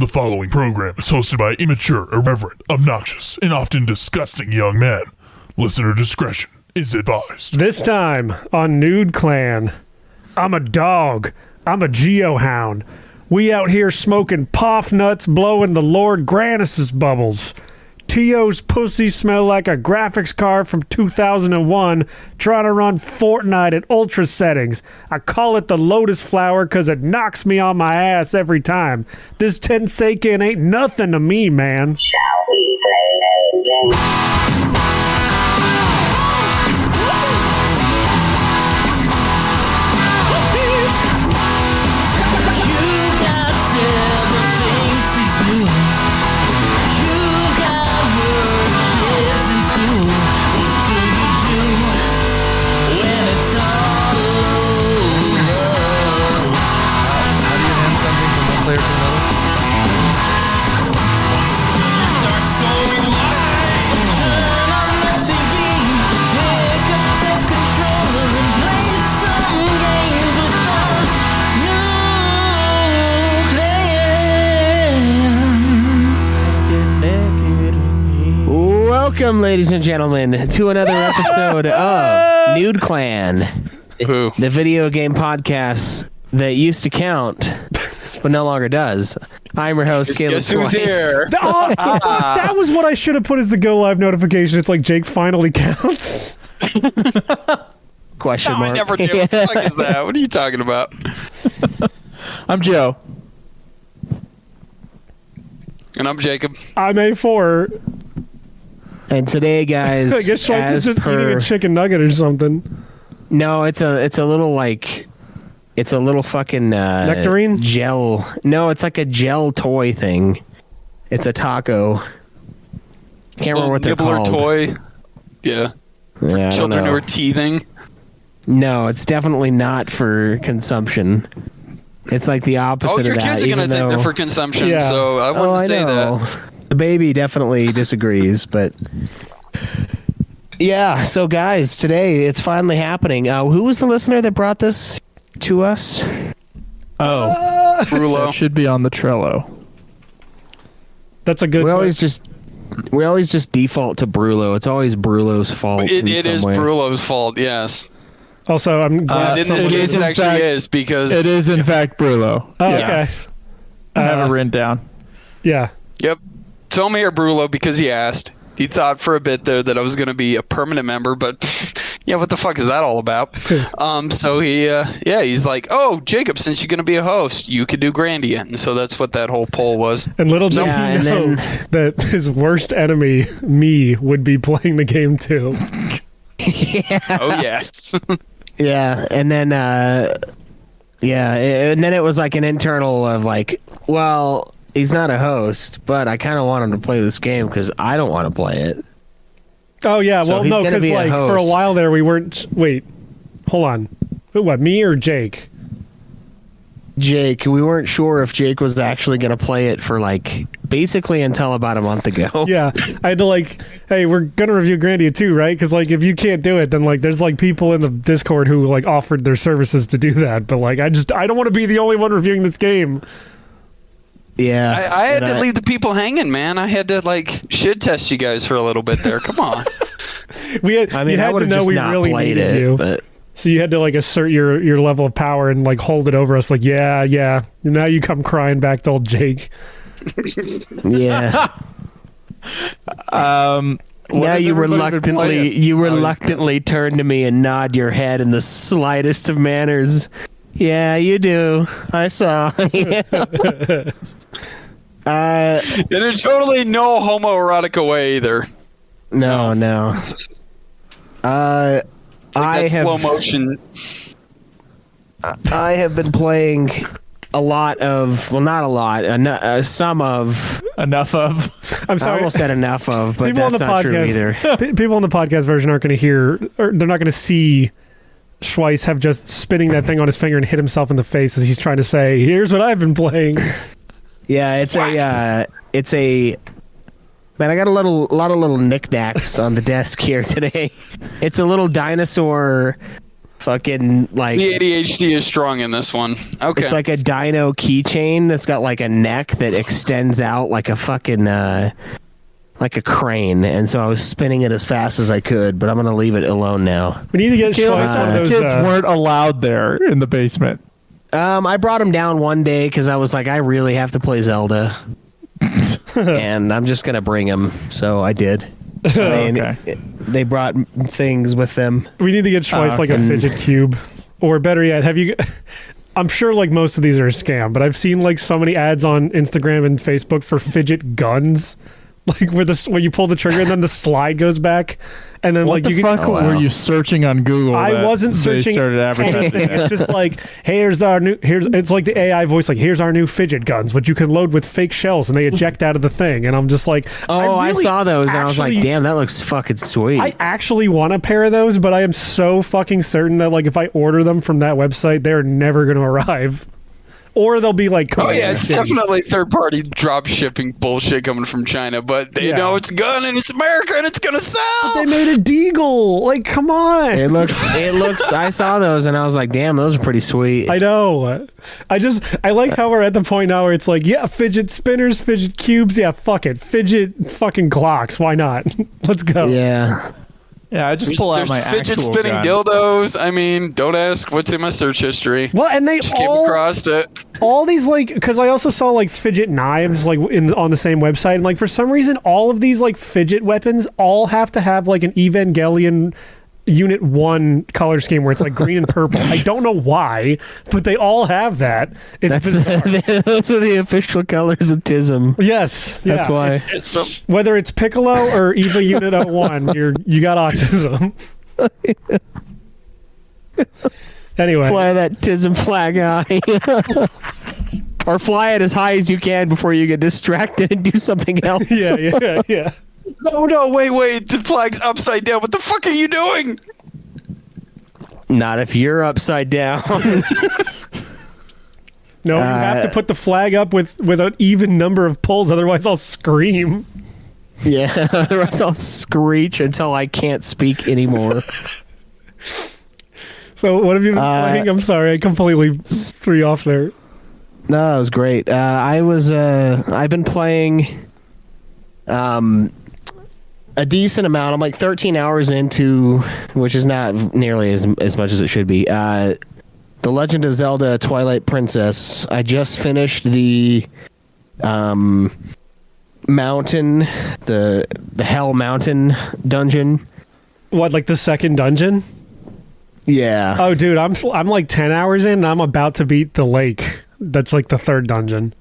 The following program is hosted by immature, irreverent, obnoxious, and often disgusting young men. Listener discretion is advised. This time on Nude Clan, I'm a dog. I'm a geohound. We out here smoking poff nuts, blowing the Lord Grandice's bubbles. T.O.'s pussy smell like a graphics card from 2001 trying to run Fortnite at ultra settings. I call it the lotus flower because it knocks me on my ass every time. This Tensaken ain't nothing to me, man. Shall we play a game? Player to another. Dark soul light. Turn on the TV, pick up the controller and play some games with the new clan. Welcome, ladies and gentlemen, to another episode of Nude Clan, the video game podcast that used to count but no longer does. I'm your host, Caleb. Guess who's here? Oh, fuck, that was what I should have put as the go live notification. It's like Jake finally counts. Question No, mark. I never do. What the fuck is that? What are you talking about? I'm Joe. And I'm Jacob. I'm A4. And today, guys, I guess Schweiss is just eating a chicken nugget or something. No, it's a little like... It's a little fucking nectarine gel. No, it's like a gel toy thing. It's a taco. Can't remember what they're called. Toy. Yeah. Children who are teething. No, it's definitely not for consumption. It's like the opposite of that. Your kids are going to think they're for consumption, so I wouldn't say that. The baby definitely disagrees, but... Yeah, so guys, today it's finally happening. Who was the listener that brought this to us? Brulo. That should be on the Trello. That's a good. We always just default to Brulo. It's always Brulo's fault. It is Brulo's fault. Yes. Also, I'm glad in this case, it actually is because it is in fact Brulo. Oh, yeah. Okay. I have it written down. Yeah. Yep. Tell me, Brulo, because he asked. He thought for a bit there that I was going to be a permanent member, but yeah, what the fuck is that all about? So he's like, oh, Jacob, since you're going to be a host, you could do Grandia. And so that's what that whole poll was. And little did he know that his worst enemy, me, would be playing the game too. Yeah. Oh, yes. Yeah, and then and then it was like an internal of like, well, he's not a host, but I kind of want him to play this game because I don't want to play it. Oh, yeah. So well, he's no, gonna because be a like host. for a while there, we weren't. Wait, hold on. What, me or Jake? Jake. We weren't sure if Jake was actually going to play it for like basically until about a month ago. Yeah. I had to like, hey, we're going to review Grandia 2, right? Because like if you can't do it, then like there's like people in the Discord who like offered their services to do that. But like I don't want to be the only one reviewing this game. Yeah, I had to leave the people hanging, man. I had to like shit test you guys for a little bit there. Come on. You had to know we really needed you. But... So you had to like assert your level of power and like hold it over us. Like, yeah. Now you come crying back to old Jake. Yeah. Now you reluctantly turn to me and nod your head in the slightest of manners. Yeah, you do. I saw. And there's totally no homoerotic way either. No. I have slow motion. I have been playing a lot of, well, not a lot, some of. Enough of. I'm sorry. I almost said enough of, but people that's not true either. People on the podcast version aren't going to hear, or they're not going to see Schweiss have just spinning that thing on his finger and hit himself in the face as he's trying to say, here's what I've been playing. Yeah, it's a man, I got a lot of little knickknacks on the desk here today. It's a little dinosaur fucking like The ADHD is strong in this one. Okay. it's like a dino keychain that's got like a neck that extends out like a fucking like a crane, and so I was spinning it as fast as I could, but I'm gonna leave it alone now. We need to get Schweiss one of those. Kids weren't allowed there in the basement. I brought him down one day because I was like, I really have to play Zelda, and I'm just gonna bring him, so I did. Okay. They brought things with them. We need to get Schweiss like a fidget cube, or better yet, have you? I'm sure like most of these are a scam, but I've seen like so many ads on Instagram and Facebook for fidget guns, like where you pull the trigger and then the slide goes back, and then What like the you fuck can. were you searching on Google? I that wasn't they searching started advertising anything. that? It's just like, hey, it's like the AI voice, like, here's our new fidget guns, which you can load with fake shells and they eject out of the thing. And I'm just like, I really saw those, and I was like, actually- damn, that looks fucking sweet. I actually want a pair of those, but I am so fucking certain that like if I order them from that website, they're never going to arrive. Or they'll be like, Oh yeah, it's shitty. definitely third-party drop shipping bullshit coming from China, but they Yeah. know it's a gun and it's America and it's gonna sell. They made a deagle. Like, come on. It looks. I saw those, and I was like, damn, those are pretty sweet. I know. I like how we're at the point now where it's like, yeah, fidget spinners, fidget cubes, yeah, fuck it. Fidget fucking Glocks. Why not? Let's go. Yeah. Yeah, I just pull out There's my fidget actual spinning gun. dildos. I mean, don't ask what's in my search history. Well, and they Just came all across it. all these like, because I also saw like fidget knives like on the same website, and like for some reason all of these like fidget weapons all have to have like an Evangelion Unit 1 color scheme where it's like green and purple. I don't know why, but they all have that. It's bizarre. Those are the official colors of TISM. Yes, That's yeah, why. it's- whether it's Piccolo or Eva Unit 01, you got autism. Anyway, Fly that TISM flag high. Or fly it as high as you can before you get distracted and do something else. yeah. No, wait. The flag's upside down. What the fuck are you doing? Not if you're upside down. No, you have to put the flag up with an even number of pulls, otherwise I'll scream. Yeah, otherwise I'll screech until I can't speak anymore. So what have you been playing? I'm sorry, I completely threw you off there. No, that was great. I've been playing a decent amount. I'm like 13 hours into, which is not nearly as much as it should be. The Legend of Zelda Twilight Princess. I just finished the mountain, the Hell Mountain dungeon. What, like the second dungeon? Yeah. Oh, dude, I'm like 10 hours in, and I'm about to beat the lake. That's like the third dungeon.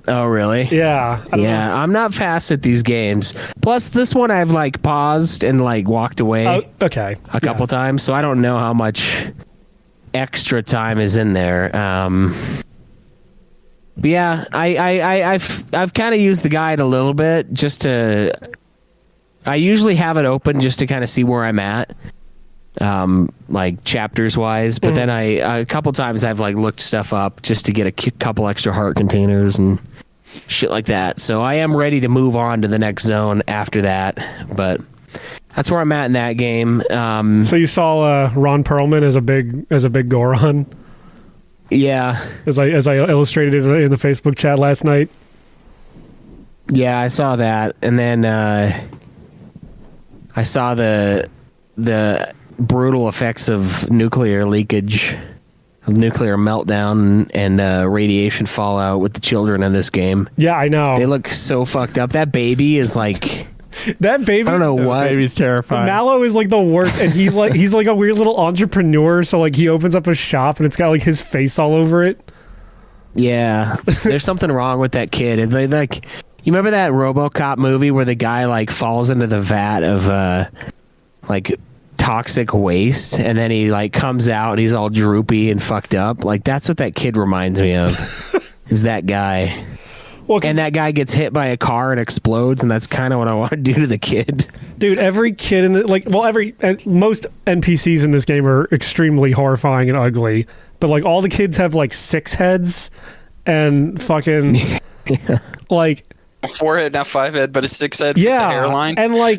Oh, really? Yeah. I don't know. I'm not fast at these games. Plus, this one I've like paused and like walked away Oh, okay. a couple times, so I don't know how much extra time is in there. But yeah, I've kind of used the guide a little bit just to. I usually have it open just to kind of see where I'm at, like chapters wise. But then a couple times I've like looked stuff up just to get a couple extra heart containers and shit like that. So I am ready to move on to the next zone after that. But that's where I'm at in that game. So you saw Ron Perlman as a big Goron, Yeah. as I illustrated it in the Facebook chat last night. Yeah, I saw that, and then I saw the brutal effects of nuclear leakage, of nuclear meltdown, and radiation fallout with the children in this game. Yeah, I know. They look so fucked up. That baby is like, That baby. I don't know The what. baby's terrifying. Mallow is like the worst, and he's like a weird little entrepreneur. So like he opens up a shop, and it's got like his face all over it. Yeah, there's something wrong with that kid. And they like, you remember that RoboCop movie where the guy like falls into the vat of like toxic waste, and then he like comes out and he's all droopy and fucked up. Like that's what that kid reminds me of. Is that guy? Well, 'cause- And that guy gets hit by a car and explodes, and that's kind of what I want to do to the kid. dude, every kid in the most NPCs in this game are extremely horrifying and ugly. But like all the kids have like 6 heads and fucking like A 4-head, not 5-head, but a 6-head with the yeah, hairline. and like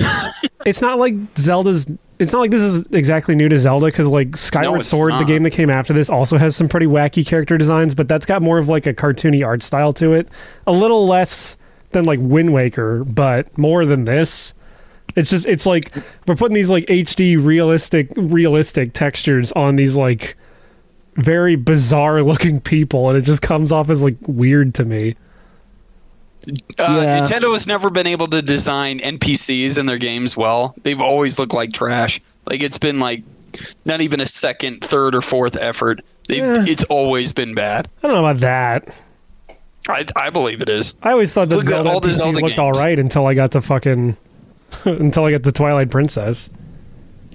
it's not like Zelda's it's not like this is exactly new to Zelda, because like Skyward it's Sword, the not. game that came after this, also has some pretty wacky character designs, but that's got more of like a cartoony art style to it. A little less than like Wind Waker, but more than this. It's like we're putting these like HD realistic textures on these like very bizarre looking people, and it just comes off as like weird to me. Nintendo has never been able to design NPCs in their games well. They've always looked like trash. Like it's been like not even a second, third, or fourth effort. It's always been bad. I don't know about that. I believe it is. I always thought that Look at Zelda all the NPCs Zelda looked games. all right until I got to fucking until I got the Twilight Princess.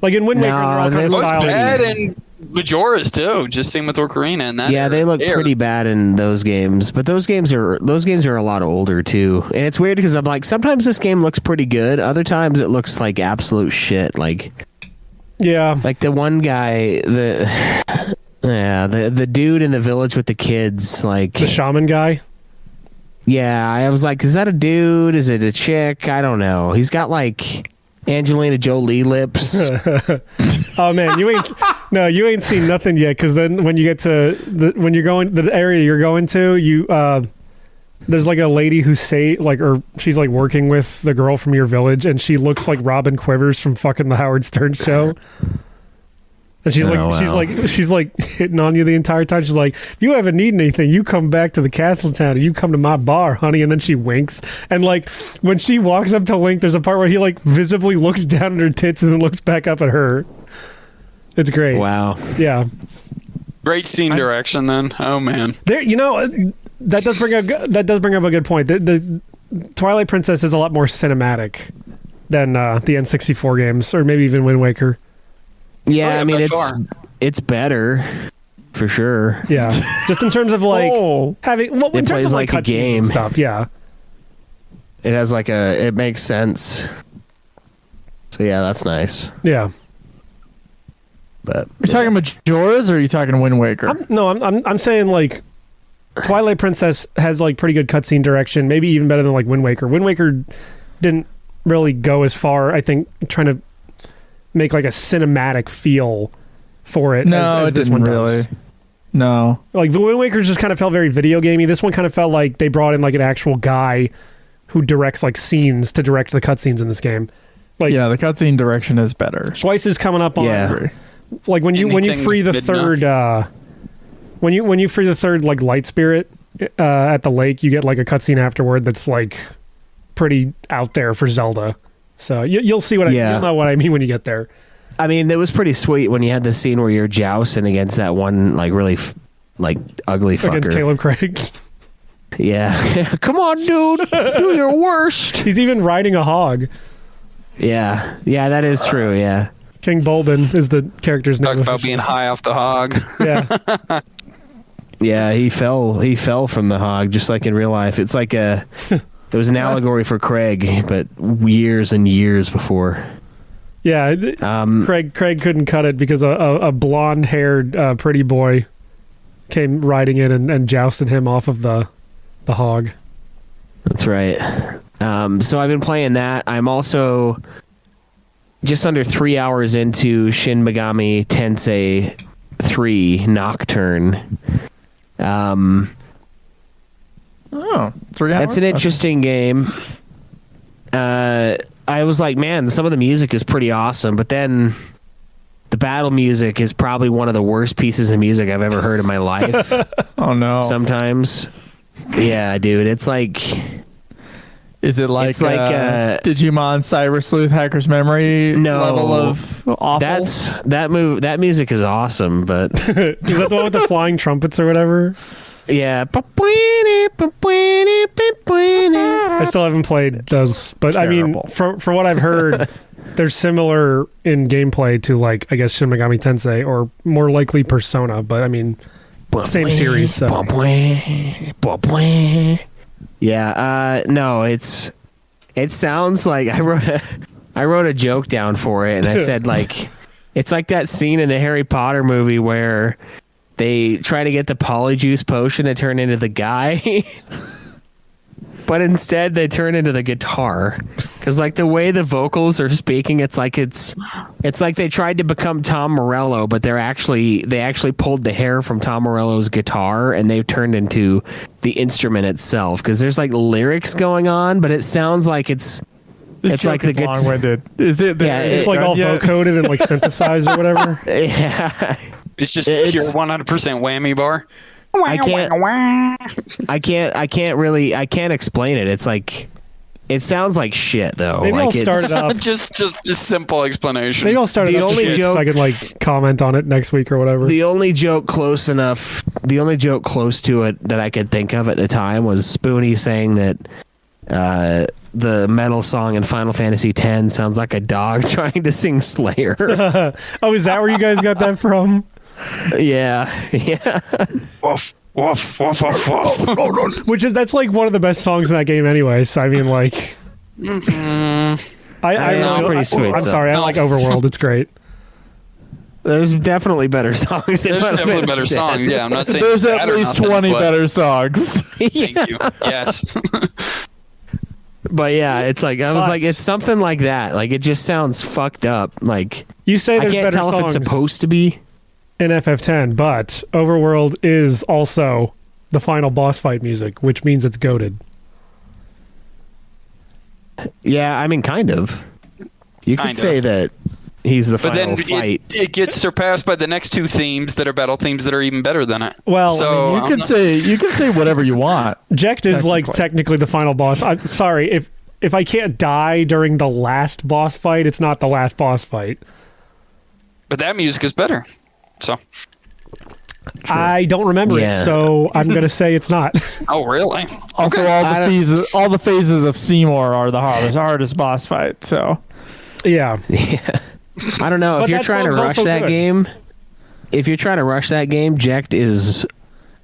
Like in Wind Waker, they're all kind of It looks stylish. bad in Majora's too. Just same with Ocarina and that. Yeah, they look pretty bad in those games, but those games are a lot older too. And it's weird because I'm like, sometimes this game looks pretty good, other times it looks like absolute shit. Like the one guy, the dude in the village with the kids, like the shaman guy. Yeah, I was like, is that a dude? Is it a chick? I don't know. He's got like Angelina Jolie lips. Oh man, you ain't seen nothing yet. Because then when you get to the area you're going to, there's like a lady who she's like working with the girl from your village, and she looks like Robin Quivers from fucking the Howard Stern show. And she's like hitting on you the entire time. She's like, if you ever need anything, you come back to the castle town and you come to my bar, honey. And then she winks. And like when she walks up to Link, there's a part where he like visibly looks down at her tits and then looks back up at her. It's great. Wow. Yeah. Great scene direction then. Oh man. There, that does bring up a good point. The Twilight Princess is a lot more cinematic than the N64 games, or maybe even Wind Waker. Yeah, I mean by it's better for sure. Yeah, just in terms of like having in terms plays of like like a cutscenes game. and stuff. Yeah, It has like it makes sense. So yeah, that's nice. yeah. But You're talking Majora's, or are you talking Wind Waker? I'm saying like Twilight Princess has like pretty good cutscene direction, maybe even better than like Wind Waker. Wind Waker didn't really go as far, I think, trying to make like a cinematic feel for it. No, as it this didn't one really. does. No. Like the Wind Waker just kind of felt very video gamey. This one kind of felt like they brought in like an actual guy who directs like scenes to direct the cutscenes in this game. Like Yeah, the cutscene direction is better. Schweiss is coming up on Yeah. like when you Anything free the good third when you free the third like light spirit at the lake, you get like a cutscene afterward that's like pretty out there for Zelda. So you'll see what you'll know what I mean when you get there. I mean, it was pretty sweet when you had the scene where you're jousting against that one like really like ugly fucker. Against Caleb Craig. Yeah. Come on, dude. Do your worst. He's even riding a hog. Yeah. Yeah, that is true. Yeah. King Bulbin is the character's Talk name. about being high off the hog. Yeah. Yeah, he fell from the hog just like in real life. It's like it was an allegory for Craig, but years and years before. Yeah. Craig couldn't cut it because a blonde-haired pretty boy came riding in and jousted him off of the hog. That's right. So I've been playing that. I'm also just under 3 hours into Shin Megami Tensei 3 Nocturne. 3 hours? That's an interesting game. I was like, man, some of the music is pretty awesome, but then the battle music is probably one of the worst pieces of music I've ever heard in my life. Oh no. Sometimes. Yeah, dude, it's like... Is it like, It's like, Digimon Cyber Sleuth Hacker's Memory No. level of awful? That music is awesome, but Is that the one with the flying trumpets or whatever? yeah. I still haven't played those, but Terrible. I mean, for what I've heard, they're similar in gameplay to like I guess Shin Megami Tensei or more likely Persona, but I mean, same series. So. Yeah, no, it sounds like I wrote a joke down for it, and I said like it's like that scene in the Harry Potter movie where they try to get the polyjuice potion to turn into the guy. But instead, they turn into the guitar because, like, the way the vocals are speaking, it's like they tried to become Tom Morello, but they actually pulled the hair from Tom Morello's guitar and they've turned into the instrument itself. Because there's like lyrics going on, but it sounds like it's like the guitar. Long-winded. Is it? Yeah, It's like all vocoded and like synthesized or whatever. Yeah, It's just pure 100% whammy bar. I can't explain it. It's like, it sounds like shit though. Maybe like I'll start it up. just a simple explanation. Maybe I'll start it The up only so joke- I can like comment on it next week or whatever. The only joke close to it that I could think of at the time was Spoonie saying that the metal song in Final Fantasy X sounds like a dog trying to sing Slayer. Oh, is that where you guys got that from? Yeah. Woof, woof, woof, woof, woof. That's like one of the best songs in that game anyway. So I mean, like, It's pretty sweet, I'm so. sorry, I like Overworld. It's great. There's definitely better songs. There's definitely better songs. Yeah, I'm not saying There's bad at or least nothing, 20 but better songs. Thank you. Yes. But yeah, it's like, I was But- like, it's something like that. Like, it just sounds fucked up. Like, You say I there's can't better tell if songs it's supposed to be. in FF10, but Overworld is also the final boss fight music, which means it's goated. Yeah, I mean, kind of. You could Kind of. say that he's the But final then fight. it gets surpassed by the next two themes that are battle themes that are even better than it. Well, so You can say whatever you want. Jekt is like technically the final boss. I'm sorry if I can't die during the last boss fight, it's not the last boss fight. but that music is better. So, I don't remember Yeah. it, so I'm gonna say it's not. oh really? Also, all the phases of Seymour are the hardest boss fight. So Yeah. I don't know. But If you're that trying to song's rush also that good. game, Jekt is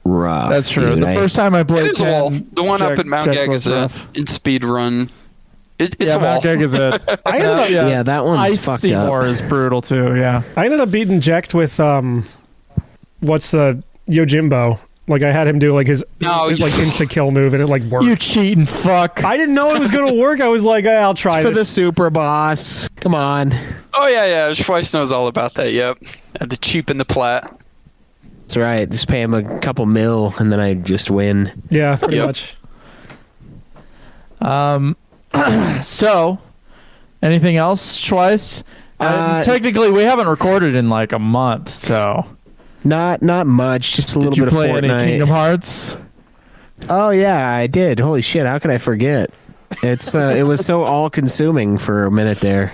rough. that's true. dude. The first time I played It is a wall. 10, The one up at Mount Jack Gag was is rough. in speed run. It's Yeah, a wall. Mount Gag is it. I ended up, Yeah, that one's Ice fucked Seymour up. is brutal too. Yeah. I ended up beating Jekt with what's the Yojimbo? Like I had him do like his No, like you- insta kill move, and it like worked. You cheating fuck. I didn't know it was gonna work. I was like, I'll try For the this. super boss. Come on. Oh yeah. Schweiss knows all about that. Yep. Had to cheapen the plat. That's right. Just pay him a couple mil and then I just win. Yeah, pretty Yep. much. So, anything else, Schweiss? Technically, we haven't recorded in like a month. So, Not much. Just a little did you bit of play any Fortnite. Kingdom Hearts? Oh yeah, I did. Holy shit! How could I forget? It's it was so all consuming for a minute there,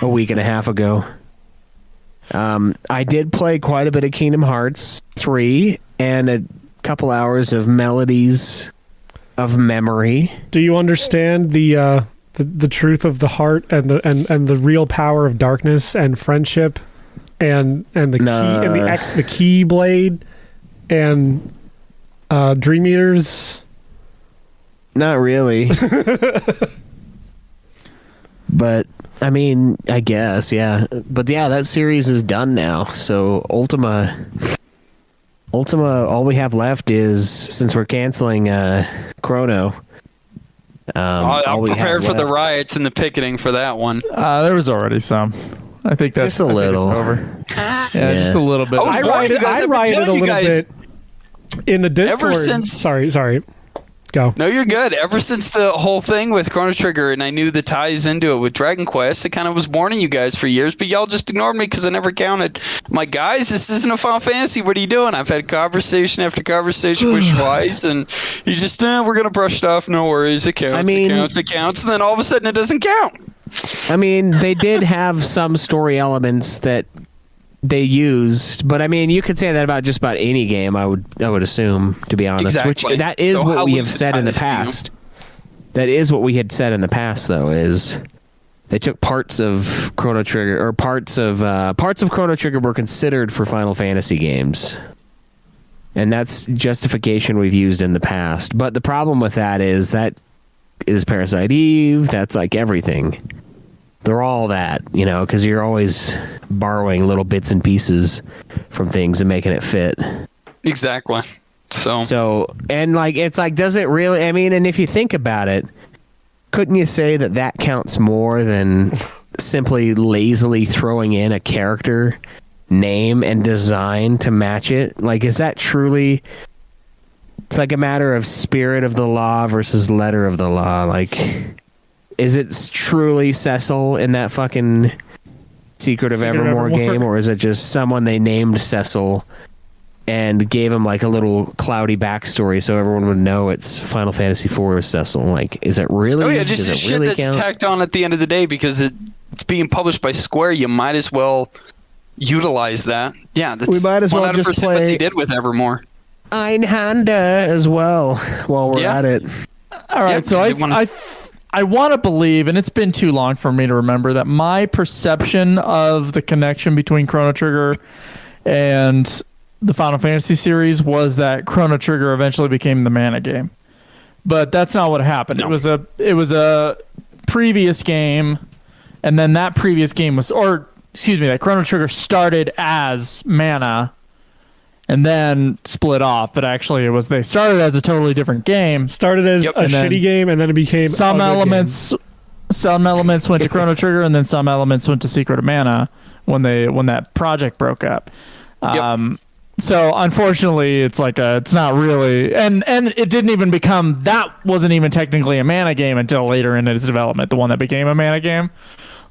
a week and a half ago. I did play quite a bit of Kingdom Hearts 3 and a couple hours of Melodies of Memory. Do you understand the truth of the heart and the real power of darkness and friendship and the key and the key blade and Dream Eaters? Not really. But I mean, I guess, yeah. But yeah, that series is done now. So Ultima, all we have left is, since we're canceling Chrono. all I'm we have prepared for the left- riots and the picketing for that one. There was already some. I think that's Just a I think it's little. over. Yeah, Yeah. just a little bit. I was warning you guys, I I've been rioted a telling you little guys. bit in the Discord. since- Sorry. Go. No, you're good. Ever since the whole thing with Chrono Trigger, and I knew the ties into it with Dragon Quest, I kind of was warning you guys for years, but y'all just ignored me because I never counted. I'm like, guys, this isn't a Final Fantasy. What are you doing? I've had conversation after conversation with Schweiss, and you just, we're going to brush it off. No worries. It counts. I mean- it counts. And then all of a sudden it doesn't count. I mean, they did have some story elements that they used, but I mean, you could say that about just about any game. I would assume, to be honest. Exactly. Which that is So how what we have loose the said in the ties do you? past. That is what we had said in the past, though. Is they took parts of Chrono Trigger, or parts of Chrono Trigger were considered for Final Fantasy games, and that's justification we've used in the past. But the problem with that is Parasite Eve. That's like everything. They're all that, because you're always borrowing little bits and pieces from things and making it fit. Exactly. So and like it's like, does it really? I mean, and if you think about it, couldn't you say that counts more than simply lazily throwing in a character name and design to match it? Like, is that truly? It's like a matter of spirit of the law versus letter of the law. Like, is it truly Cecil in that fucking Secret of Evermore game, or is it just someone they named Cecil and gave him like a little cloudy backstory so everyone would know it's Final Fantasy IV Cecil? Like, is it really? Oh yeah, just does it shit really that's count? tacked on at the end of the day because it's being published by Square. You might as well utilize that. Yeah, that's We might as well 100% just what play- they did with Evermore. Einhander as well while we're Yeah. at it. All right, Yeah, so because they wanna- I want to believe, and it's been too long for me to remember, that my perception of the connection between Chrono Trigger and the Final Fantasy series was that Chrono Trigger eventually became the Mana game. But that's not what happened. No. It was a previous game, and then that previous game was, or excuse me, that Chrono Trigger started as Mana and then split off. But actually, they started as a totally different game. Started as a And then shitty game, and then it became some a good elements. Some elements went to Chrono Trigger, and then some elements went to Secret of Mana when that project broke up. So unfortunately, it's like it's not really, and it didn't even become, that wasn't even technically a Mana game until later in its development. The one that became a Mana game,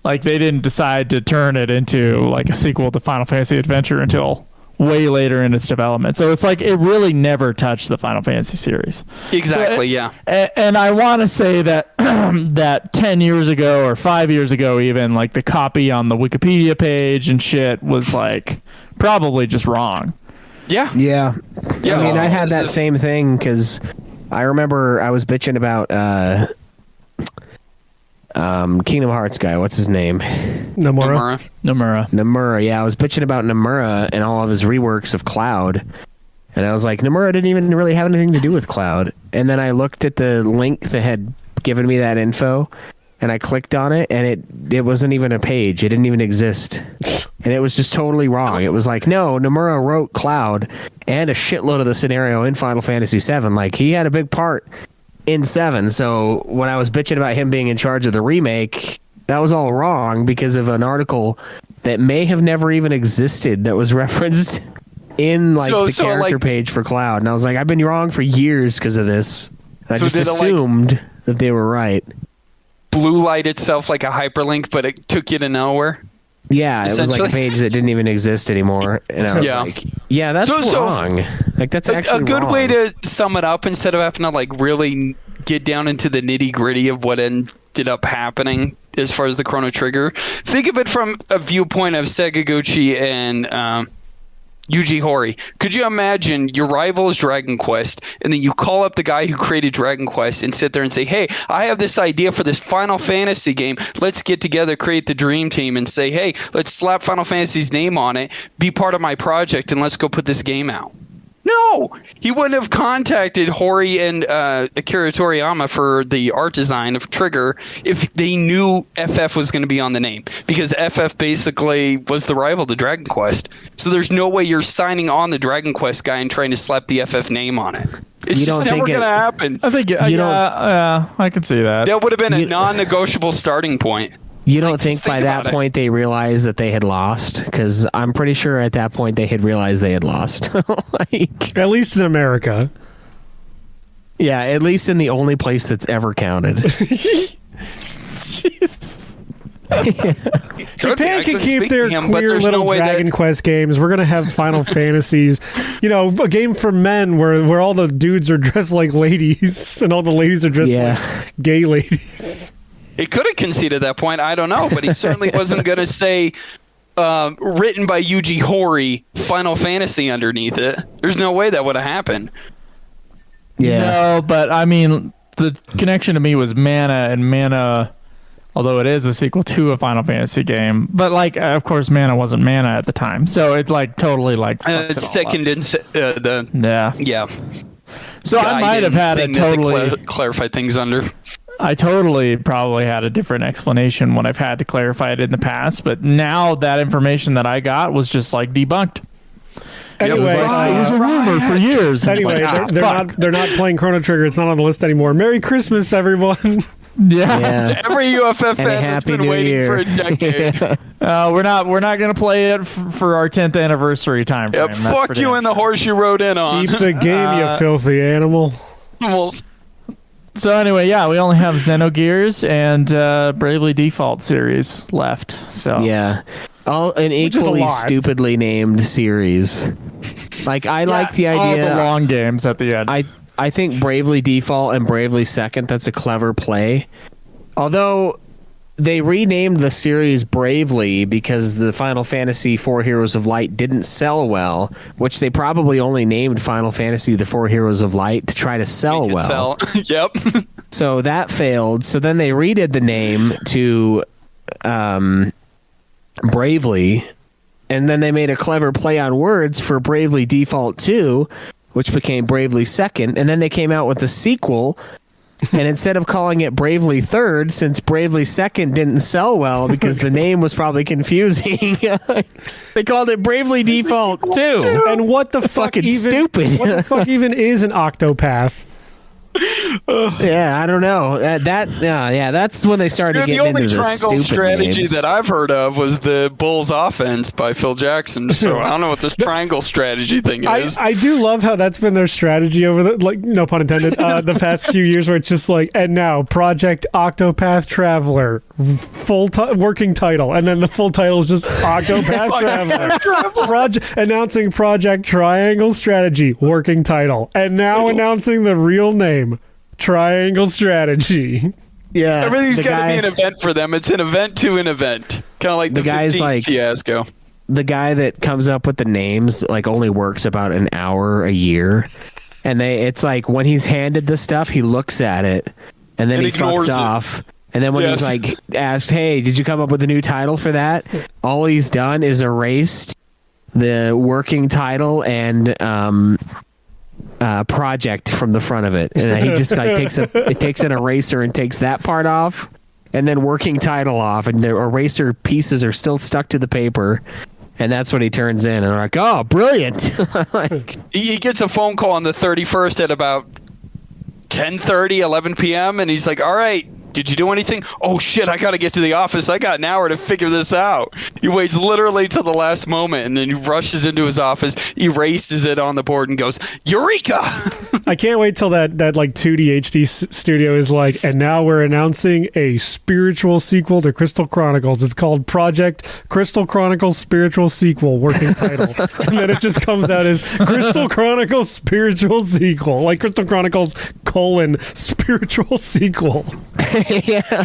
like they didn't decide to turn it into like a sequel to Final Fantasy Adventure until way later in its development. So it's like it really never touched the Final Fantasy series. Exactly, yeah. And I want to say that that 10 years ago or 5 years ago even, like the copy on the Wikipedia page and shit was like probably just wrong. Yeah. Yeah. Yeah, I mean, I had this that is- same thing because I remember I was bitching about Kingdom Hearts guy. What's his name? Nomura. Nomura. Nomura. Yeah, I was bitching about Nomura and all of his reworks of Cloud. And I was like, Nomura didn't even really have anything to do with Cloud. And then I looked at the link that had given me that info, and I clicked on it, and it wasn't even a page. It didn't even exist. And it was just totally wrong. It was like, no, Nomura wrote Cloud and a shitload of the scenario in Final Fantasy VII. Like, he had a big part in 7. So when I was bitching about him being in charge of the remake, that was all wrong because of an article that may have never even existed that was referenced in like the character page for Cloud. And I was like, I've been wrong for years because of this. I So just did it, assumed that they were right. Blue light itself like a hyperlink, but it took you to nowhere. Yeah, it was like a Essentially. page that didn't even exist anymore. And I was Yeah. like, yeah, that's So- wrong. Like, that's actually A good wrong. way to sum it up, instead of having to like really get down into the nitty gritty of what ended up happening as far as the Chrono Trigger, think of it from a viewpoint of Sakaguchi and Yuji Horii. Could you imagine your rival is Dragon Quest, and then you call up the guy who created Dragon Quest and sit there and say, hey, I have this idea for this Final Fantasy game. Let's get together, create the Dream Team, and say, hey, let's slap Final Fantasy's name on it, be part of my project, and let's go put this game out. No, he wouldn't have contacted Horii and Akira Toriyama for the art design of Trigger if they knew FF was going to be on the name, because FF basically was the rival to Dragon Quest. So there's no way you're signing on the Dragon Quest guy and trying to slap the FF name on it. It's You just don't never think going to happen. I think I can see that. That would have been a non-negotiable starting point. You don't Like, think just by think that about it. point they realized that they had lost? Because I'm pretty sure at that point they had realized they had lost. Like, At least in America. yeah, at least in the only place that's ever counted. Jesus. Japan can keep their him, but queer there's little no way Dragon Quest games. We're gonna have Final Fantasies, a game for men where all the dudes are dressed like ladies and all the ladies are dressed Yeah. like gay ladies. It could have conceded that point. I don't know, but he certainly wasn't going to say written by Yuji Horii Final Fantasy underneath it. There's no way that would have happened. Yeah. No, but I mean, the connection to me was Mana, and Mana, although it is a sequel to a Final Fantasy game, but like, of course, Mana wasn't Mana at the time, so it like totally like fucks it all Second up. in the Yeah. yeah. So I might have had a thing that they totally. clarify things under. I totally probably had a different explanation when I've had to clarify it in the past, but now that information that I got was just like debunked. Anyway, It was a rumor for years. And it's anyway, like, they're not playing Chrono Trigger. It's not on the list anymore. Merry Christmas, everyone. Yeah. Yeah. Every UFF And a fan that's happy been new waiting year. for a decade. We're not gonna play it for our 10th anniversary time frame. Yep, fuck you and the horse you rode in on. Keep the game, you filthy animal. So anyway, yeah, we only have Xenogears and Bravely Default series left. So Yeah. All an Which is a equally lot. stupidly named series. Like I like the all idea. the long games at the end. I think Bravely Default and Bravely Second, that's a clever play. Although they renamed the series Bravely because the Final Fantasy IV Heroes of Light didn't sell well, which they probably only named Final Fantasy the Four Heroes of Light to try to sell well. Yep. So that failed. So then they redid the name to Bravely, and then they made a clever play on words for Bravely Default 2, which became Bravely Second, and then they came out with a sequel, and instead of calling it Bravely Third, since Bravely Second didn't sell well because the name was probably confusing, they called it Bravely Default 2. And what the fuck Fucking even? stupid. What the fuck even is an Octopath? Yeah, I don't know. That's when they started Dude, the getting only into the triangle stupid strategy names. that I've heard of was the Bulls offense by Phil Jackson. So I don't know what this triangle strategy thing is. I do love how that's been their strategy over the, like, no pun intended, the past few years, where it's just like, and now Project Octopath Traveler, working title, and then the full title is just Octopath Traveler. Announcing Project Triangle Strategy, working title, and now announcing the real name, Triangle Strategy. Yeah, Everything's the got to guy- be an event for them. It's an event to an event. Kind of like the guy's 15 like- fiasco. The guy that comes up with the names like only works about an hour a year, and it's like when he's handed the stuff, he looks at it, and then And he ignores fucks it. off. And then when Yes. he's like asked, "Hey, did you come up with a new title for that?" All he's done is erased the working title and project from the front of it, and he just like takes an eraser and takes that part off, and then working title off, and the eraser pieces are still stuck to the paper, and that's what he turns in, and they're like, "Oh, brilliant!" Like, He gets a phone call on the 31st at about 10:30, 11 p.m. And he's like, all right, did you do anything? Oh, shit, I got to get to the office. I got an hour to figure this out. He waits literally till the last moment, and then he rushes into his office, erases it on the board, and goes, Eureka! I can't wait till that like 2D HD studio is like, and now we're announcing a spiritual sequel to Crystal Chronicles. It's called Project Crystal Chronicles Spiritual Sequel, working title. And then it just comes out as Crystal Chronicles Spiritual Sequel, like Crystal Chronicles : Spiritual Sequel. yeah,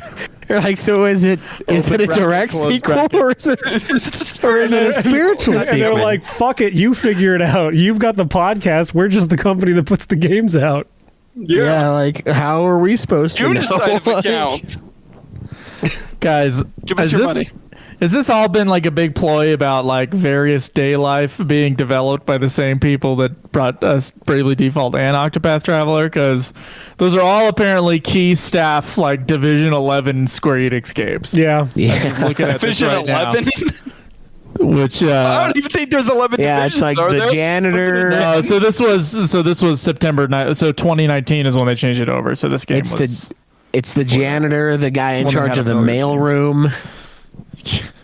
you're like, so is it a direct close sequel bracket. or is it a spiritual And they're sequel? like, fuck it, you figure it out. You've got the podcast. We're just the company that puts the games out. yeah, like how are we supposed to You know? decide if it counts. Guys, Give us your money. Has this all been like a big ploy about like various day life being developed by the same people that brought us Bravely Default and Octopath Traveler? Because those are all apparently key staff, like Division 11 Square Enix games. Yeah. Yeah. Looking at this Division right 11? now, which I don't even think there's 11 Yeah, divisions, it's like are the there? janitor. so this was September 9th. So 2019 is when they changed it over. So this game It's the janitor, the guy in one that charge had of the a mail room,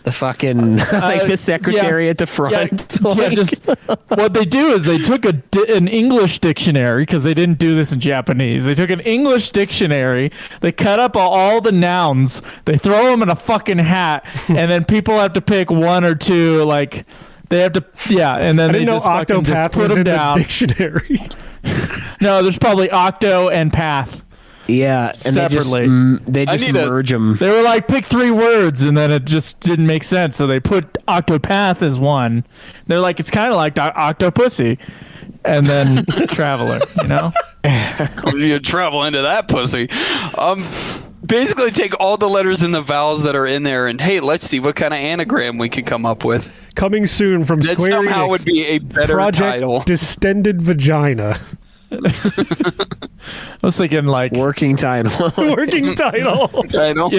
the fucking like the secretary at the front. Like, just what they do is they took an English dictionary, because they didn't do this in Japanese. They took an English dictionary, they cut up all the nouns, they throw them in a fucking hat, and then people have to pick one or two. Like they have to, and then I they didn't know just fucking just Octopath put was them in the down. dictionary. No, there's probably Octo and Path. yeah, and Separately. they just need a- merge them. They were like, pick 3 words, and then it just didn't make sense. So they put Octopath as one. They're like, it's kind of like Octopussy. And then Traveler, you know? You travel into that pussy. Basically take all the letters and the vowels that are in there, and hey, let's see what kind of anagram we could come up with. Coming soon from That Square somehow Enix, would be a better Project title. Distended Vagina. I was thinking like, Working title. Working title. Title.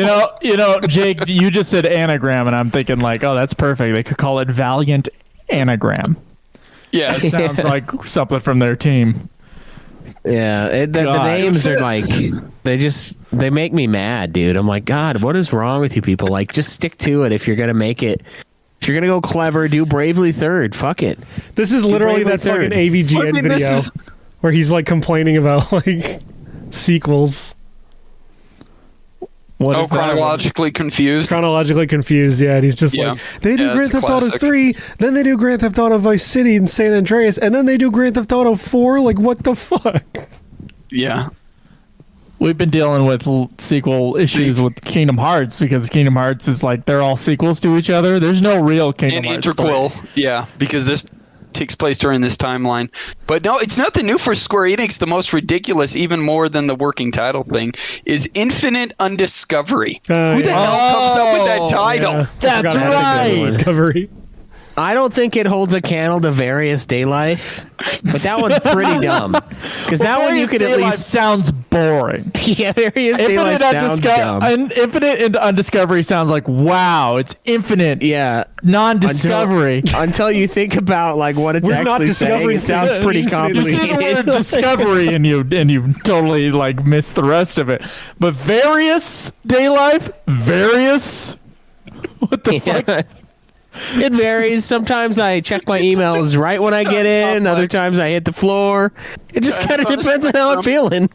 you know, Jake, you just said anagram, and I'm thinking like, oh, that's perfect. They could call it Valiant Anagram. Yes. Sounds like something from their team. Yeah, the names are like they make me mad, dude. I'm like, God, what is wrong with you people? Like, just stick to it if you're gonna make it. If you're gonna go clever, do Bravely Third. Fuck it. This is literally that fucking AVGN video where he's like complaining about like sequels. What is that? Chronologically confused. Chronologically confused, yeah. And he's just like, they do Grand Theft Auto 3, then they do Grand Theft Auto Vice City and San Andreas, and then they do Grand Theft Auto 4. Like, what the fuck? Yeah. We've been dealing with sequel issues with Kingdom Hearts because Kingdom Hearts is like they're all sequels to each other. There's no real Kingdom Hearts. Interquel, yeah, because this takes place during this timeline. But no, it's nothing new for Square Enix. The most ridiculous, even more than the working title thing, is Infinite Undiscovery. Who the hell comes up with that title? Yeah. That's right. Discovery. I don't think it holds a candle to Various Daylife, but that one's pretty dumb. Because that one you could at least sounds boring. Yeah, Various Daylife sounds dumb. Infinite and Undiscovery sounds like wow, it's infinite. Yeah, non-discovery. Until you think about like what it's actually saying, it sounds pretty You complicated. see the word discovery and you totally like miss the rest of it. But Various Daylife, Various. What the fuck? It varies. Sometimes I check my emails right when I get in. Other times I hit the floor. It just kind of depends on how I'm feeling.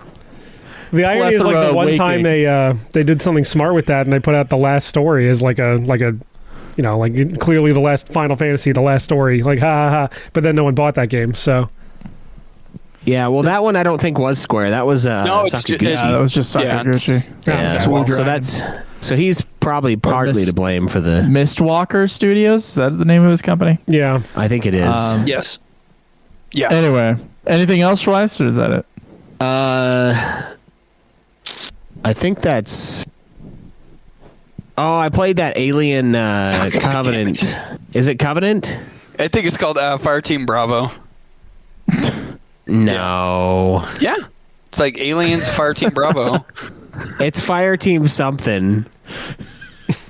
The irony is like the one time they did something smart with that and they put out the last story as like a you know, like clearly the last Final Fantasy, the last story, like ha ha ha. But then no one bought that game, so. Yeah, well, that one I don't think was Square. That was Sakaguchi. That was just Sakaguchi. Yeah, so he's probably partly to blame for the Mistwalker Studios. Is that the name of his company? Yeah, I think it is. Yes. Yeah. Anyway, anything else, Schweiss, or is that it? I think that's. Oh, I played that Alien Covenant. Is it Covenant? I think it's called Fireteam Bravo. No. Yeah. It's like Aliens Fireteam Bravo. It's Fireteam something.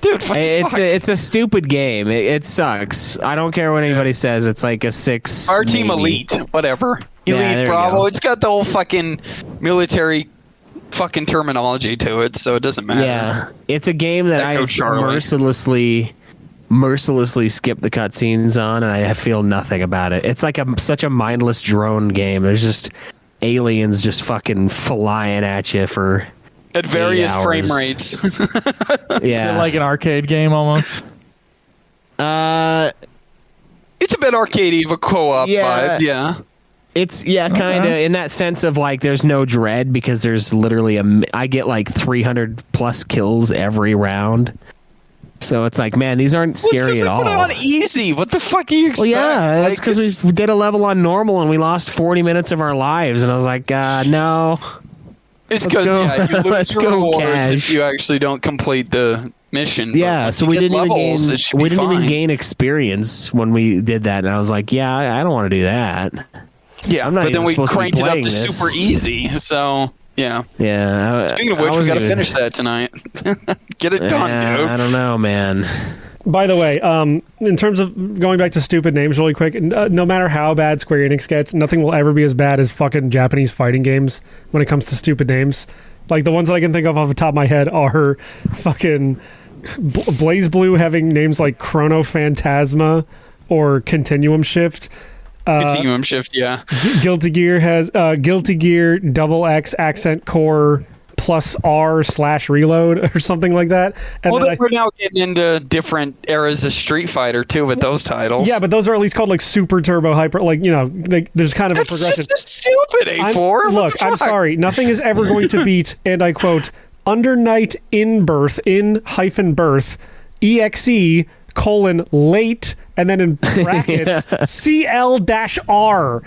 Dude, it's a stupid game. It sucks. I don't care what anybody says. It's like a 6. Fireteam Elite, whatever. Elite Bravo. It's got the whole fucking military fucking terminology to it, so it doesn't matter. Yeah. It's a game that I mercilessly skip the cutscenes on, and I feel nothing about it. It's like such a mindless drone game. There's just aliens just fucking flying at you for at various frame rates. Yeah. Is it like an arcade game almost? It's a bit arcadey of a co-op vibe, yeah. It's kind of in that sense of like there's no dread because there's literally I get like 300 plus kills every round. So it's like, man, these aren't scary at all. Put it on easy. What the fuck are you expecting? Well, yeah, that's because we did a level on normal and we lost 40 minutes of our lives, and I was like, no. It's because you lose your rewards if you actually don't complete the mission. Yeah, so we didn't even gain experience when we did that, and I was like, yeah, I don't want to do that. Yeah, but then we cranked it up to super easy, so. Yeah. Yeah. Speaking of which, we got to finish that tonight. Get it done, dude. I don't know, man. By the way, in terms of going back to stupid names really quick, no matter how bad Square Enix gets, nothing will ever be as bad as fucking Japanese fighting games when it comes to stupid names. Like the ones that I can think of off the top of my head are fucking Blaze Blue having names like Chrono Phantasma or Continuum Shift. Continuum Shift, yeah. Guilty Gear has Guilty Gear XX accent core plus R/reload or something like that. And well, we're now getting into different eras of Street Fighter too with those titles. Yeah, but those are at least called like Super Turbo Hyper. Like, you know, there's kind of a progression. That's just stupid, A4. Look, I'm sorry. Nothing is ever going to beat, and I quote, Under Night in Birth, EXE, late, and then in brackets, CL-R.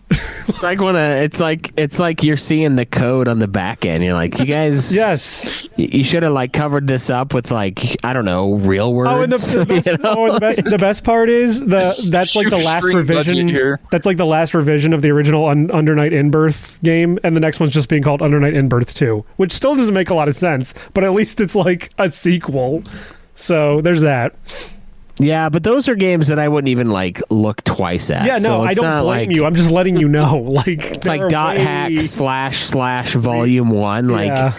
It's like it's like you're seeing the code on the back end. You're like, you guys, yes, you should have like covered this up with like, I don't know, real words. Oh, and the best part is that's like the last revision. That's like the last revision of the original Under Night in Birth game, and the next one's just being called Under Night in Birth 2, which still doesn't make a lot of sense, but at least it's like a sequel. So there's that. Yeah, but those are games that I wouldn't even like look twice at. Yeah, no, So I it's don't not blame like, you. I'm just letting you know. Like It's like dot hack / volume 1. Like Yeah.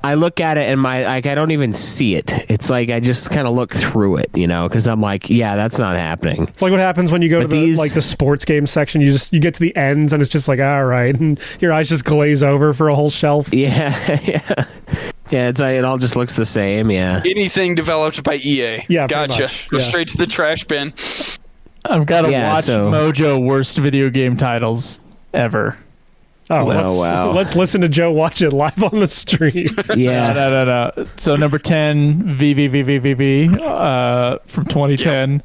I look at it and I don't even see it. It's like I just kind of look through it, because I'm like, yeah, that's not happening. It's like what happens when you go But to these- the sports game section. You get to the ends and it's just like, all right, and your eyes just glaze over for a whole shelf. Yeah, yeah. Yeah, it's like it all just looks the same. Yeah. Anything developed by EA. Yeah, pretty Gotcha. much, Go yeah. straight to the trash bin. I've got to Yeah, watch so- Mojo worst video game titles ever. Oh, wow. Let's listen to Joe watch it live on the stream. Yeah. No. So number 10, VVVVVV from 2010.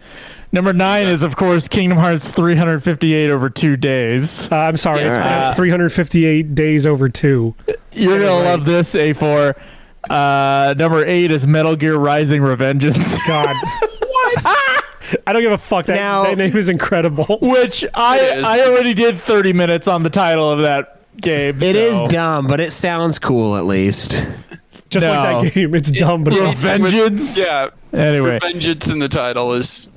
Number 9 is, of course, Kingdom Hearts 358 over 2 days. I'm sorry, Yeah. it's 358 days over 2. You're going to love this, A4. Number 8 is Metal Gear Rising Revengeance. God. I don't give a fuck. That name is incredible. Which It is. I already did 30 minutes on the title of that game. It is so. dumb, but it sounds cool at least. Just No. like that game. It's dumb, but Revengeance? Yeah. Anyway. Vengeance in the title is.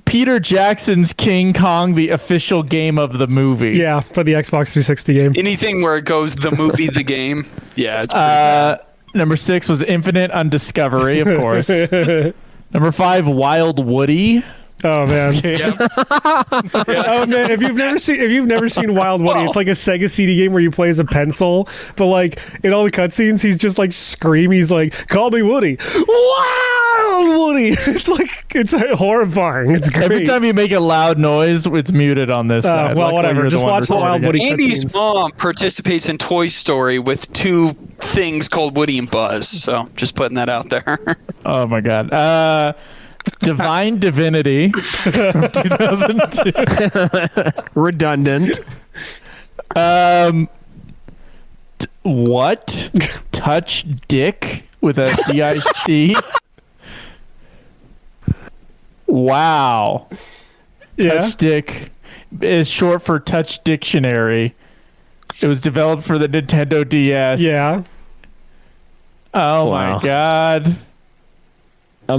Peter Jackson's King Kong, the official game of the movie. yeah, for the Xbox 360 game. anything where it goes the movie, the game. Yeah. It's pretty bad. Number 6 was Infinite Undiscovery, of course. Number 5, Wild Woody. Oh man. Yep. Oh man, if you've never seen Wild Woody, it's like a Sega CD game where you play as a pencil, but like in all the cutscenes, he's just like screaming. He's like, "Call me Woody, Wild Woody." It's horrifying. It's great. Every time you make a loud noise, it's muted on this side. well, Luckily, whatever. you're the Just one watch the recording Wild it. Woody Andy's cutscenes. mom participates in Toy Story with 2 things called Woody and Buzz. So just putting that out there. Oh my god. Divine Divinity from 2002. Redundant. What? Touch Dick with a DIC? Wow. Yeah. Touch Dick is short for Touch Dictionary. It was developed for the Nintendo DS. Yeah. Oh Wow. my god. I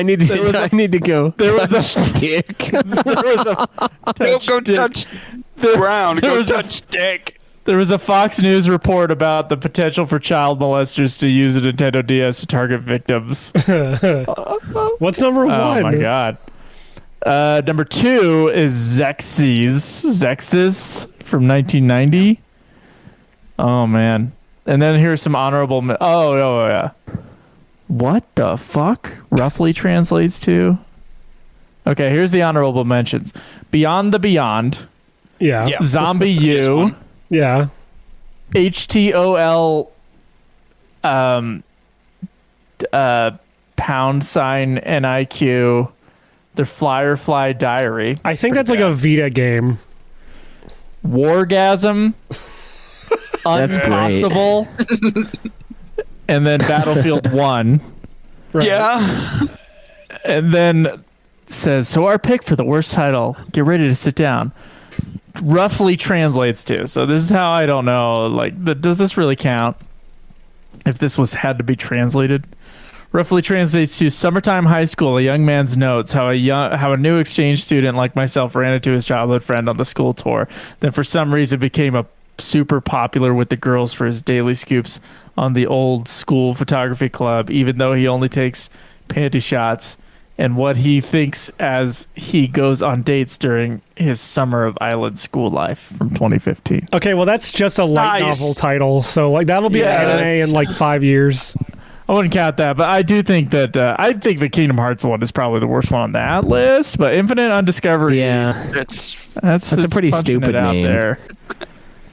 need to go. There was a dick. there was a Go Dick. touch ground. there Go was a- touch dick. There was a Fox News report about the potential for child molesters to use a Nintendo DS to target victims. What's number 1? Oh my god. Number 2 is Zexis from 1990. Oh man. And then here's some honorable. Oh yeah. What the fuck? Roughly translates to. Okay, here's the honorable mentions: Beyond the Beyond, Yeah. Yeah. Zombie This U, one. Yeah. HTOL, #NIQ, the Fly Diary, I think that's like a Vita game. Wargasm, That's great. Unpossible, and then Battlefield 1. Right. Yeah. And then says, so our pick for the worst title, get ready to sit down, roughly translates to. So this is how I don't know, like, does this really count? If this had to be translated? Roughly translates to summertime high school, a young man's notes, how a new exchange student like myself ran into his childhood friend on the school tour. Then for some reason became a super popular with the girls for his daily scoops on the old school photography club, even though he only takes panty shots, and what he thinks as he goes on dates during his summer of island school life from 2015. Okay, well that's just a light Nice. novel title, so like that'll be Yeah, an anime that's- in like 5 years. I wouldn't count that, but I do think that the Kingdom Hearts one is probably the worst one on that list. But Infinite Undiscovery, Yeah. that's a just pretty punching stupid it out name. there.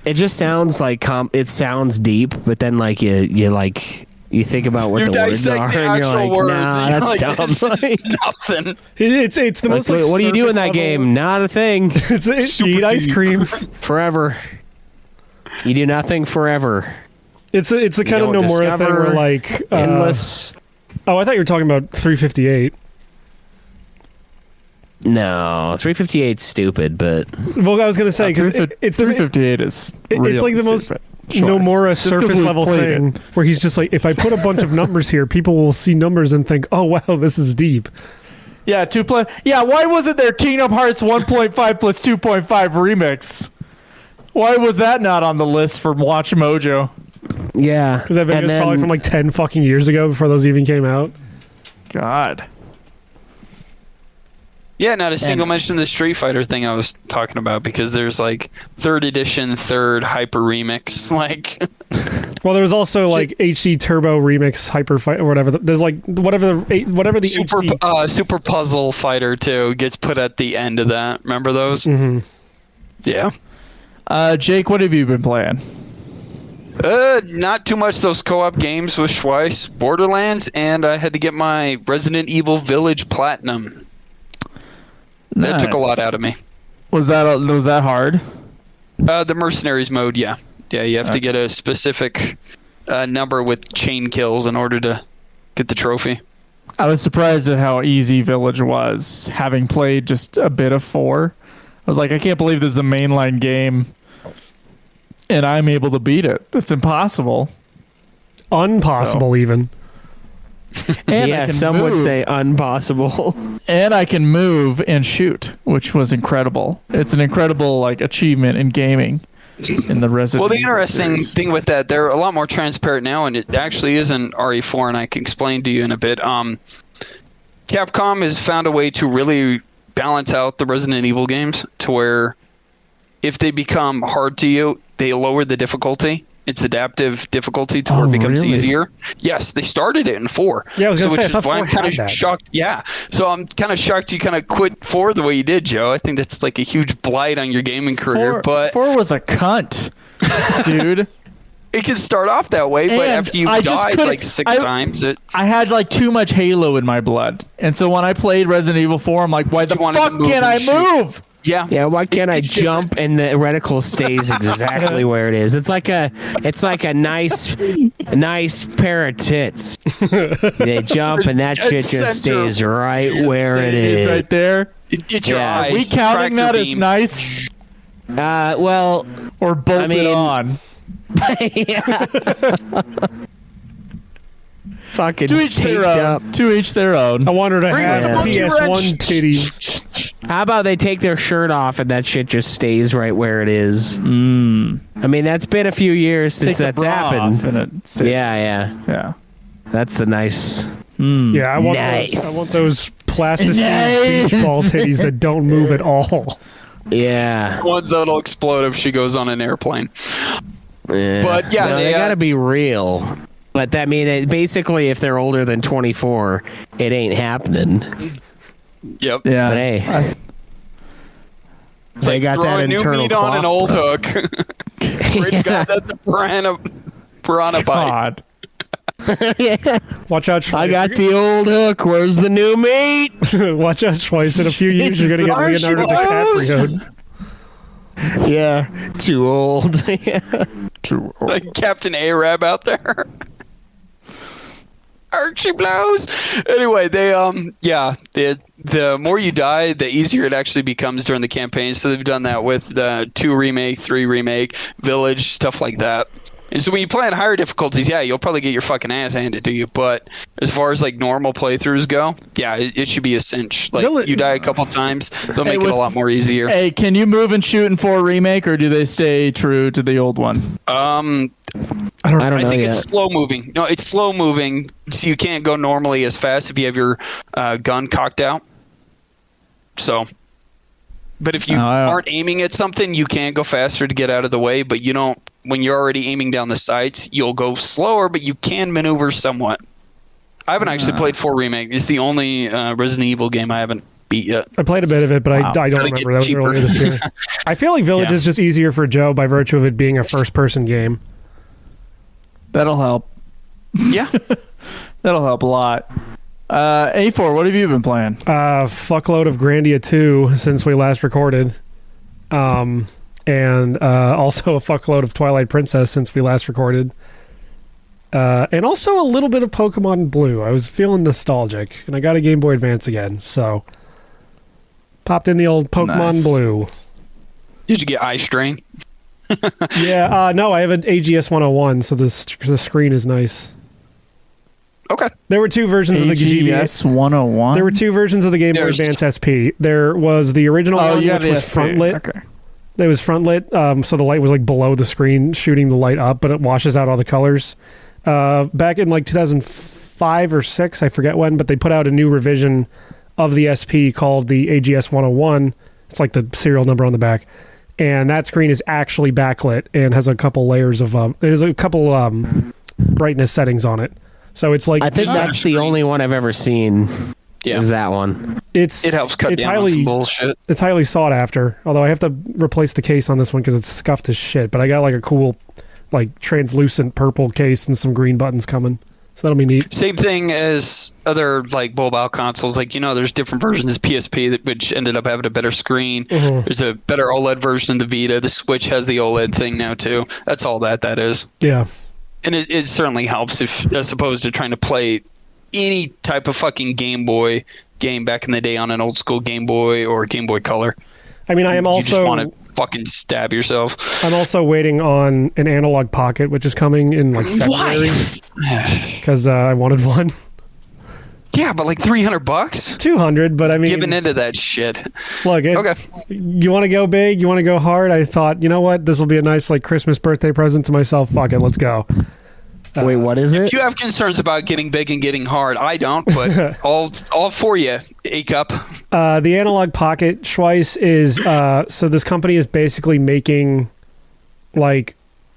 It just sounds like it sounds deep, but then like you think about what You the words dissect are, the and you're actual like, words. nah, and you're that's like, dumb. this is Like, nothing. It's the most like what do you do in surface that level- game? Not a thing. It's you Super eat ice deep. cream. Forever. You do nothing forever. It's the kind of don't Nomura thing discover where like Endless. Oh, I thought you were talking about 358. No, 358 's stupid, but Well, I was gonna say because it's the 358 is it's real like the most stupid. Nomura Just 'cause surface we level played thing it. where he's just like, if I put a bunch of numbers here, people will see numbers and think, oh wow, this is deep. Yeah, why wasn't there Kingdom Hearts 1.5 plus 2.5 remix? Why was that not on the list for Watch Mojo? Yeah. Because that video is probably from like 10 fucking years ago before those even came out. God. Yeah, not a single mention of the Street Fighter thing I was talking about, because there's like 3rd edition, 3rd hyper remix. Like, well, there was also like HD Turbo Remix Hyper Fight or whatever. There's like whatever the Super HD... Super Puzzle Fighter 2 gets put at the end of that. Remember those? Mm-hmm. Yeah. Jake, what have you been playing? Not too much. Those co-op games with Schweiss, Borderlands, and I had to get my Resident Evil Village Platinum. That took a lot out of me. Was that hard? The Mercenaries mode, yeah. Yeah, you have to get a specific number with chain kills in order to get the trophy. I was surprised at how easy Village was, having played just a bit of 4. I was like, I can't believe this is a mainline game, and I'm able to beat it. That's impossible. Unpossible, even. And yeah, some would say impossible. And I can move and shoot, which was incredible. It's an incredible like achievement in gaming in the Resident Well, the Evil interesting series. thing with that, they're a lot more transparent now, and it actually isn't RE4, and I can explain to you in a bit. Capcom has found a way to really balance out the Resident Evil games to where if they become hard to you, they lower the difficulty. It's adaptive difficulty to where it becomes really? easier. Yes, they started it in 4. Yeah, I was going to say, I which thought is why 4 I'm kind had of that. shocked. Yeah, so I'm kind of shocked you kind of quit 4 the way you did, Joe. I think that's like a huge blight on your gaming career. But 4 was a cunt, dude. it can start off that way, but And after you've I just died couldn't- like 6 times, I had like too much Halo in my blood, and so when I played Resident Evil 4, I'm like, why the You wanted to fuck move can't and I shoot. move? yeah. Yeah, why can't I It's jump and the reticle stays exactly where it is? It's like a nice pair of tits. They jump and that shit Dead just center. stays right where it It's is. right there. Get your Yeah. eyes. We counting tractor that as beam. nice Well, or bolted mean- on? yeah. Fucking To each their taped own. up. To each their own. I want her to Bring have the monkey PS1 wrench. titties. How about they take their shirt off and that shit just stays right where it is? I mean, that's been a few years since Take the that's bra happened. off and it stays- Yeah. That's the nice. Yeah, I want Nice. those plasticine beach ball titties that don't move at all. Yeah. Ones that'll explode if she goes on an airplane. But yeah, no, they gotta be real. But that basically, if they're older than 24, it ain't happening. Yep. Yeah. But hey, It's they like got that throwing new internal meat on an clock, old bro. hook. Pray to God that the piranha bite. God. Watch out, I Schweiss. got the old hook. Where's the new meat? Watch out, Schweiss. In a few years, you're going to get Jesus. Leonardo DiCaprio. Yeah, too old. Yeah. Like Captain Arab out there. Archie blows. Anyway, the more you die, the easier it actually becomes during the campaign. So they've done that with the 2 remake, 3 remake, Village, stuff like that. And so when you play on higher difficulties, yeah, you'll probably get your fucking ass handed to you. But as far as like normal playthroughs go, yeah, it should be a cinch. Like you die a couple times, they'll make it a lot more easier. Hey, can you move and shoot in 4 remake, or do they stay true to the old one? I don't I know think yet. it's slow moving. No, it's slow moving, so you can't go normally as fast if you have your gun cocked out. So, but if you aren't aiming at something, you can go faster to get out of the way. But you don't. When you're already aiming down the sights, you'll go slower, but you can maneuver somewhat. I haven't actually played 4 remake. It's the only Resident Evil game I haven't beat yet. I played a bit of it, but I don't Gotta remember. get That was cheaper. earlier this year. I feel like Village Yeah. is just easier for Joe by virtue of it being a first-person game. That'll help. Yeah. That'll help a lot. A4, what have you been playing? Fuckload of Grandia 2 since we last recorded. And also a fuckload of Twilight Princess since we last recorded. And also a little bit of Pokemon Blue. I was feeling nostalgic, and I got a Game Boy Advance again, so popped in the old Pokemon Nice. Blue. Did you get eye strain? Yeah, no, I have an AGS 101, so the screen is nice. Okay. There were two versions of the GBA. AGS 101. There were two versions of the Game Boy There's- Advance SP. There was the original one, you which had was the SP. front lit. Okay. It was front lit, so the light was like below the screen, shooting the light up, but it washes out all the colors. Back in like 2005 or 6, I forget when, but they put out a new revision of the SP called the AGS 101. It's like the serial number on the back, and that screen is actually backlit and has a couple layers of there's a couple brightness settings on it. So it's like I think that's the only one I've ever seen. Yeah. Is that one? It helps cut down on some bullshit. It's highly sought after. Although I have to replace the case on this one because it's scuffed as shit. But I got like a cool, like translucent purple case and some green buttons coming. So that'll be neat. Same thing as other like mobile consoles. Like, there's different versions of PSP which ended up having a better screen. Mm-hmm. There's a better OLED version of the Vita. The Switch has the OLED thing now too. That's all that is. Yeah. And it certainly helps if, as opposed to trying to play any type of fucking Game Boy game back in the day on an old school Game Boy or Game Boy Color. I mean, I am You just also want to fucking stab yourself. I'm also waiting on an analog pocket, which is coming in like February because I wanted one. Yeah, but like $300? 200, but I mean, Giving into that shit. look, Okay. you want to go big, you want to go hard. I thought, you know what, this will be a nice like Christmas birthday present to myself. Fuck it, let's go. Wait, what is it? If you have concerns about getting big and getting hard, I don't, but all for you, A-Cup. The analog pocket Schweiss is so this company is basically making like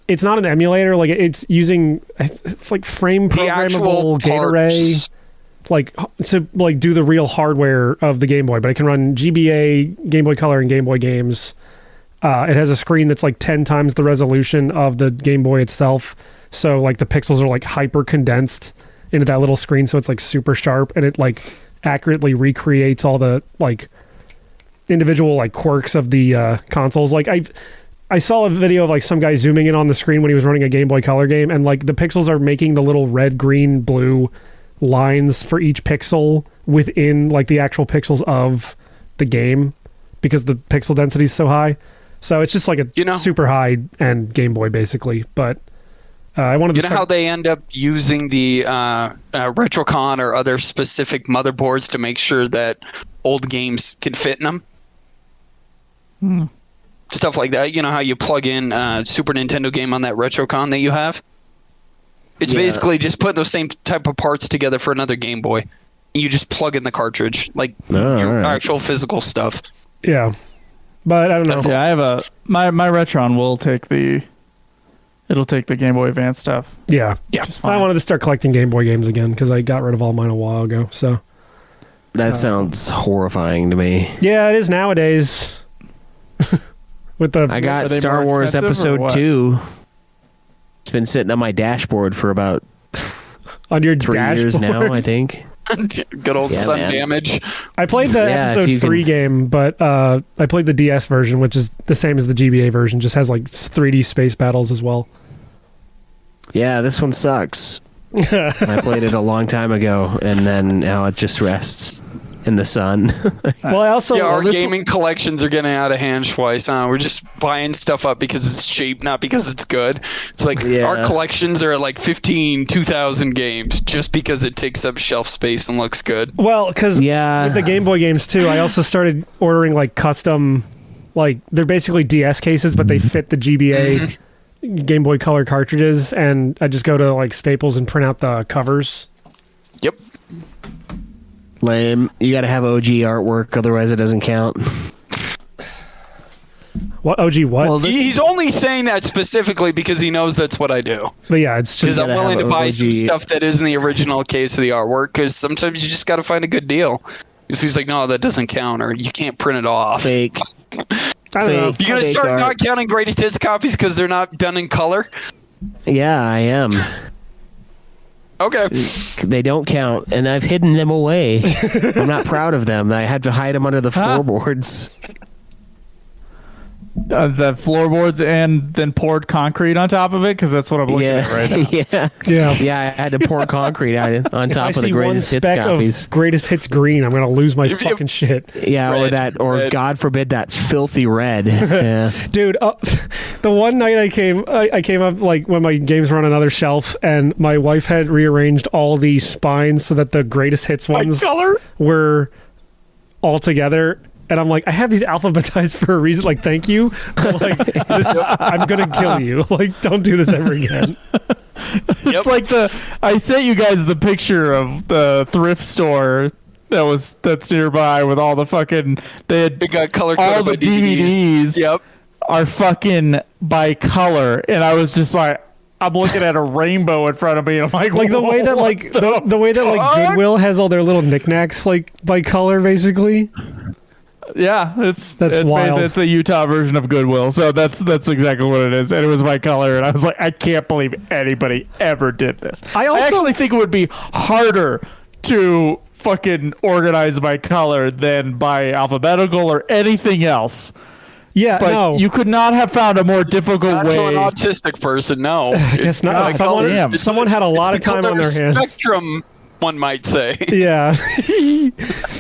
it's not an emulator, like it's using it's like frame The actual programmable gate array, parts. like to like do the real hardware of the Game Boy, but it can run GBA, Game Boy Color, and Game Boy games. It has a screen that's like 10 times the resolution of the Game Boy itself. So like the pixels are like hyper condensed into that little screen, so it's like super sharp, and it like accurately recreates all the like individual like quirks of the consoles. Like I saw a video of like some guy zooming in on the screen when he was running a Game Boy Color game, and like the pixels are making the little red, green, blue lines for each pixel within like the actual pixels of the game because the pixel density is so high. So it's just like a super high end Game Boy basically, but. I wanted to how they end up using the Retrocon or other specific motherboards to make sure that old games can fit in them? Stuff like that. You know how you plug in a Super Nintendo game on that Retrocon that you have? It's basically just putting those same type of parts together for another Game Boy. You just plug in the cartridge, like your actual physical stuff. Yeah. But I don't know. Yeah, I have my Retron will take the Game Boy Advance stuff. Yeah. Fine. I wanted to start collecting Game Boy games again because I got rid of all mine a while ago. So That sounds horrifying to me. yeah, it is nowadays. With the I got Are they Star more Wars expensive or Episode what? 2. It's been sitting on my dashboard for about on your 3 dashboard. years now, I think. Good old Yeah, sun man. damage. I played the Yeah, if episode you 3 game, but I played the DS version, which is the same as the GBA version, just has like 3D space battles as well. Yeah, this one sucks. I played it a long time ago, and then now it just rests in the sun. Well, I also Our gaming collections are getting out of hand, Schweiss. We're just buying stuff up because it's cheap, not because it's good. It's like our collections are like 2,000 games just because it takes up shelf space and looks good. well, because with the Game Boy games too, I also started ordering like custom, like they're basically DS cases, but they fit the GBA Game Boy Color cartridges, and I just go to like Staples and print out the covers. Yep. Lame. You got to have OG artwork, otherwise it doesn't count. What OG? What? Well, He's only saying that specifically because he knows that's what I do. But yeah, it's Because just I'm willing to have buy some OG. stuff that isn't the original case of the artwork. Because sometimes you just got to find a good deal. So he's like, no, that doesn't count, or you can't print it off. Fake. I don't know. You're gonna Fake start art. not counting greatest hits copies because they're not done in color. Yeah, I am. Okay. They don't count, and I've hidden them away. I'm not proud of them. I had to hide them under the floorboards. the floorboards and then poured concrete on top of it? Because that's what I'm looking at right now. Yeah. I had to pour concrete on top of the greatest hits speck copies. of greatest hits green, I'm gonna lose my fucking shit. Yeah, or God forbid that filthy red. Yeah. Dude, the one night I came up like when my games were on another shelf, and my wife had rearranged all the spines so that the greatest hits ones were all together. And I'm like, I have these alphabetized for a reason. Like, thank you. But like, I'm gonna kill you. Like, don't do this ever again. It's like I sent you guys the picture of the thrift store that's nearby with all the fucking It got color all coded the by DVDs. Yep. Are fucking by color, and I was just like, I'm looking at a rainbow in front of me, and I'm like the way that like the way that like Goodwill has all their little knickknacks like by color, basically. Yeah, it's wild. It's the Utah version of Goodwill, so that's exactly what it is. And it was by color, and I was like, I can't believe anybody ever did this. I actually think it would be harder to fucking organize by color than by alphabetical or anything else. Yeah, but no. You could not have found a more difficult Not way. to an autistic person, no. I guess not. Someone had a lot of time on their hands. Spectrum, one might say. Yeah.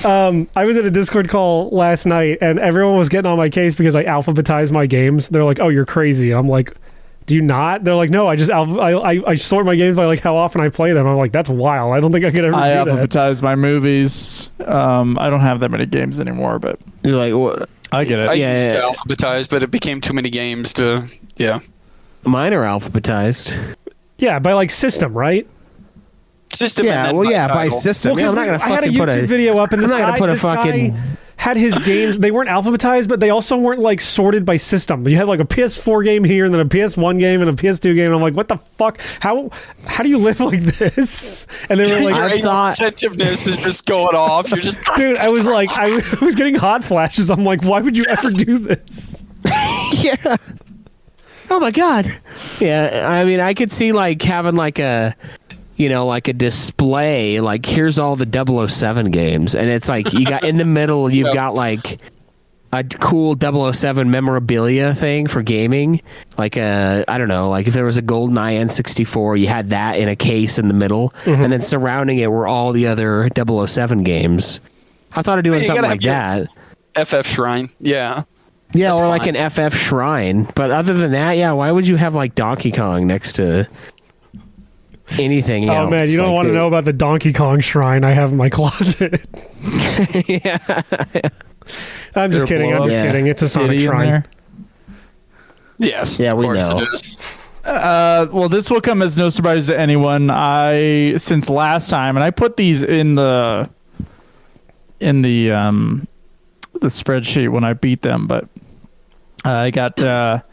I was at a Discord call last night, and everyone was getting on my case because I alphabetized my games. They're like, "Oh, you're crazy." I'm like, "Do you not?" They're like, "No, I just I sort my games by like how often I play them." I'm like, "That's wild. I don't think I could ever do that." I alphabetize my movies. I don't have that many games anymore, but you're like, what? I get it. I used to alphabetize, but it became too many games to. Yeah. Mine are alphabetized. Yeah, by like system, right? System. Yeah, and then by system. Well, I'm not gonna I had a fucking put YouTube video up, and this guy had his games. They weren't alphabetized, but they also weren't like sorted by system. You had like a PS4 game here, and then a PS1 game, and a PS2 game. And I'm like, what the fuck? How do you live like this? And they were like, I thought attentiveness is just going off. You're just dude. I was like, I was getting hot flashes. I'm like, why would you ever do this? Yeah. Oh my god. Yeah, I mean, I could see like having like a, like a display, like here's all the 007 games, and it's like you got in the middle, you've got like a cool 007 memorabilia thing for gaming, like I don't know, like if there was a GoldenEye N64, you had that in a case in the middle, and then surrounding it were all the other 007 games. I thought of doing something like that. FF Shrine, yeah. Yeah, That's or like fine. an FF Shrine. But other than that, yeah, why would you have like Donkey Kong next to anything else? Oh man, you don't want to know about the Donkey Kong shrine I have in my closet. Yeah. I'm just kidding. It's a Sonic shrine. Yes. Yeah, we of course know. it is. Well, this will come as no surprise to anyone. Since last time, and I put these in the spreadsheet when I beat them, but I got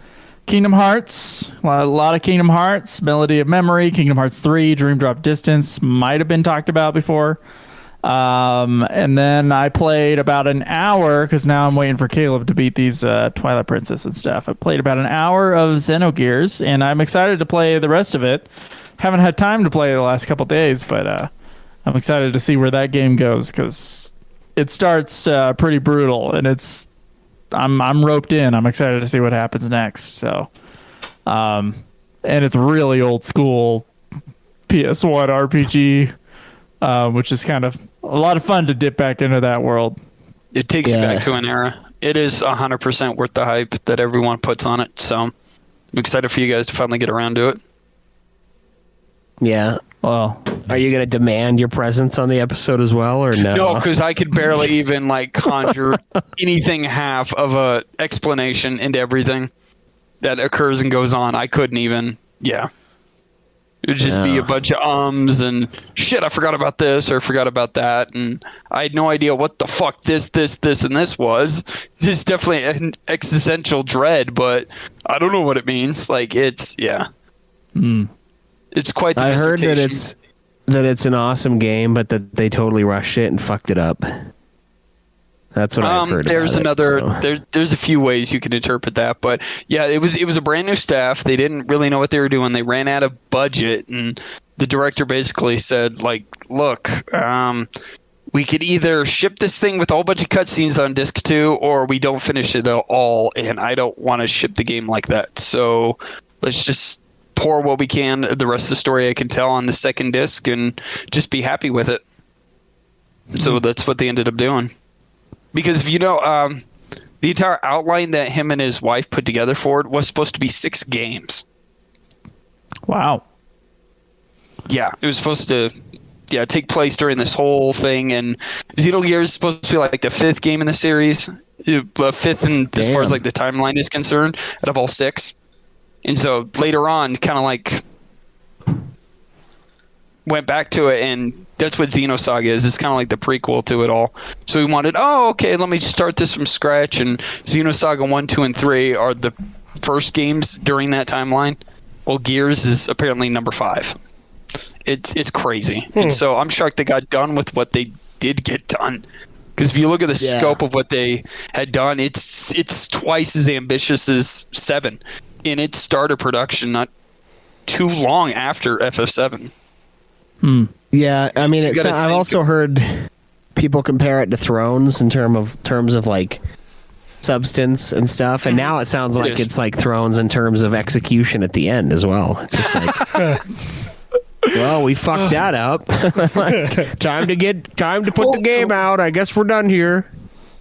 Kingdom Hearts, a lot of Kingdom Hearts, Melody of Memory, Kingdom Hearts 3, Dream Drop Distance, might have been talked about before. And then I played about an hour, because now I'm waiting for Caleb to beat these Twilight Princess and stuff. I played about an hour of Xenogears, and I'm excited to play the rest of it. Haven't had time to play it the last couple days, but I'm excited to see where that game goes, because it starts pretty brutal, and I'm roped in. I'm excited to see what happens next. So, and it's really old school PS1 RPG, which is kind of a lot of fun to dip back into that world. It takes you back to an era. It is 100% worth the hype that everyone puts on it. So I'm excited for you guys to finally get around to it. Yeah. Well, are you going to demand your presence on the episode as well, or no? No, because I could barely even conjure anything half of a explanation into everything that occurs and goes on. I couldn't even. Yeah. It would just be a bunch of ums and shit. I forgot about this or forgot about that, and I had no idea what the fuck this, and this was. This is definitely an existential dread, but I don't know what it means. It's It's quite the I heard dissertation. that it's an awesome game, but that they totally rushed it and fucked it up. That's what I've heard. There's about there's a few ways you can interpret that, but yeah, it was a brand new staff. They didn't really know what they were doing. They ran out of budget, and the director basically said, look, we could either ship this thing with a whole bunch of cutscenes on disc 2, or we don't finish it at all, and I don't want to ship the game like that. So let's just pour what we can, the rest of the story I can tell on the second disc, and just be happy with it. So that's what they ended up doing. Because if you know, the entire outline that him and his wife put together for it was supposed to be 6 games. Wow. Yeah, it was supposed to take place during this whole thing, and Xenogears is supposed to be like the 5th game in the series, 5th in as far as like the timeline is concerned, out of all 6. And so later on, kind of like went back to it, and that's what Xenosaga is. It's kind of like the prequel to it all. So we wanted, let me start this from scratch, and Xenosaga 1, 2, and 3 are the first games during that timeline. Well, Gears is apparently number 5. It's crazy. And so I'm shocked they got done with what they did get done. Because if you look at the scope of what they had done, it's twice as ambitious as 7 in its starter production, not too long after FF7. Yeah, I mean, I've also heard people compare it to Thrones in terms of like substance and stuff, and now it sounds like it's like Thrones in terms of execution at the end as well. It's just like, well, we fucked that up. time to put the game out. I guess we're done here.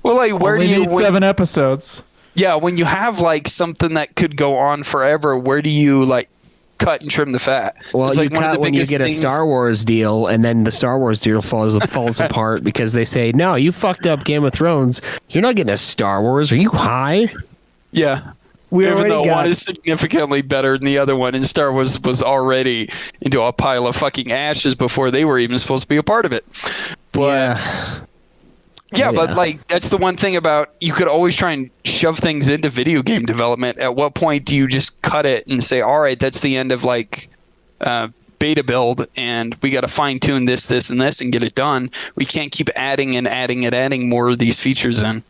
Well, like, where do you need 7 episodes? Yeah, when you have like something that could go on forever, where do you like cut and trim the fat? Well, it's you like one of cut the when you biggest get a things- Star Wars deal, and then the Star Wars deal falls apart because they say, no, you fucked up Game of Thrones. You're not getting a Star Wars. Are you high? Yeah. We Even already though got one is significantly better than the other one, and Star Wars was already into a pile of fucking ashes before they were even supposed to be a part of it. But but like that's the one thing about, you could always try and shove things into video game development. At what point do you just cut it and say, all right, that's the end of like beta build, and we got to fine tune this, and this, and get it done. We can't keep adding and adding and adding more of these features in.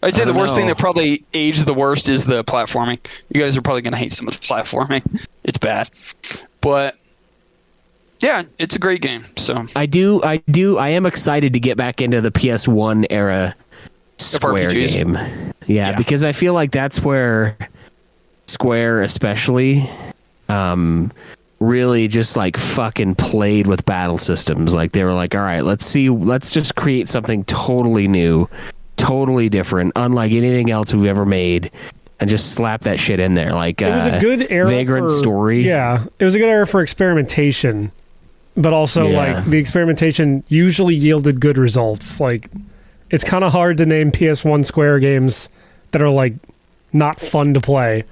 I'd say the worst thing that probably aged the worst is the platforming. You guys are probably going to hate some of the platforming. It's bad. But yeah, it's a great game. So I am excited to get back into the PS1 era Square RPGs. game. Yeah, because I feel like that's where Square especially really just like fucking played with battle systems. Like they were like, all right, let's just create something totally new, totally different, unlike anything else we've ever made, and just slap that shit in there. Like It was a good era Vagrant for Story. Yeah, it was a good era for experimentation, but also like the experimentation usually yielded good results. Like it's kind of hard to name PS1 Square games that are like not fun to play.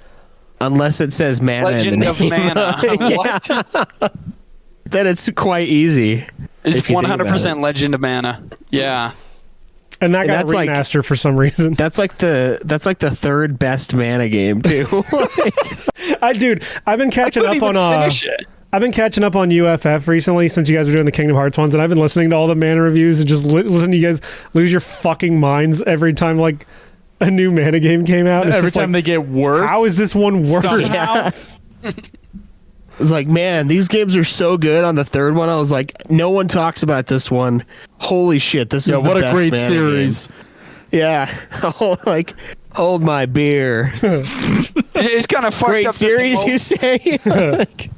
Unless it says Mana Legend in the of name. Mana. What? Then it's quite easy. It's if you think about 100% Legend of Mana. Yeah. And that got that's like- remastered for some reason. That's like the third best Mana game too. I've been catching I up couldn't on even finish it. I've been catching up on UFF recently since you guys were doing the Kingdom Hearts ones, and I've been listening to all the Mana reviews and just listening to you guys lose your fucking minds every time like a new Mana game came out. It's Every just time like, they get worse. how is this one worse? somehow. It's like, man, these games are so good. On the third one, I was like, no one talks about this one. Holy shit, this is the what a best great Mana series. game. Yeah, like hold my beer. It's kind of fucked Great up. series, you say? Like,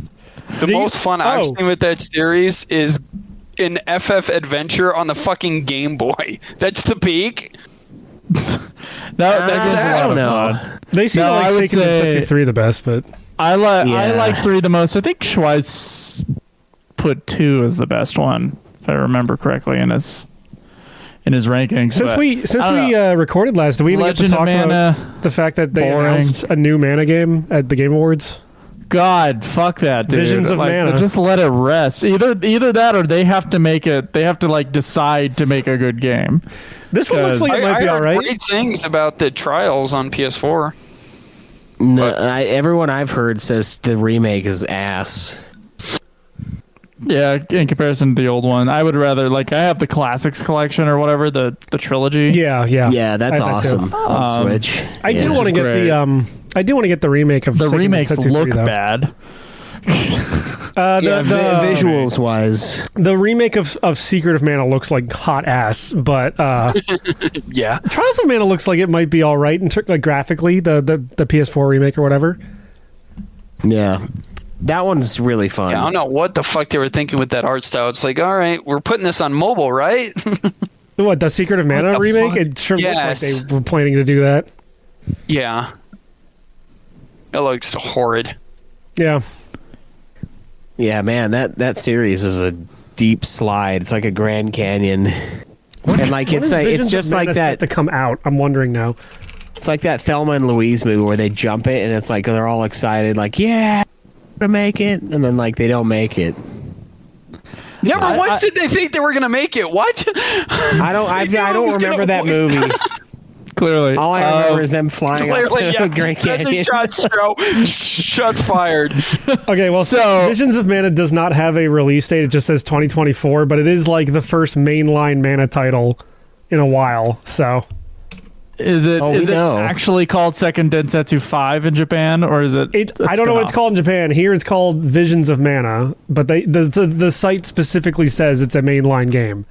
The most fun I've seen with that series is an FF Adventure on the fucking Game Boy. That's the peak. That's I don't know. They seem No, like I would Seiken and say- Densetsu 3 the best, but I Yeah. like 3 the most. I think Schweiss put 2 as the best one, if I remember correctly, in his rankings. since but we I don't know. recorded last, did we even Legend get to of talk Mana, about the fact that they boring. announced a new Mana game at the Game Awards? God, fuck that, dude. Visions of Mana. Just let it rest. Either that, or they have to make it. They have to like decide to make a good game. This one looks like it I might be heard all right. great things about the trials on PS4. No, everyone I've heard says the remake is ass. Yeah, in comparison to the old one, I would rather like I have the classics collection or whatever, the trilogy. Yeah. Yeah, that's I have that too. awesome on Switch. I do Yeah. want to get great. the I do want to get the remake of The Seiken remakes Densetsu 3, look though. bad. Visuals wise, the remake of Secret of Mana looks like hot ass, but Yeah. Trials of Mana looks like it might be all right like graphically. The PS4 remake or whatever. yeah, that one's really fun. Yeah, I don't know what the fuck they were thinking with that art style. It's like, all right, we're putting this on mobile, right? What, the Secret of Mana What the remake? fuck? It sure Yes. looks like they were planning to do that. Yeah. It looks horrid. Yeah. Yeah, man, that series is a deep slide. It's like a Grand Canyon, and like When is it's Visions just of like Mana set that. to come out. I'm wondering now. It's like that Thelma and Louise movie where they jump it, and it's like they're all excited, like yeah, to make it, and then like they don't make it. Never once did they think they were going to make it. What? I don't remember that movie. Clearly. All I remember is them flying up Clearly, the yeah. Grand Send the Canyon. shots, bro. Shots fired. Okay, well, So- Visions of Mana does not have a release date. It just says 2024, but it is like the first mainline Mana title in a while. So Is it Oh, we is it know. actually called Second Densetsu 5 in Japan, or is it? I don't know what it's called in Japan. Here it's called Visions of Mana, but the site specifically says it's a mainline game.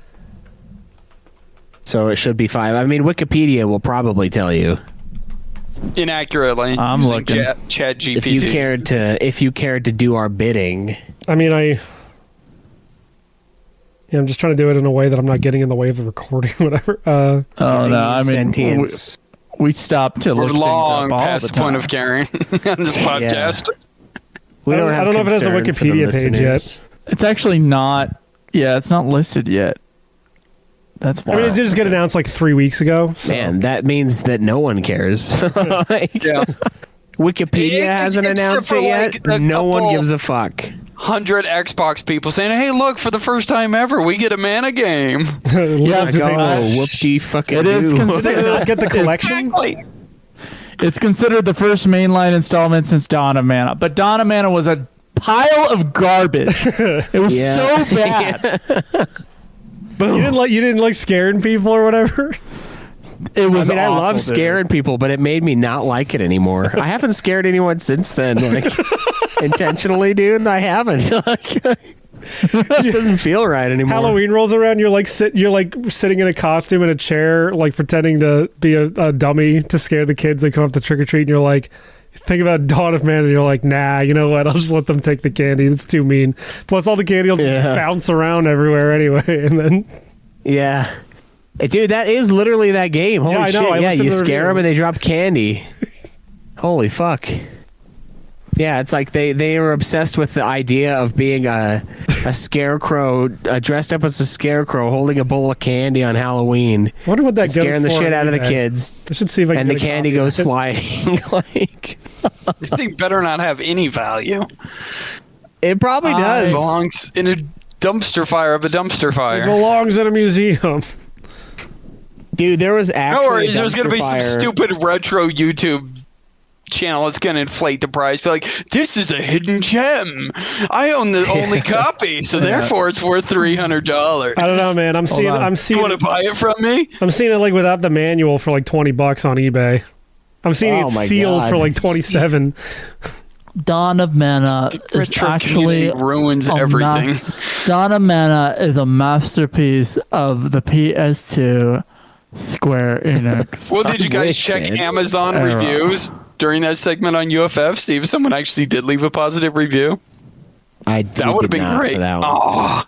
So it should be 5. I mean, Wikipedia will probably tell you Inaccurately. I'm using looking. Chat GPT. if you cared to do our bidding. I mean, I'm just trying to do it in a way that I'm not getting in the way of the recording, whatever. Oh no! I mean, Sentience. we stopped to We're look things long up all past the the point time. of caring on this podcast. We I don't know if it has a concern for the Wikipedia page yet. listeners. It's actually not. Yeah, it's not listed yet. That's I mean, it wild. did just get announced like 3 weeks ago. So. Man, that means that no one cares. Like, Yeah. Wikipedia hasn't Except announced for, it like, yet. the No one couple- gives a fuck. 100 Xbox people saying, hey, look, for the first time ever, we get a Mana game. Yeah, Did to they, Oh, whoop-de fucking It is do. did they considered. not get the collection? Exactly. It's considered the first mainline installment since Dawn of Mana, but Dawn of Mana was a pile of garbage. It was Yeah. so bad. You didn't like scaring people or whatever. It I was. mean, I awful, love dude. scaring people, but it made me not like it anymore. I haven't scared anyone since then, like intentionally, dude. I haven't. Like, it just doesn't feel right anymore. Halloween rolls around, you're like sitting in a costume in a chair, like pretending to be a dummy to scare the kids. They come up to trick or treat, and you're like, think about Dawn of Man, and you're like, nah, you know what? I'll just let them take the candy. It's too mean. Plus, all the candy will just Yeah. bounce around everywhere anyway, and then Yeah. Dude, that is literally that game. Holy Yeah, I know. shit. I Yeah, listened you to the scare review. them and they drop candy. Holy fuck. Yeah, it's like they were obsessed with the idea of being a scarecrow, dressed up as a scarecrow, holding a bowl of candy on Halloween, I wonder what that goes scaring the for shit out of the on eBay. kids. I should see if I can And the get a candy copy of goes it. flying. Like, This thing better not have any value. it probably It does. belongs in a dumpster fire of a dumpster It fire. belongs in a museum. Dude, there was actually No worries, there's going to be some stupid retro YouTube channel that's going to inflate the price. Be like, this is a hidden gem. I own the only copy, so therefore it's worth $300. I don't know, man. I'm seeing on. You want to buy it from me? I'm seeing it like without the manual for like $20 on eBay. I'm seeing Oh it my sealed God. for like 27. Dawn of Mana is Retro actually community ruins a everything. Dawn of Mana is a masterpiece of the PS2 Square Enix. Well, did you guys wish, check man. Amazon Error. reviews during that segment on UFF? See if someone actually did leave a positive review. That Would have been great. Oh,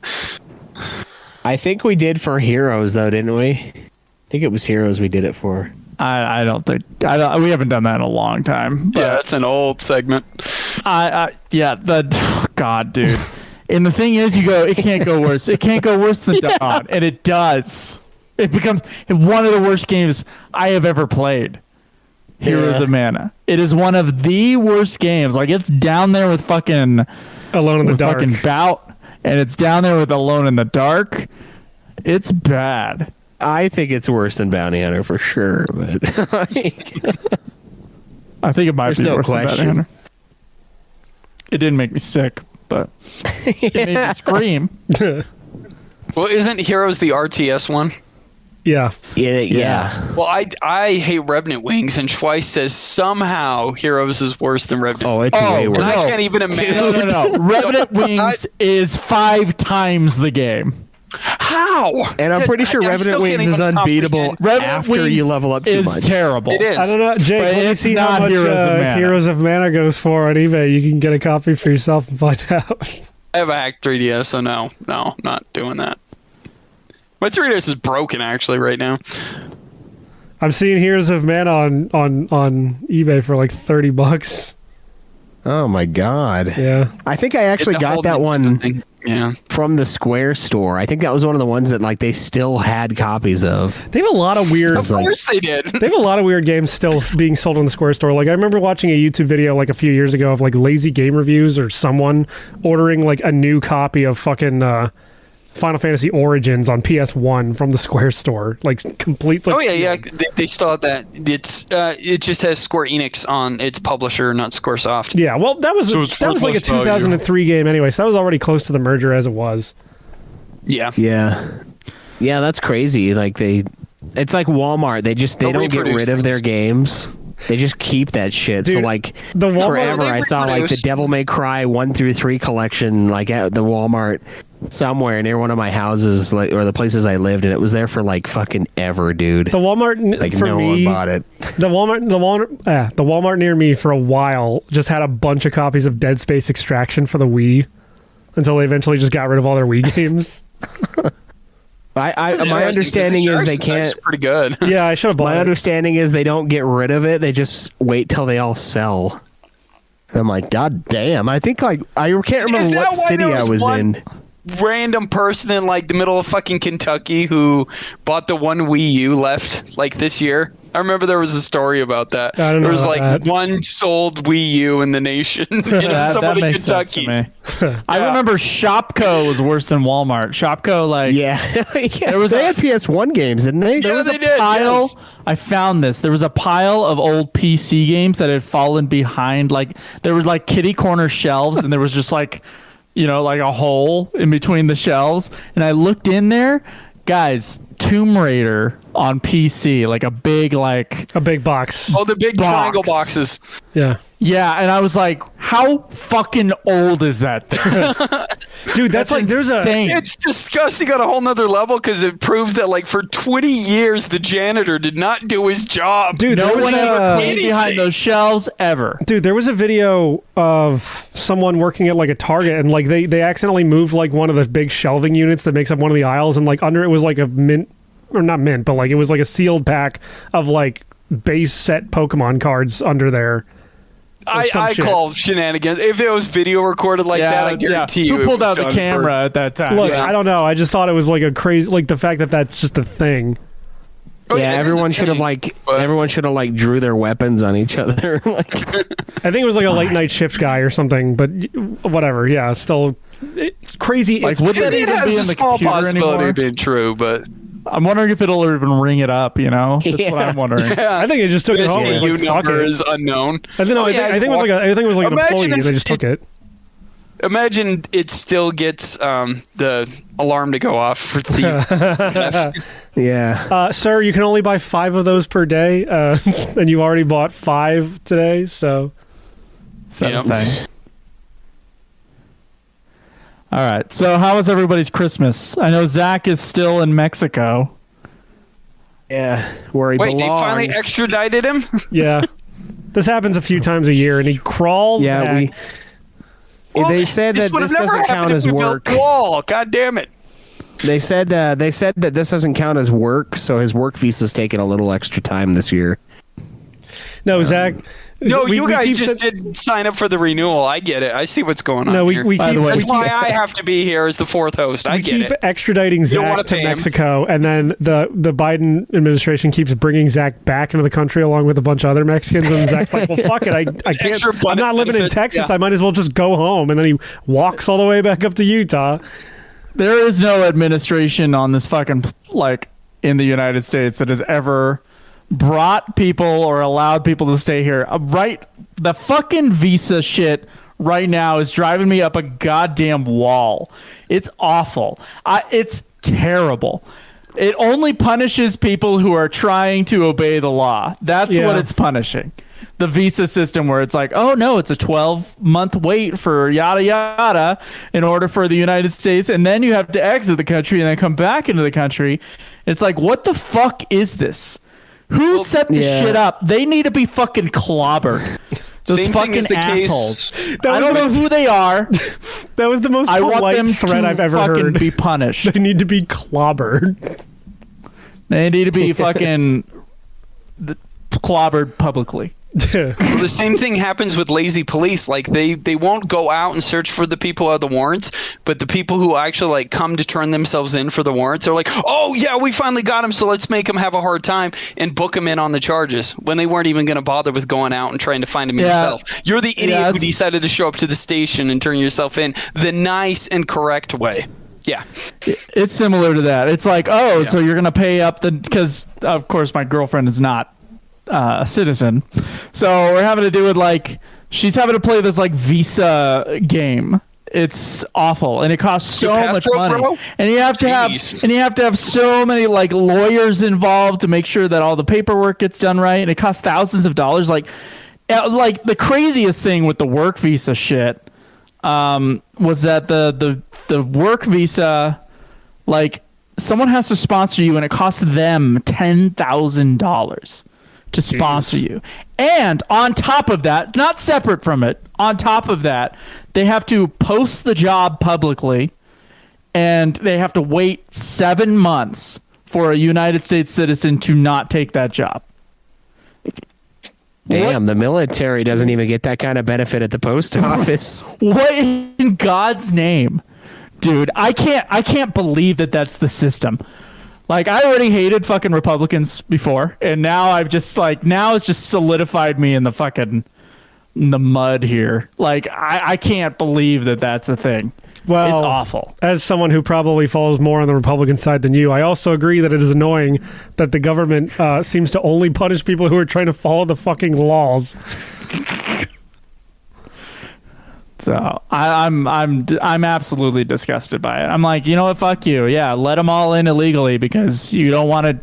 I think we did for Heroes, though, didn't we? I think it was Heroes we did it for. I don't think we haven't done that in a long time. But yeah, it's an old segment. God, dude. And the thing is, you go, it can't go worse. It can't go worse than Dawn, and it does. It becomes one of the worst games I have ever played. Heroes Yeah. of Mana. It is one of the worst games. Like, it's down there with fucking Alone in the dark. fucking Bout, and it's down there with Alone in the Dark. It's bad. I think it's worse than Bounty Hunter for sure, but I think it might There's be no worse than Bounty question. Hunter. It didn't make me sick, but it made me scream. Well, isn't Heroes the RTS one? Yeah. Yeah. Well, I hate Revenant Wings, and Schweiss says somehow Heroes is worse than Revenant. Oh, it's way worse. And I can't even imagine. No. Revenant Wings is 5 times the game. How? And I'm pretty sure Revenant Wings is unbeatable after you level up too is much. terrible. It is. I don't know, Jake. But Let me it's see how not much Heroes of Mana. Goes for on eBay. You can get a copy for yourself and find out. I have a hacked 3DS, so no, not doing that. My 3DS is broken actually right now. I'm seeing Heroes of Mana on eBay for like $30. Oh my god. Yeah. I think I actually The whole got that Nintendo one thing. Yeah. from the Square store. I think that was one of the ones that like they still had copies of. They have a lot of weird. Of course they did. They have a lot of weird games still being sold on the Square store. Like I remember watching a YouTube video like a few years ago of like Lazy Game Reviews or someone ordering like a new copy of fucking Final Fantasy Origins on PS1 from the Square store. Like complete. Like, Oh yeah. They still have that. It's it just has Square Enix on its publisher, not SquareSoft. Yeah, well, that was So it's that was like a worth less value. 2003 game anyway. So that was already close to the merger as it was. Yeah. Yeah, that's crazy. Like it's like Walmart. They don't get reproduce rid of their things. games. They just keep that shit. So Dude, like the Walmart- forever, They I saw like the reproduce. Devil May Cry 1 through 3 collection like at the Walmart somewhere near one of my houses, like or the places I lived, and it was there for like fucking ever, dude. The Walmart Like for no me, one bought it. the Walmart near me for a while just had a bunch of copies of Dead Space Extraction for the Wii until they eventually just got rid of all their Wii games. My understanding is they can't. Pretty good. Yeah, I should have bought My it. understanding is they don't get rid of it. They just wait till they all sell. I'm like, God damn! I think like I can't remember Is that what why city there I was one in. Random person in like the middle of fucking Kentucky who bought the one Wii U left like this year. I remember there was a story about that. I don't know There was about like that. one sold Wii U in the nation. And it was That someone in makes sense to Kentucky. me. I remember Shopko was worse than Walmart. Shopko, like, Yeah, There was they a- had PS1 games, didn't they? Yeah, was they a did, pile. yes. I found this. There was a pile of old PC games that had fallen behind. Like there were like kitty corner shelves, and there was just like, like a hole in between the shelves. And I looked in there, guys. Tomb Raider on PC, like a big a big box. Oh, the big Box. triangle boxes. Yeah, yeah, and I was like, how fucking old is that thing? dude, that's like insane. It's disgusting on a whole nother level because it proves that like for 20 years the janitor did not do his job. Dude, No there was one ever a- cleaned behind those shelves ever. Dude, there was a video of someone working at like a Target and like they accidentally moved like one of the big shelving units that makes up one of the aisles and like under it was like a mint or not mint, but like it was like a sealed pack of like base set Pokemon cards under there. some I shit. call shenanigans. If it was video recorded like that, I guarantee you. Who it pulled was out the done camera at that time? Look, Yeah. I don't know. I just thought it was like a crazy like the fact that that's just a thing. Oh, Yeah, it is everyone a should have thing, but- everyone should have like drew their weapons on each other. Like, I think it was like a late night shift guy or something, but whatever. Yeah, still crazy. Like, It's- would that It even has be a in the small computer possibility anymore? of being true, but I'm wondering if it'll even ring it up. That's what Yeah. I'm wondering. I think it just took it this home. It was EU like, fuck number it. is unknown. I think, no, Oh, I yeah, think it was like an Imagine employee and if they just took it. Imagine it still gets the alarm to go off for theft. yeah, Sir, you can only buy 5 of those per day, and you already bought 5 today. So Is that a Yeah. thing? All right. So, how was everybody's Christmas? I know Zach is still in Mexico. yeah. Where he Wait, they belongs. finally extradited him? yeah, this happens a few times a year, and he crawls. Yeah, back. They said that would've this never doesn't happened count if as we built work. the wall. God damn it. They said that this doesn't count as work, so his work visa's taking a little extra time this year. No, Zach. No, we you guys keep just sa- didn't sign up for the renewal. I get it. I see what's going on. No, here. we By keep. the way, we That's keep why I have to be here as the fourth host. I we get keep it. extraditing don't wanna Zach to pay him. Mexico, and then the Biden administration keeps bringing Zach back into the country along with a bunch of other Mexicans. And Zach's like, "Well, fuck it, I can't. Extra I'm not living in benefits, Texas. yeah. I might as well just go home." And then he walks all the way back up to Utah. There is no administration on this fucking, like, in the United States that has ever brought people or allowed people to stay here. Right? The fucking visa shit right now is driving me up a goddamn wall. It's awful. It's terrible. It only punishes people who are trying to obey the law. That's what it's punishing. The visa system where it's like, oh no, it's a 12-month wait for yada yada in order for the United States, and then you have to exit the country and then come back into the country. It's like, what the fuck is this? Who set this shit up? They need to be fucking clobbered. Those fucking assholes. I don't know who they are. That was the most polite threat I've ever heard. Be punished. They need to be clobbered. They need to be fucking clobbered publicly. Well, the same thing happens with lazy police. Like they won't go out and search for the people who have the warrants, but the people who actually like come to turn themselves in for the warrants are like, oh yeah, we finally got him, so let's make him have a hard time and book him in on the charges when they weren't even going to bother with going out and trying to find him yourself. You're the idiot who decided to show up to the station and turn yourself in the nice and correct way. Yeah, it's similar to that. It's like, so you're going to pay up because of course my girlfriend is not a citizen, so we're having to do it like she's having to play this like visa game. It's awful, and it costs so much money, bro? And you have to have so many like lawyers involved to make sure that all the paperwork gets done right, and it costs thousands of dollars. Like the craziest thing with the work visa shit was that the work visa, like someone has to sponsor you, and it costs them $10,000 to sponsor you. And on top of that, not separate from it, on top of that, they have to post the job publicly, and they have to wait 7 months for a United States citizen to not take that job. Damn, the military doesn't even get that kind of benefit at the post office. What in God's name? Dude, I can't believe that that's the system. Like, I already hated fucking Republicans before, and now it's just solidified me in the mud here. Like, I can't believe that that's a thing. Well, it's awful. As someone who probably falls more on the Republican side than you, I also agree that it is annoying that the government seems to only punish people who are trying to follow the fucking laws. So I'm absolutely disgusted by it. I'm like, you know what? Fuck you. Yeah, let them all in illegally because you don't want to.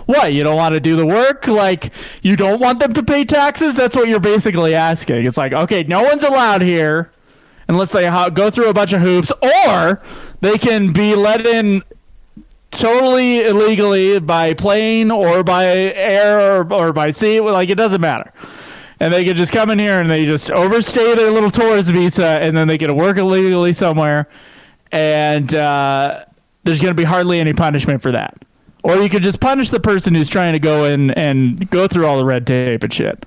What? You don't want to do the work? Like, you don't want them to pay taxes? That's what you're basically asking. It's like, okay, no one's allowed here unless they go through a bunch of hoops, or they can be let in totally illegally by plane or by air or by sea. Like, it doesn't matter. And they can just come in here and they just overstay their little tourist visa, and then they get to work illegally somewhere, and there's going to be hardly any punishment for that. Or you could just punish the person who's trying to go in and go through all the red tape and shit.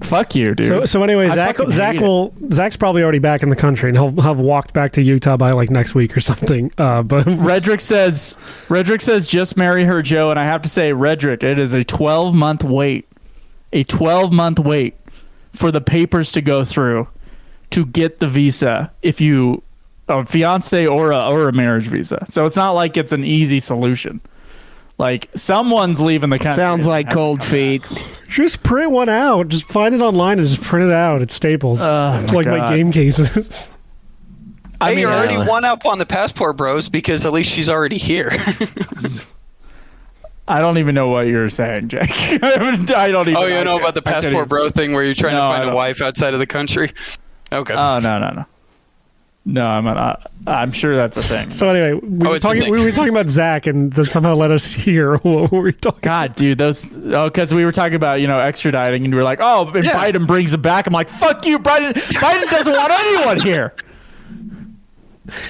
Fuck you, dude. So anyway, Zach's probably already back in the country, and he'll have walked back to Utah by like next week or something. But Redrick says just marry her, Joe. And I have to say, Redrick, it is a 12-month wait. A 12-month wait for the papers to go through to get the visa if you a fiance or a marriage visa. So it's not like it's an easy solution. Like, someone's leaving the country. Sounds like cold feet. Just print one out. Just find it online and just print it out at Staples. Like my game cases. Hey, you're already one up on the passport bros because at least she's already here. I don't even know what you're saying, Jake. I don't even. Oh, you know about the passport bro thing where you're trying to find a wife outside of the country? Okay. Oh, no. No, I'm sure that's a thing. So anyway, we were talking about Zach, and that somehow led us here. What were we talking? God, dude, because we were talking about extraditing, and we were like, if Biden brings him back, I'm like, fuck you, Biden doesn't want anyone here.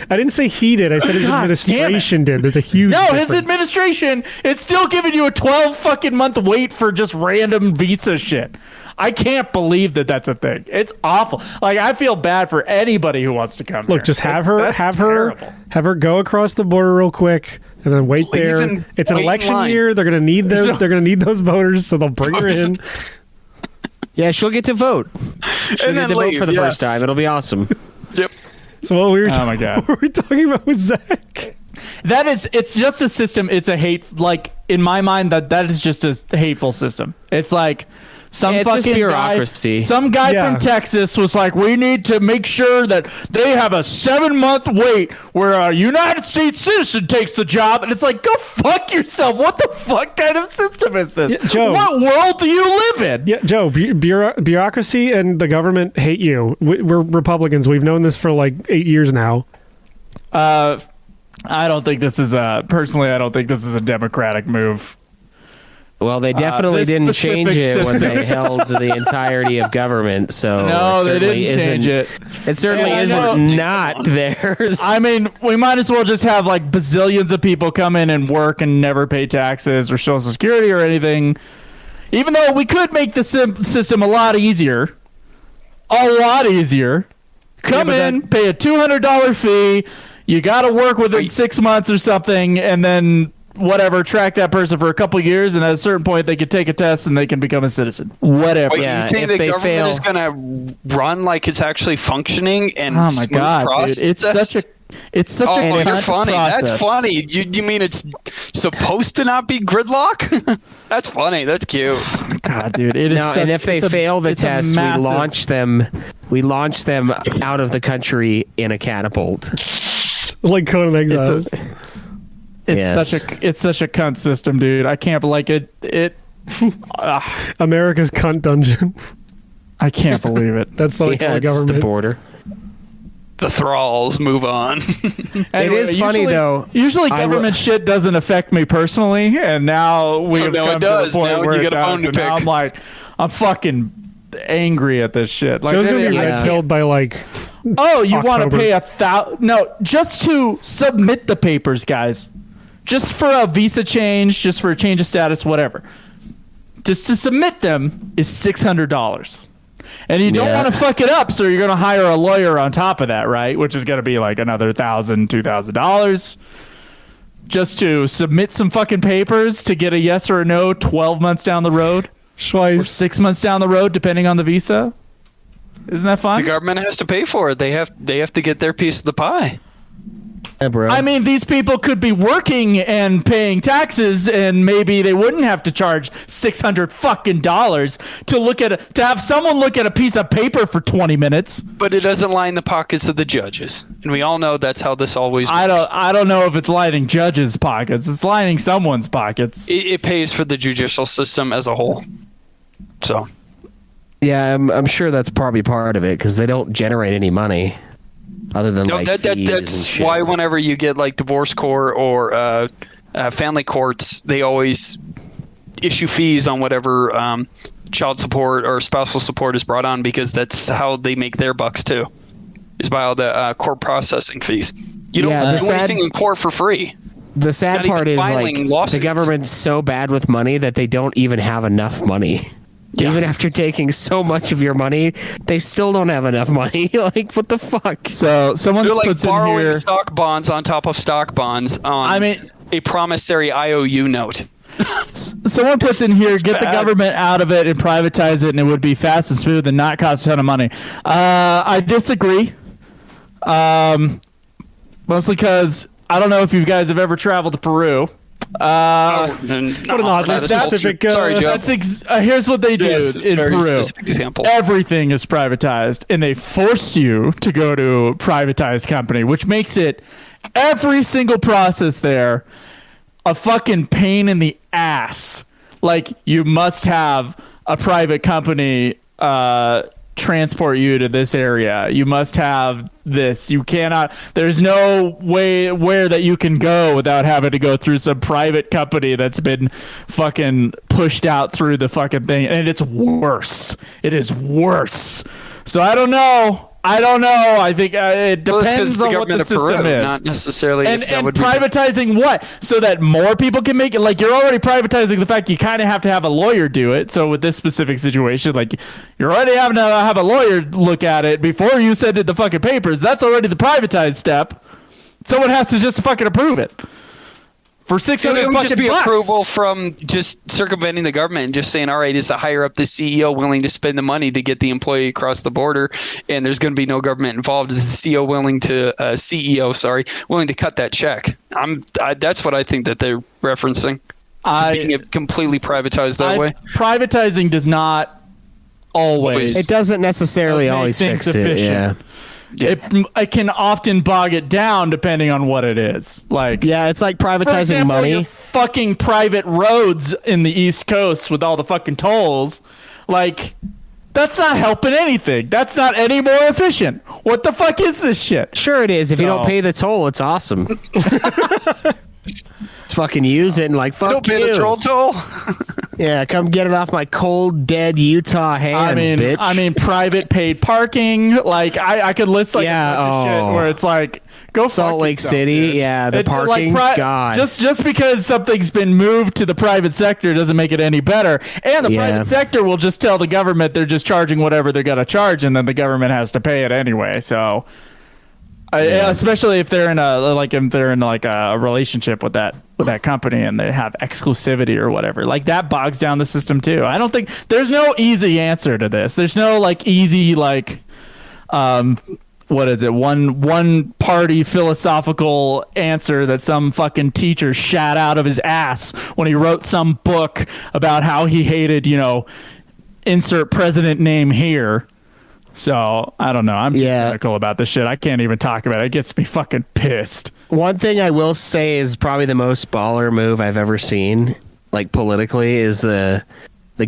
I didn't say he did. I said his administration did. There's a huge difference. His administration is still giving you a 12 fucking month wait for just random visa shit. I can't believe that that's a thing. It's awful. Like, I feel bad for anybody who wants to come here. Look, just have her go across the border real quick and then wait there. It's an election year. They're gonna need those. They're gonna need those voters, so they'll bring her in. Yeah, she'll get to vote. She'll get to vote for the first time. It'll be awesome. Yep. So what we were oh my God. What were we talking about with Zach? It's just a system. It's a hate, like, in my mind, that is just a hateful system. It's like Some It's just fucking bureaucracy. Some guy Yeah. from Texas was like, we need to make sure that they have a 7-month wait where a United States citizen takes the job. And it's like, go fuck yourself. What the fuck kind of system is this? Yeah, Joe. What world do you live in? Yeah, Joe, bureaucracy and the government hate you. We're Republicans. We've known this for like 8 years now. I don't think this is personally, I don't think this is a democratic move. Well, they definitely this didn't change specific it when system. they held the entirety of government. So No, it they certainly didn't change it. It certainly And I isn't know- not theirs. I mean, we might as well just have like bazillions of people come in and work and never pay taxes or Social Security or anything. Even though we could make the system a lot easier. A lot easier. Come but in, pay a $200 fee. You got to work within 6 months or something, and then whatever, track that person for a couple years, and at a certain point, they could take a test and they can become a citizen. Whatever. Wait, Yeah, you think if the they government fail- is going to run like it's actually functioning and Oh my smooth god, process? dude! It's such a Oh, cunt you're funny. process. That's funny. You mean it's supposed to not be gridlock? That's funny. That's cute. God, dude, it is. No, such, and if they it's a- fail the it's a test, massive- we launch them out of the country in a catapult. Like Conan Exiles. It's Yes. such a cunt system, dude. I can't like it. America's cunt dungeon. I can't believe it. That's what I call Yeah, the it's government. the border. The thralls move on. Anyway, is funny, usually- though. Usually, I government shit doesn't affect me personally, and now we have no, come it does. to the point Now where you it get a bone does, to and now pick. I'm like, I'm fucking angry at this shit. Like, Joe's gonna be Yeah. red pilled by like. oh, you want to October. pay No, just to submit the papers, guys. Just for a visa change, just for a change of status, whatever. Just to submit them is $600. And you don't Yeah. want to fuck it up, so you're going to hire a lawyer on top of that, right? Which is going to be like another $1,000, $2,000 just to submit some fucking papers to get a yes or a no 12 months down the road, or Schweiss. 6 months down the road, depending on the visa. Isn't that The fun? government has to pay for it. They have to get their piece of the pie. Yeah, bro. I mean, these people could be working and paying taxes, and maybe they wouldn't have to charge $600 fucking dollars to have someone look at a piece of paper for 20 minutes. But it doesn't line the pockets of the judges, and we all know that's how this always works. I don't know if it's lining judges' pockets. It's lining someone's pockets. It pays for the judicial system as a whole. So yeah, I'm sure that's probably part of it because they don't generate any money other than no, like fees and that's shit. why whenever you get like divorce court or family courts, they always issue fees on whatever child support or spousal support is brought on, because that's how they make their bucks too, is by all the court processing fees. You don't Yeah, the do sad- anything in court for free. The sad not part even is filing like lawsuits. the government's so bad with money that they don't even have enough money. Yeah. Even after taking so much of your money, they still don't have enough money. Like, what the fuck? So someone They're like puts in borrowing here. stock bonds on top of stock bonds on I mean- a promissory IOU note. Someone puts in here, get the bad. government out of it and privatize it, and it would be fast and smooth and not cost a ton of money. I disagree. Mostly because I don't know if you guys have ever traveled to Peru. What an oddly specific. Sorry, Joe. Here's what they do Yes, in very Peru. specific example. Everything is privatized, and they force you to go to a privatized company, which makes it every single process there a fucking pain in the ass. Like, you must have a private company transport you to this area. You must have this. You cannot. There's no way where that you can go without having to go through some private company that's been fucking pushed out through the fucking thing. And it's worse. It is worse. So I don't know. I think it Well, it's depends 'cause the on what the government of system Peru, is. not necessarily And, if that and would be privatizing what? So that more people can make it? Like, you're already privatizing the fact you kind of have to have a lawyer do it. So with this specific situation, like, you're already having to have a lawyer look at it before you send it the fucking papers. That's already the privatized step. Someone has to just fucking approve it. For It 600 would fucking just be bucks. approval from just circumventing the government and just saying, all right, is the higher up the CEO willing to spend the money to get the employee across the border, and there's going to be no government involved? Is the CEO willing to willing to cut that check? That's what I think that they're referencing. To being it completely privatized that way. Privatizing does not always. It doesn't necessarily make always things fix it. Yeah. efficient. It can often bog it down depending on what it is. Like, Yeah, it's like for privatizing example, your money. fucking private roads in the East Coast with all the fucking tolls. Like, that's not helping anything. That's not any more efficient. What the fuck is this shit? Sure it is. If you don't So- pay the toll, it's awesome. Just fucking use it and like fuck Don't pay you. the troll toll. Yeah, come get it off my cold, dead Utah hands, bitch. I mean, private paid parking. Like, I could list like Yeah, a bunch of shit where it's like, go Salt fuck Lake yourself, City, dude. yeah, the It's parking, God. Just because something's been moved to the private sector doesn't make it any better. And the Yeah. private sector will just tell the government they're just charging whatever they're gonna charge, and then the government has to pay it anyway. So, especially if they're in a relationship with that company and they have exclusivity or whatever, like that bogs down the system too. I don't think there's no easy answer to this. There's no like easy like what is it, one party philosophical answer that some fucking teacher shat out of his ass when he wrote some book about how he hated, insert president name here. So I don't know. I'm too cynical about this shit. I can't even talk about it. It gets me fucking pissed. One thing I will say is probably the most baller move I've ever seen, like politically, is the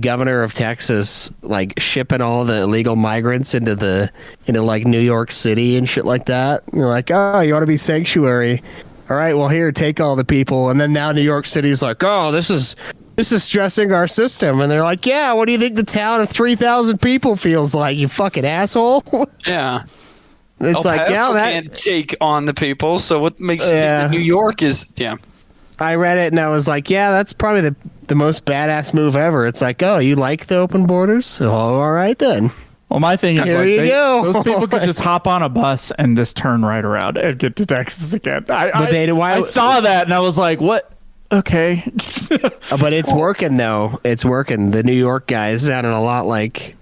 governor of Texas like shipping all the illegal migrants into like New York City and shit like that. And you're like, oh, you want to be sanctuary? All right, well here, take all the people. And then now New York City's like, oh, this is stressing our system. And they're like, yeah, what do you think the town of 3,000 people feels like, you fucking asshole? Yeah. It's El like, Paso yeah, that can't take on the people. So what makes you think that New York is? Yeah. I read it and I was like, yeah, that's probably the most badass move ever. It's like, oh, you like the open borders? Oh, all right then. Well, my thing is, There like, you go. those people could just hop on a bus and just turn right around and get to Texas again. I saw that and I was like, what? Okay. But it's working though. It's working. The New York guys sounded a lot like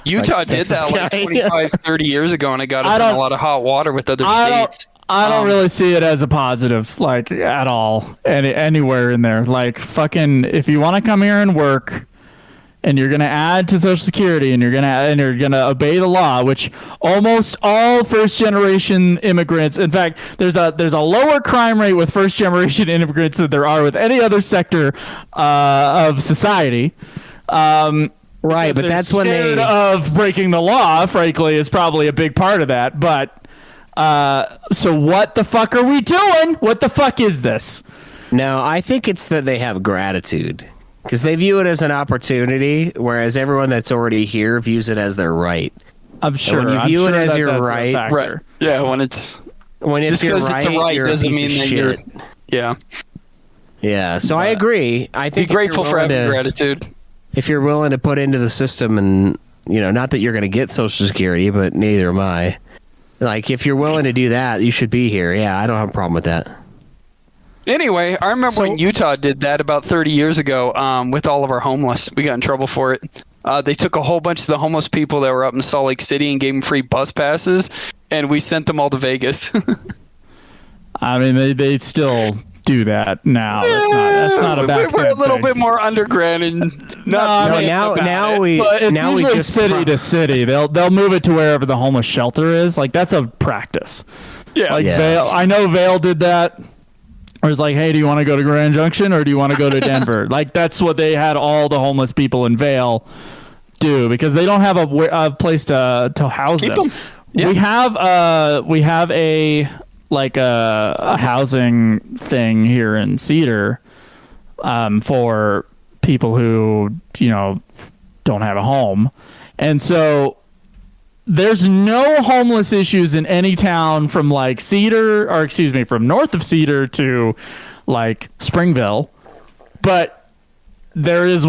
Utah did Texas that like guy. 25, 30 years ago, and it got us in a lot of hot water with other states. I don't really see it as a positive, like, at all. Anywhere in there. Like, fucking, if you want to come here and work, and you're gonna add to Social Security, and you're gonna obey the law, which almost all first generation immigrants. In fact, there's a lower crime rate with first generation immigrants than there are with any other sector of society. right, but that's when they of breaking the law. Frankly, is probably a big part of that. But so what the fuck are we doing? What the fuck is this? No, I think it's that they have gratitude because they view it as an opportunity, whereas everyone that's already here views it as their right. I'm sure. when you view it as your that's a right- factor. Right. Yeah, when it's Just your because it's a right you're doesn't a piece mean of that shit. you're. Yeah. Yeah, so I agree. I Be think if you're grateful for willing having to- gratitude. If you're willing to put into the system, and not that you're going to get Social Security, but neither am I. Like, if you're willing to do that, you should be here. Yeah, I don't have a problem with that. Anyway, I remember when Utah did that about 30 years ago with all of our homeless. We got in trouble for it. They took a whole bunch of the homeless people that were up in Salt Lake City and gave them free bus passes, and we sent them all to Vegas. I mean, they still do that now. That's not a bad We're a little thing. bit more underground and not No, thinking now about it, we but It's now we usually just city to city. They'll move it to wherever the homeless shelter is. Like, that's a practice. yeah. Like Yeah. Vail, I know Vail did that. It was like, hey, do you want to go to Grand Junction or do you want to go to Denver? Like, that's what they had all the homeless people in Vail do, because they don't have a place to house Keep them. 'em. Yeah. We have a housing thing here in Cedar for people who don't have a home, and so there's no homeless issues in any town from like Cedar, or excuse me, from north of Cedar to like Springville, but there's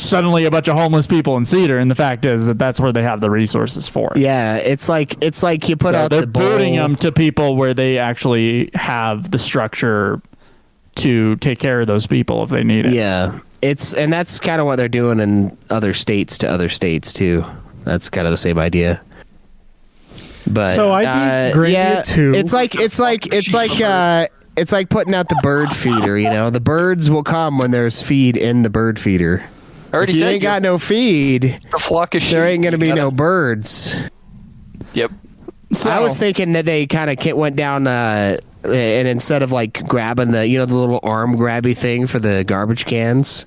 suddenly a bunch of homeless people in Cedar, and the fact is that that's where they have the resources for it. Yeah, it's like you put So out they're the bowl. booting them to people where they actually have the structure to take care of those people if they need it. Yeah, and that's kind of what they're doing in other states to other states too. That's kind of the same idea. But So I beat Grandia II. It's like putting out the bird feeder. The birds will come when there's feed in the bird feeder. I already If you said ain't got no feed, a flock of sheep. there ain't gonna be You no gotta- birds. Yep. So, I was thinking that they kind of went down, and instead of like grabbing the little arm grabby thing for the garbage cans,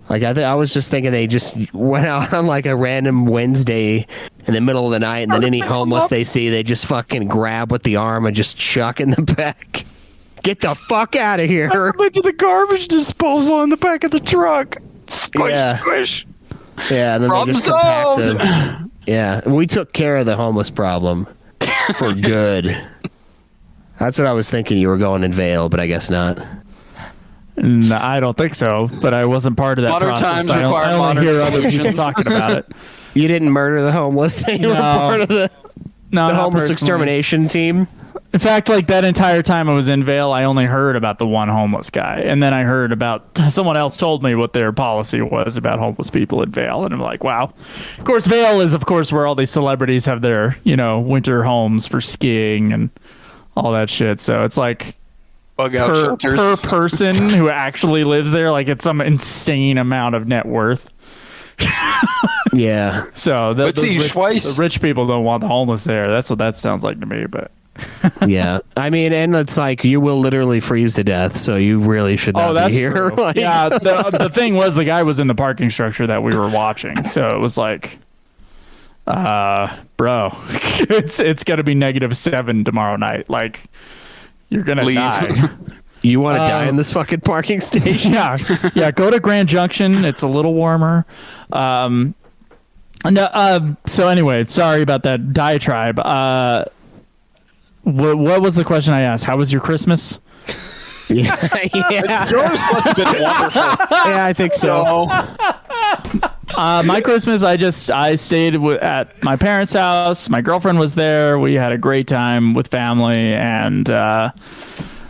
like I was just thinking they just went out on like a random Wednesday in the middle of the night, and then any homeless they see, they just fucking grab with the arm and just chuck in the back. Get the fuck out of here! Went to the garbage disposal in the back of the truck. Squish, Yeah. squish. Yeah, and then Problem they just compact solved. them. Yeah, we took care of the homeless problem for good. That's what I was thinking. You were going in Vale, but I guess not. no, I don't think so, but I wasn't part of that Modern process. times I require only modern hear other people solutions. talking about it. You didn't murder the homeless. You were No. part of the No, not homeless personally. extermination team. In fact, like that entire time I was in Vale, I only heard about the one homeless guy, and then I heard about someone else told me what their policy was about homeless people in Vale, and I'm like, wow. Of course, Vale is, of course, where all these celebrities have their, winter homes for skiing and all that shit. So it's like Bug out shelters. per person who actually lives there, like it's some insane amount of net worth. Yeah. So But see, Schweiss- the rich people don't want the homeless there. That's what that sounds like to me, but. Yeah. I mean, and it's like you will literally freeze to death, so you really should not Oh, that's be here. true. Like- Yeah, the thing was the guy was in the parking structure that we were watching, so it was like, bro, it's gonna be -7 tomorrow night. Like, you're gonna Leave. die. You want to die in this fucking parking station? yeah. Go to Grand Junction. It's a little warmer. So anyway, sorry about that diatribe. What was the question I asked? How was your Christmas? Yeah. Yours must have been wonderful. Yeah, I think so. My Christmas, I stayed at my parents' house. My girlfriend was there. We had a great time with family and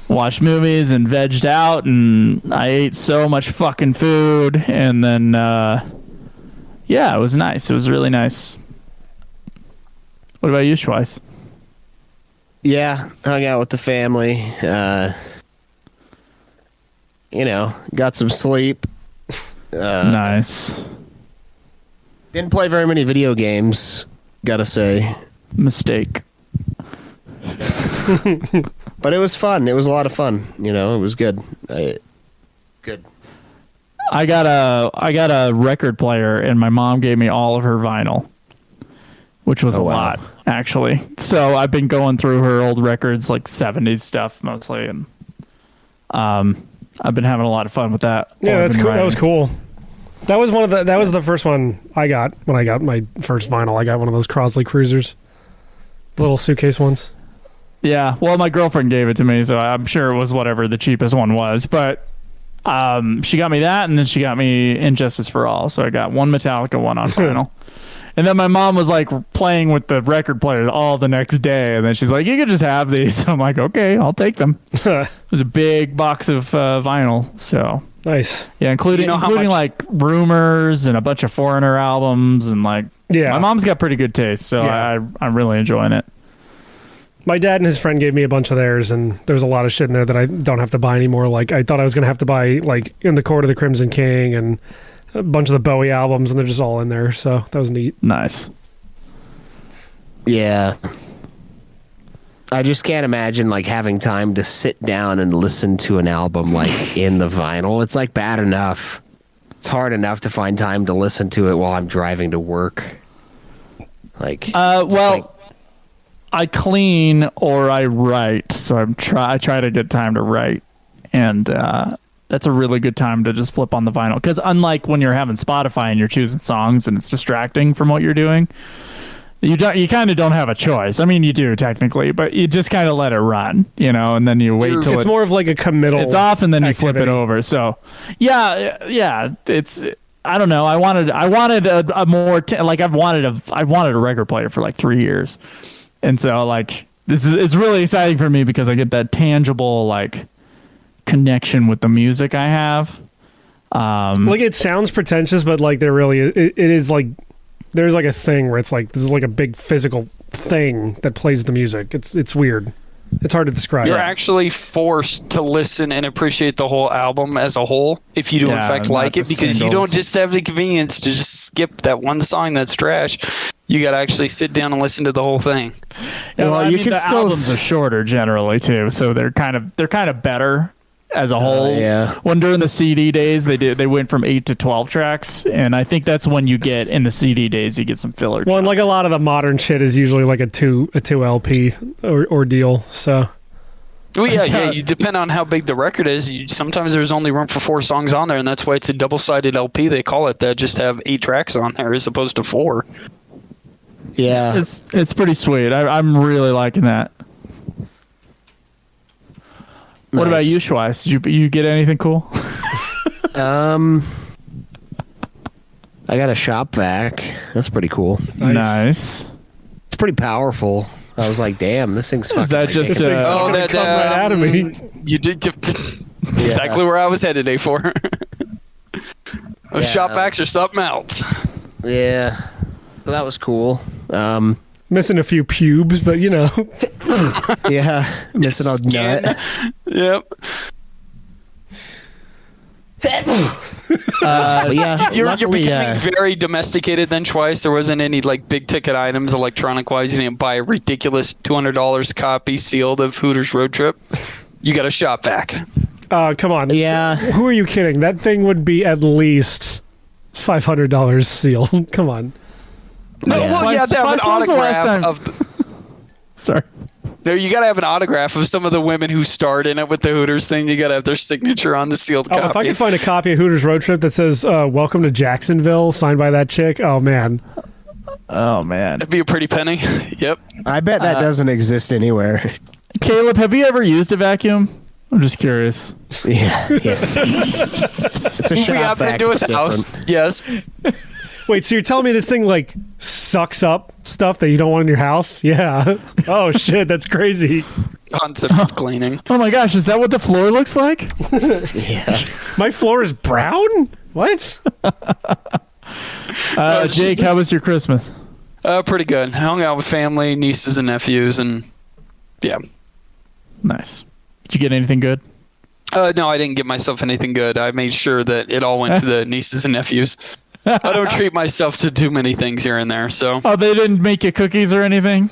watched movies and vegged out. And I ate so much fucking food. And then, yeah, it was nice. It was really nice. What about you, Schweiss? Yeah, hung out with the family. Got some sleep. Nice. Didn't play very many video games, gotta say. Mistake. But it was fun. It was a lot of fun. It was good. Good. I got a record player, and my mom gave me all of her vinyl, which was Oh, a wow. lot, actually. So I've been going through her old records, like 70s stuff mostly, and I've been having a lot of fun with that. Yeah, while I've that's been cool. That was writing. cool. That was the first one I got when I got my first vinyl. I got one of those Crosley Cruisers, little suitcase ones. Yeah, well, my girlfriend gave it to me, so I'm sure it was whatever the cheapest one was. But she got me that, and then she got me Injustice for All. So I got one Metallica, one on vinyl. And then my mom was like playing with the record players all the next day, and then she's like, "You could just have these." I'm like, "Okay, I'll take them." It was a big box of vinyl, so Nice. yeah, including You know how including much- like Rumors and a bunch of Foreigner albums, and like Yeah. my mom's got pretty good taste, so Yeah. I'm really enjoying it. My dad and his friend gave me a bunch of theirs, and there's a lot of shit in there that I don't have to buy anymore. Like, I thought I was going to have to buy, like, In the Court of the Crimson King and a bunch of the Bowie albums, and they're just all in there, so that was neat. Nice. Yeah. I just can't imagine like having time to sit down and listen to an album like in the vinyl. It's like bad enough. It's hard enough to find time to listen to it while I'm driving to work. Like, Well, I clean or I write, so I try to get time to write, and that's a really good time to just flip on the vinyl. Because unlike when you're having Spotify and you're choosing songs and it's distracting from what you're doing, you kind of don't have a choice. I mean, you do technically, but you just kind of let it run, and then you wait till It's more of like a committal. it's off, and then you flip it activity. over. So, yeah, it's. I don't know. I wanted a more I've wanted a record player for like 3 years. And so, like, it's really exciting for me because I get that tangible, like, connection with the music I have. Like, it sounds pretentious, but, like, there really it is, like, there's, like, a thing where it's, like, this is, like, a big physical thing that plays the music. It's weird. It's hard to describe. You're actually forced to listen and appreciate the whole album as a whole if you do in fact not like it, the because you singles. don't just have the convenience to just skip that one song that's trash. You got to actually sit down and listen to the whole thing. Yeah, Well, I you mean, can the still albums are shorter generally too, so they're kind of better as a whole. yeah. When during the CD days they went from 8 to 12 tracks, and I think that's when you get in the CD days you get some filler. Well, and like a lot of the modern shit is usually like a two LP ordeal. So Well, yeah. You depend on how big the record is. Sometimes there's only room for 4 songs on there, and that's why it's a double-sided LP. They call it that, just to have 8 tracks on there as opposed to 4. Yeah. It's pretty sweet. I'm really liking that. What about you, Schweiss? Did you get anything cool? I got a shop vac. That's pretty cool. Nice. It's pretty powerful. I was like, damn, this thing's fucking. Is that just ridiculous. Oh, that come right out of me. You did exactly where I was headed, A4. Those shop vacs are something else. Yeah. So that was cool. Missing a few pubes, but Yeah. Missing a nut. Yep. But yeah, You're luckily, becoming very domesticated then, Schweiss. There wasn't any like big ticket items electronic wise. You didn't buy a ridiculous $200 copy sealed of Hooters Road Trip. You got a shop vac. come on. Yeah. Who are you kidding? That thing would be at least $500 sealed. Come on. No, Yeah. well, you have to have an Schweiss, when was the last autograph time- of. Sorry. No, you got to have an autograph of some of the women who starred in it with the Hooters thing. You got to have their signature on the sealed Oh, copy. if I could find a copy of Hooters Road Trip that says "Welcome to Jacksonville," signed by that chick. Oh man. Oh man. That'd be a pretty penny. Yep. I bet that doesn't exist anywhere. Caleb, have you ever used a vacuum? I'm just curious. Yeah. It's a We shop have vac. into his It's house. different. Yes. Wait, so you're telling me this thing like sucks up stuff that you don't want in your house? Yeah. Oh shit, that's crazy. Concept of cleaning. Oh my gosh, is that what the floor looks like? Yeah. My floor is brown? What? Jake, how was your Christmas? Pretty good. Hung out with family, nieces and nephews, and yeah. Nice. Did you get anything good? No, I didn't get myself anything good. I made sure that it all went to the nieces and nephews. I don't treat myself to too many things here and there, so Oh, they didn't make you cookies or anything?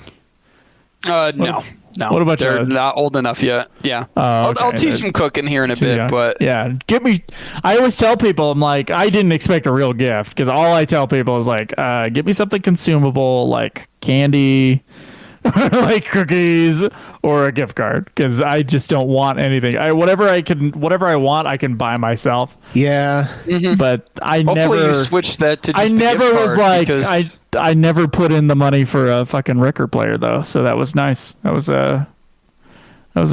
no. What about they're you? not old enough yet. Yeah, Oh, okay. I'll teach them cooking here in a bit, Yeah. but yeah, get me. I always tell people, I'm like, I didn't expect a real gift because all I tell people is like, get me something consumable like candy, like cookies, or a gift card because I just don't want anything. Whatever I want, I can buy myself. Yeah. But I hopefully never. you switch that to just I the never gift was card like because I never put in the money for a fucking record player though, so that was nice. That was a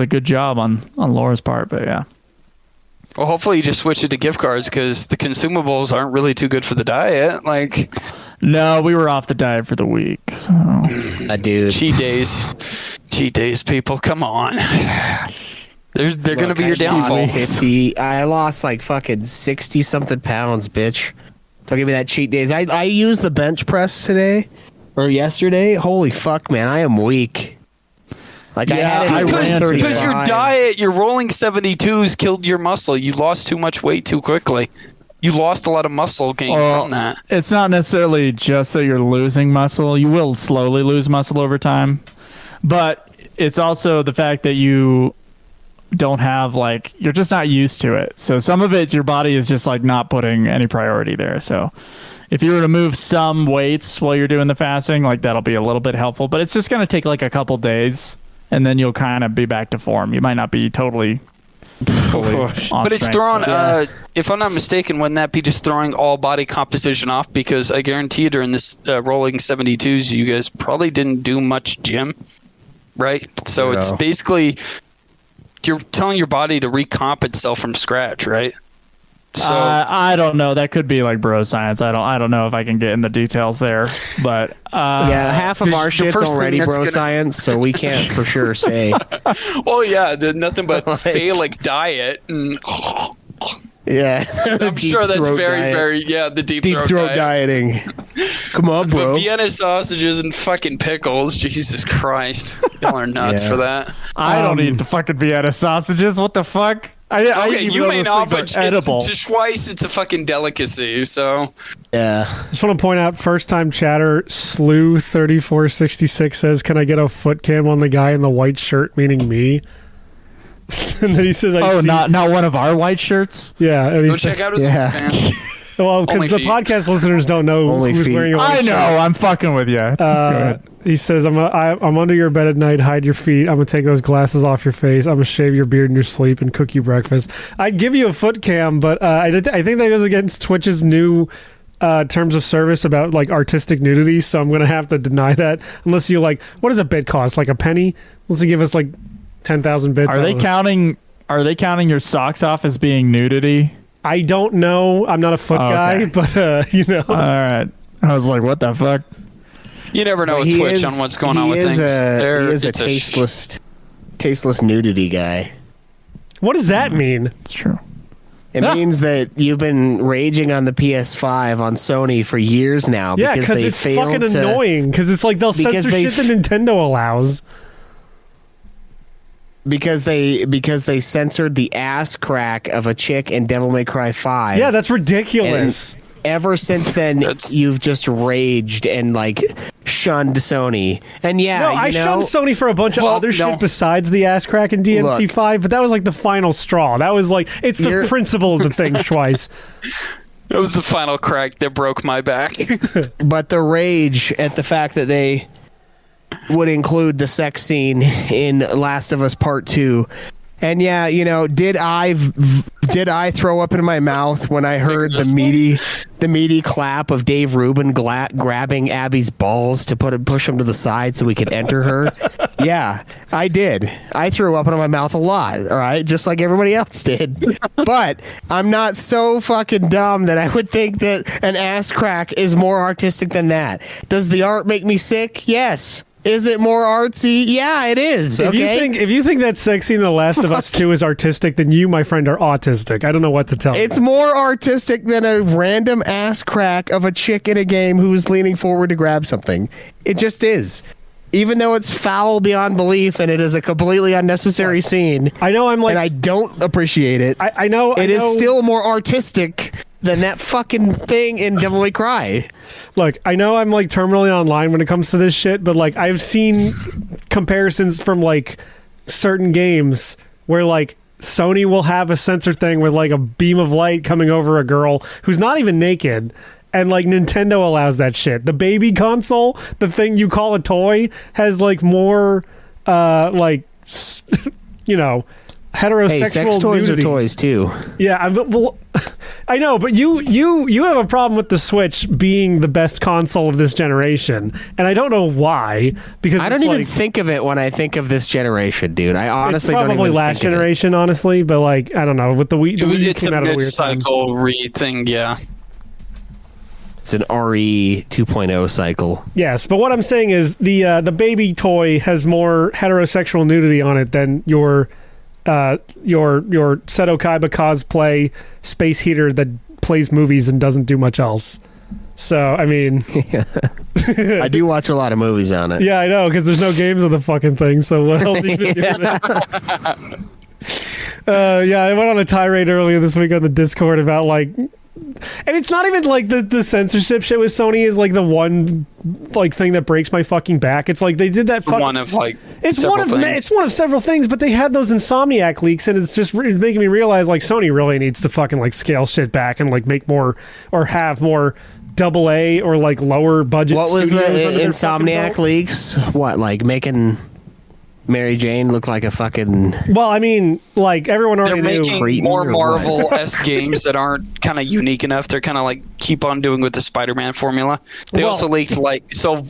good job on Laura's part, but yeah. well, hopefully you just switch it to gift cards because the consumables aren't really too good for the diet. Like No, we were off the diet for the week. So. Dude. cheat days, people. Come on, they're gonna be your downfall. 50. I lost like fucking 60 something pounds, bitch. Don't give me that cheat days. I used the bench press today or yesterday. Holy fuck, man, I am weak. Like I Yeah, had it I at ran through Because your 135. diet, your rolling 72s killed your muscle. You lost too much weight too quickly. You lost a lot of muscle gain from that. It's not necessarily just that you're losing muscle. You will slowly lose muscle over time. But it's also the fact that you don't have you're just not used to it. So some of it, your body is just like not putting any priority there. So if you were to move some weights while you're doing the fasting, like that'll be a little bit helpful. But it's just going to take like a couple days and then you'll kind of be back to form. You might not be totally on But it's strength, throwing, but- if I'm not mistaken, wouldn't that be just throwing all body composition off? Because I guarantee you during this rolling 72s, you guys probably didn't do much gym, right? So it's No. basically, you're telling your body to recomp itself from scratch, right? So I don't know. That could be like bro science. I don't know if I can get in the details there, but Yeah, half of the our shit's first thing already that's bro gonna- science, so we can't for sure say. oh yeah, nothing but Like- phallic diet. And Yeah. I'm Deep sure that's throat very, diet. very, the deep Deep throat diet. dieting. Come on, But bro. Vienna sausages and fucking pickles. Jesus Christ. Y'all are nuts Yeah. for that. I don't eat the fucking Vienna sausages. What the fuck? I Okay, eat you those may things not, are but edible. to Schweiss, it's a fucking delicacy. So Yeah. Just want to point out, first time chatter, Slew3466 says, "Can I get a foot cam on the guy in the white shirt?" Meaning me. And then he says, Oh, see- not one of our white shirts. Yeah, and go he check out his Yeah. fan. well, because Only the feet. podcast listeners don't know Only who's feet. wearing a white I know. shirt. I'm fucking with you. Go ahead. He says, I'm under your bed at night, hide your feet. I'm going to take those glasses off your face. I'm going to shave your beard in your sleep and cook you breakfast. I'd give you a foot cam, but I think that goes against Twitch's new terms of service about like artistic nudity, so I'm going to have to deny that. Unless you like, what does a bit cost? Like a penny? Unless you give us like 10,000 bits. Are they counting? Are they counting your socks off as being nudity? I don't know. I'm not a foot guy, okay. but you know. All right. I was like, what the fuck? You never know with Twitch on what's going on with things. He is a It's tasteless nudity guy. What does that mean? It's true. It means that you've been raging on the PS5 on Sony for years now. Yeah, because because they it's failed fucking to, annoying. Because it's like they'll because censor they shit that Nintendo allows. Because they censored the ass crack of a chick in Devil May Cry 5. Yeah, that's ridiculous. Ever since then, you've just raged and like shunned Sony. And yeah, No, I shunned Sony for a bunch of other shit besides the ass crack in DMC5, but that was like the final straw. That was like, it's the principle of the thing, Schweiss. That was the final crack that broke my back. But the rage at the fact that they would include the sex scene in Last of Us Part 2. And yeah, you know, did I throw up in my mouth when I heard the meaty clap of Dave Rubin grabbing Abby's balls to push him to the side so we could enter her? Yeah, I did. I threw up in my mouth a lot, all right, just like everybody else did. But I'm not so fucking dumb that I would think that an ass crack is more artistic than that. Does the art make me sick? Yes. Is it more artsy? Yeah, it is. If Okay? you think that sex scene in The Last of Us 2 is artistic, then you, my friend, are autistic. I don't know what to tell you. It's more artistic than a random ass crack of a chick in a game who's leaning forward to grab something. It just is. Even though it's foul beyond belief and it is a completely unnecessary scene. I know I'm like... And I don't appreciate it. I know... It is still more artistic than that fucking thing in Devil May Cry. Look, I know I'm like terminally online when it comes to this shit, but like I've seen comparisons from like certain games where like Sony will have a sensor thing with like a beam of light coming over a girl who's not even naked, and like Nintendo allows that shit. The baby console, the thing you call a toy, has like more you know, heterosexual Hey, sex toys nudity. are toys too. Yeah, well, I know, but you have a problem with the Switch being the best console of this generation, and I don't know why. Because I don't even think of it when I think of this generation, dude. I honestly it's don't probably even last think of it. generation, honestly. But like, I don't know, with the Wii, It's came a out at a weird time. mid-cycle thing, yeah. It's an RE 2.0 cycle. Yes, but what I'm saying is the baby toy has more heterosexual nudity on it than your Seto Kaiba cosplay space heater that plays movies and doesn't do much else. So, I mean... I do watch a lot of movies on it. Yeah, I know, because there's no games on the fucking thing, so what else are you doing there? Yeah, I went on a tirade earlier this week on the Discord about, like... And it's not even like the censorship shit with Sony is like the one like thing that breaks my fucking back. It's like they did that One of like it's several one of things. it's one of several things, but they had those Insomniac leaks, and it's just making me realize like Sony really needs to fucking like scale shit back and like make more or have more AA or like lower budget. What was the studios under their fucking Insomniac belt. leaks? What, like making Mary Jane look like a fucking... Well, I mean, like everyone They're already knew. making Cretan more or what? Marvel-esque games that aren't kind of unique enough. They're kind of like keep on doing with the Spider-Man formula. They Well- also leaked like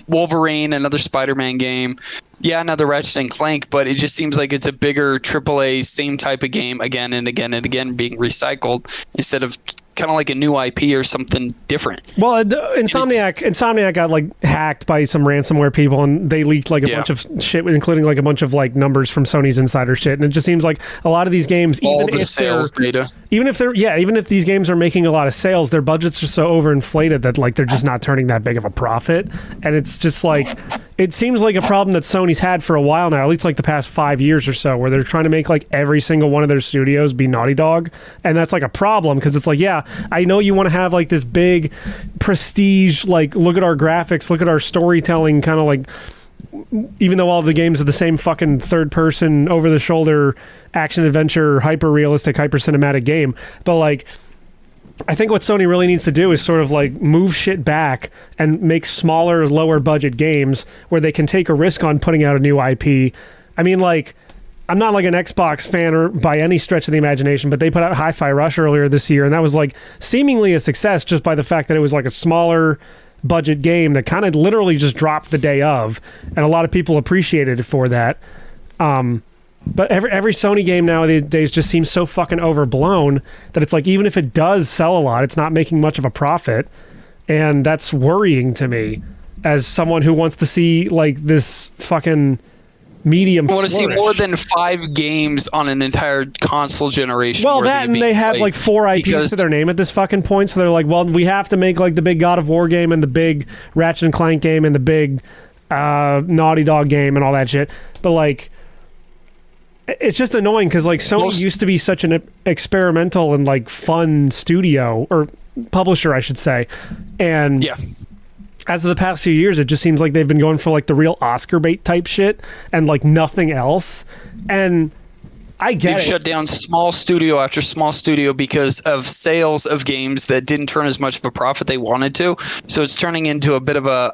Wolverine, another Spider-Man game. Yeah, another Ratchet and Clank, but it just seems like it's a bigger AAA, same type of game again and again and again being recycled instead of kind of like a new IP or something different. Well, Insomniac got like hacked by some ransomware people, and they leaked like a bunch of shit, including like a bunch of like numbers from Sony's insider shit. And it just seems like a lot of these games, even if these games are making a lot of sales, their budgets are so overinflated that like they're just not turning that big of a profit. And it's just like, it seems like a problem that Sony's had for a while now, at least like the past 5 years or so, where they're trying to make like every single one of their studios be Naughty Dog. And that's like a problem, because it's like, yeah, I know you want to have like this big prestige, like, look at our graphics, look at our storytelling, kind of like, even though all the games are the same fucking third person, over the shoulder, action adventure, hyper realistic, hyper cinematic game. But like, I think what Sony really needs to do is sort of like move shit back and make smaller, lower budget games where they can take a risk on putting out a new IP. I mean, like, I'm not like an Xbox fan or by any stretch of the imagination, but they put out Hi-Fi Rush earlier this year, and that was like seemingly a success just by the fact that it was like a smaller budget game that kind of literally just dropped the day of, and a lot of people appreciated it for that. But every Sony game nowadays just seems so fucking overblown that it's like, even if it does sell a lot, it's not making much of a profit, and that's worrying to me as someone who wants to see like this fucking medium. I want to see more than 5 games on an entire console generation. Well, that, and they have like 4 IPs to their name at this fucking point, so they're like, well, we have to make like the big God of War game and the big Ratchet and Clank game and the big Naughty Dog game and all that shit. But like, it's just annoying because like Sony used to be such an experimental and like fun studio, or publisher, I should say, and yeah. As of the past few years, it just seems like they've been going for like the real Oscar bait type shit and like nothing else. And I get They've shut down small studio after small studio because of sales of games that didn't turn as much of a profit they wanted to. So it's turning into a bit of a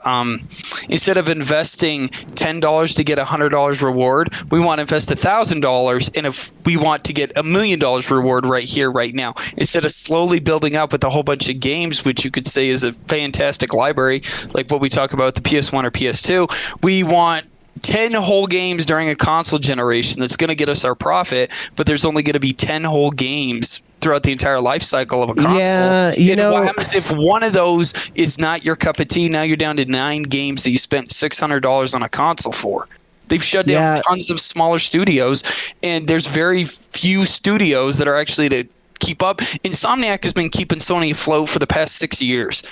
instead of investing $10 to get $100 reward, we want to invest $1,000, and if we want to get $1 million reward right here, right now, instead of slowly building up with a whole bunch of games, which you could say is a fantastic library, like what we talk about with the PS1 or PS2, we want 10 whole games during a console generation that's going to get us our profit, but there's only going to be 10 whole games throughout the entire life cycle of a console. Yeah, what happens if one of those is not your cup of tea? Now you're down to 9 games that you spent $600 on a console for. They've shut down tons of smaller studios, and there's very few studios that are actually to keep up. Insomniac has been keeping Sony afloat for the past 6 years.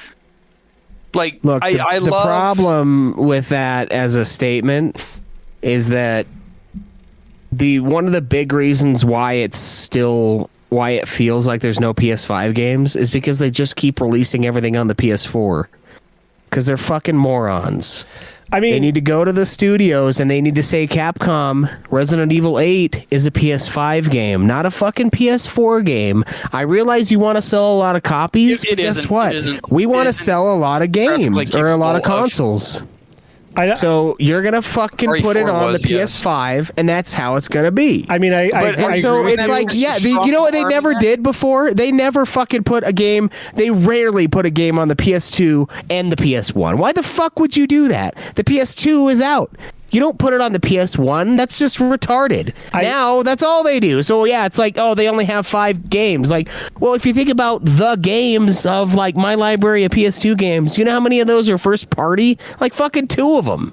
Like, look, the problem with that as a statement is that one of the big reasons why it feels like there's no PS5 games is because they just keep releasing everything on the PS4 because they're fucking morons. I mean, they need to go to the studios and they need to say, Capcom, Resident Evil 8 is a PS5 game, not a fucking PS4 game. I realize you want to sell a lot of copies, but guess what? We want to sell a lot of games or a lot of consoles. So you're gonna fucking put it on the PS5, and that's how it's gonna be. I mean, so it's like, you know what they never did before? They never fucking put a game. They rarely put a game on the PS2 and the PS1. Why the fuck would you do that? The PS2 is out. You don't put it on the PS1. That's just retarded. Now, that's all they do. So, yeah, it's like, oh, they only have 5 games. Like, well, if you think about the games of, like, my library of PS2 games, you know how many of those are first party? Like, fucking 2 of them.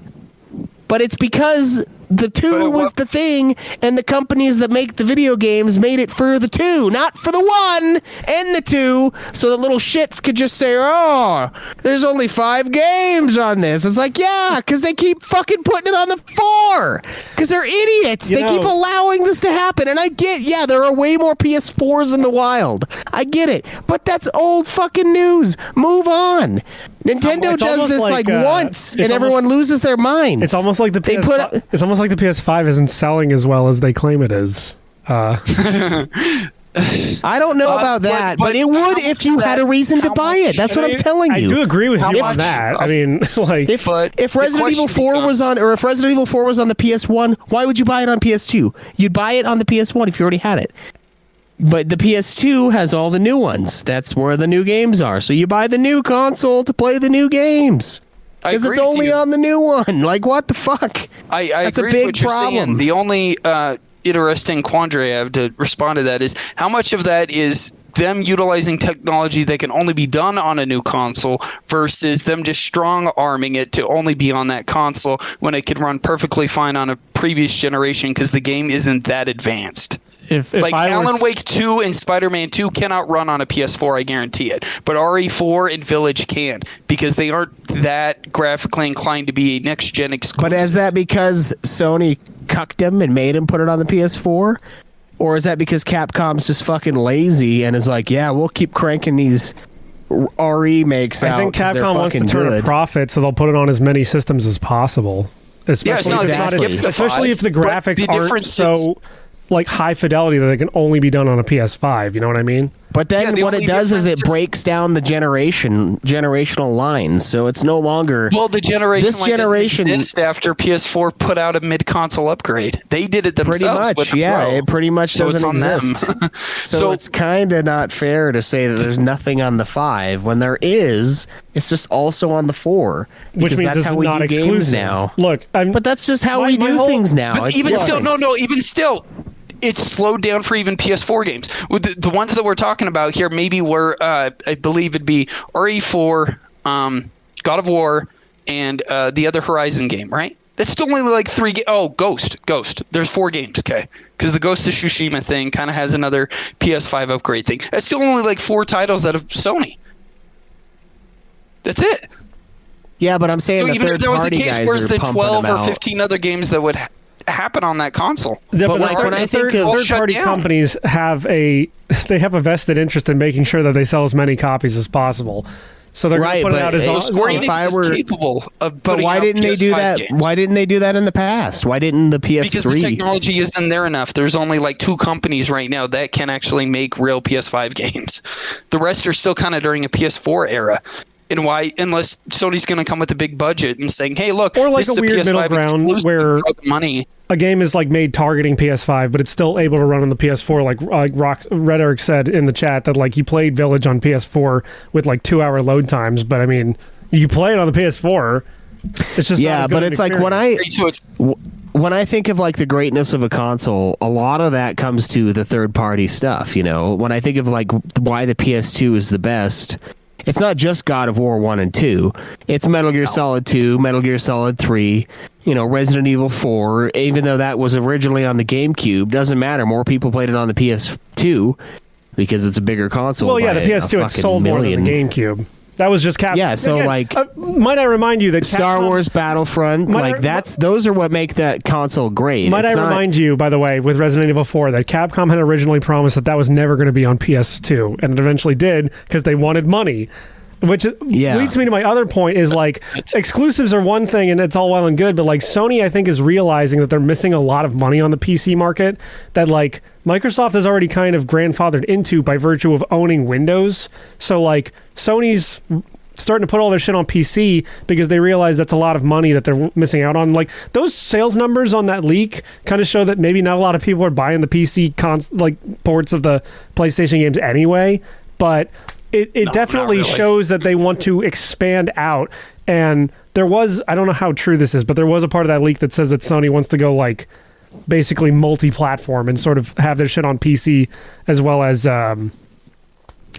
But it's because the 2 was the thing, and the companies that make the video games made it for the 2, not for the 1 and the 2, so the little shits could just say, oh, there's only 5 games on this. It's like, yeah, because they keep fucking putting it on the 4, because they're idiots. They keep allowing this to happen, and I get, there are way more PS4s in the wild. I get it, but that's old fucking news. Move on. Nintendo does this like once, and everyone loses their minds. It's almost like the PS5 isn't selling as well as they claim it is. I don't know about that, but it would if you had a reason to buy it. That's what I'm telling you. I do agree with you on that. I mean, like, if Resident Evil 4 was on, or if Resident Evil 4 was on the PS1, why would you buy it on PS2? You'd buy it on the PS1 if you already had it. But the PS2 has all the new ones. That's where the new games are. So you buy the new console to play the new games. Because it's only on the new one. Like, what the fuck? I That's agree a big with what you're problem. saying. The only interesting quandary I have to respond to that is how much of that is them utilizing technology that can only be done on a new console versus them just strong arming it to only be on that console when it could run perfectly fine on a previous generation because the game isn't that advanced. If Like I Alan were, Wake 2 and Spider-Man 2 cannot run on a PS4, I guarantee it. But RE4 and Village can because they aren't that graphically inclined to be a next-gen exclusive. But is that because Sony cucked him and made him put it on the PS4? Or is that because Capcom's just fucking lazy and is like, yeah, we'll keep cranking these remakes out? I think 'cause they're Capcom wants to fucking turn a good. profit, so they'll put it on as many systems as possible. Especially, it's not if, exactly. it's not- especially if the But graphics the aren't difference so is- like high fidelity that they can only be done on a PS5. You know what I mean? But then Yeah, the what it only does is it difference is- breaks down the generational lines. So it's no longer... Well, the generation This like generation- doesn't exist after PS4 put out a mid-console upgrade. They did it Pretty themselves with much, the yeah. Pro. It pretty much So it's doesn't on exist. them. So it's kind of not fair to say that there's nothing on the 5 when there is. It's just also on the 4. Which Because means that's it's how we not do exclusive games now. Look, But that's just how we my do whole- things now. But It's even nothing. still, even still, it's slowed down for even PS4 games. With the ones that we're talking about here, maybe were I believe it'd be RE4, God of War, and the other Horizon game, right? That's still only like 3 games. Oh, Ghost. There's 4 games, okay? Because the Ghost of Tsushima thing kind of has another PS5 upgrade thing. That's still only like 4 titles out of Sony. That's it. Yeah, but I'm saying So the even if third there was the party case guys where's are the pumping 12 them or out. 15 other games that would happen on that console. Yeah, But like when I think of- third party Shut down. companies have a vested interest in making sure that they sell as many copies as possible. So they're Right, going to put it but out as it- all, Square if Enix I is were- capable of But putting why out didn't they do PS5 that? games. Why didn't they do that in the past? Why didn't the PS3? Because the technology isn't there enough. There's only like 2 companies right now that can actually make real PS5 games. The rest are still kind of during a PS4 era. And why, unless Sony's going to come with a big budget and saying, "Hey, look, Or like this is a weird middle PS5 ground exclusive, where- throw the money." a game is like made targeting PS5, but it's still able to run on the PS4. Like Red Eric said in the chat that like he played Village on PS4 with like 2-hour load times. But I mean, you play it on the PS4. It's just not yeah, as good but an it's like experience. So it's when I think of like the greatness of a console, a lot of that comes to the third party stuff. You know, when I think of like why the PS2 is the best. It's not just God of War 1 and 2. It's Metal Gear Solid 2, Metal Gear Solid 3, Resident Evil 4, even though that was originally on the GameCube. Doesn't matter. More people played it on the PS2 because it's a bigger console. Well, yeah, by the PS2 a had sold more than the GameCube. That was just Capcom. Yeah, so, like- might I remind you that Star Capcom- Wars Battlefront, Might like I- those are what make that console great. Might It's I not- remind you, by the way, with Resident Evil 4, that Capcom had originally promised that was never going to be on PS2, and it eventually did because they wanted money. Which leads me to my other point is like exclusives are one thing and it's all well and good, but like Sony I think is realizing that they're missing a lot of money on the PC market that like Microsoft is already kind of grandfathered into by virtue of owning Windows. So like Sony's starting to put all their shit on PC because they realize that's a lot of money that they're missing out on. Like those sales numbers on that leak kind of show that maybe not a lot of people are buying the PC ports of the PlayStation games anyway, but it definitely really. shows that they want to expand out. And there was, I don't know how true this is, but there was a part of that leak that says that Sony wants to go like basically multi-platform and sort of have their shit on PC as well as I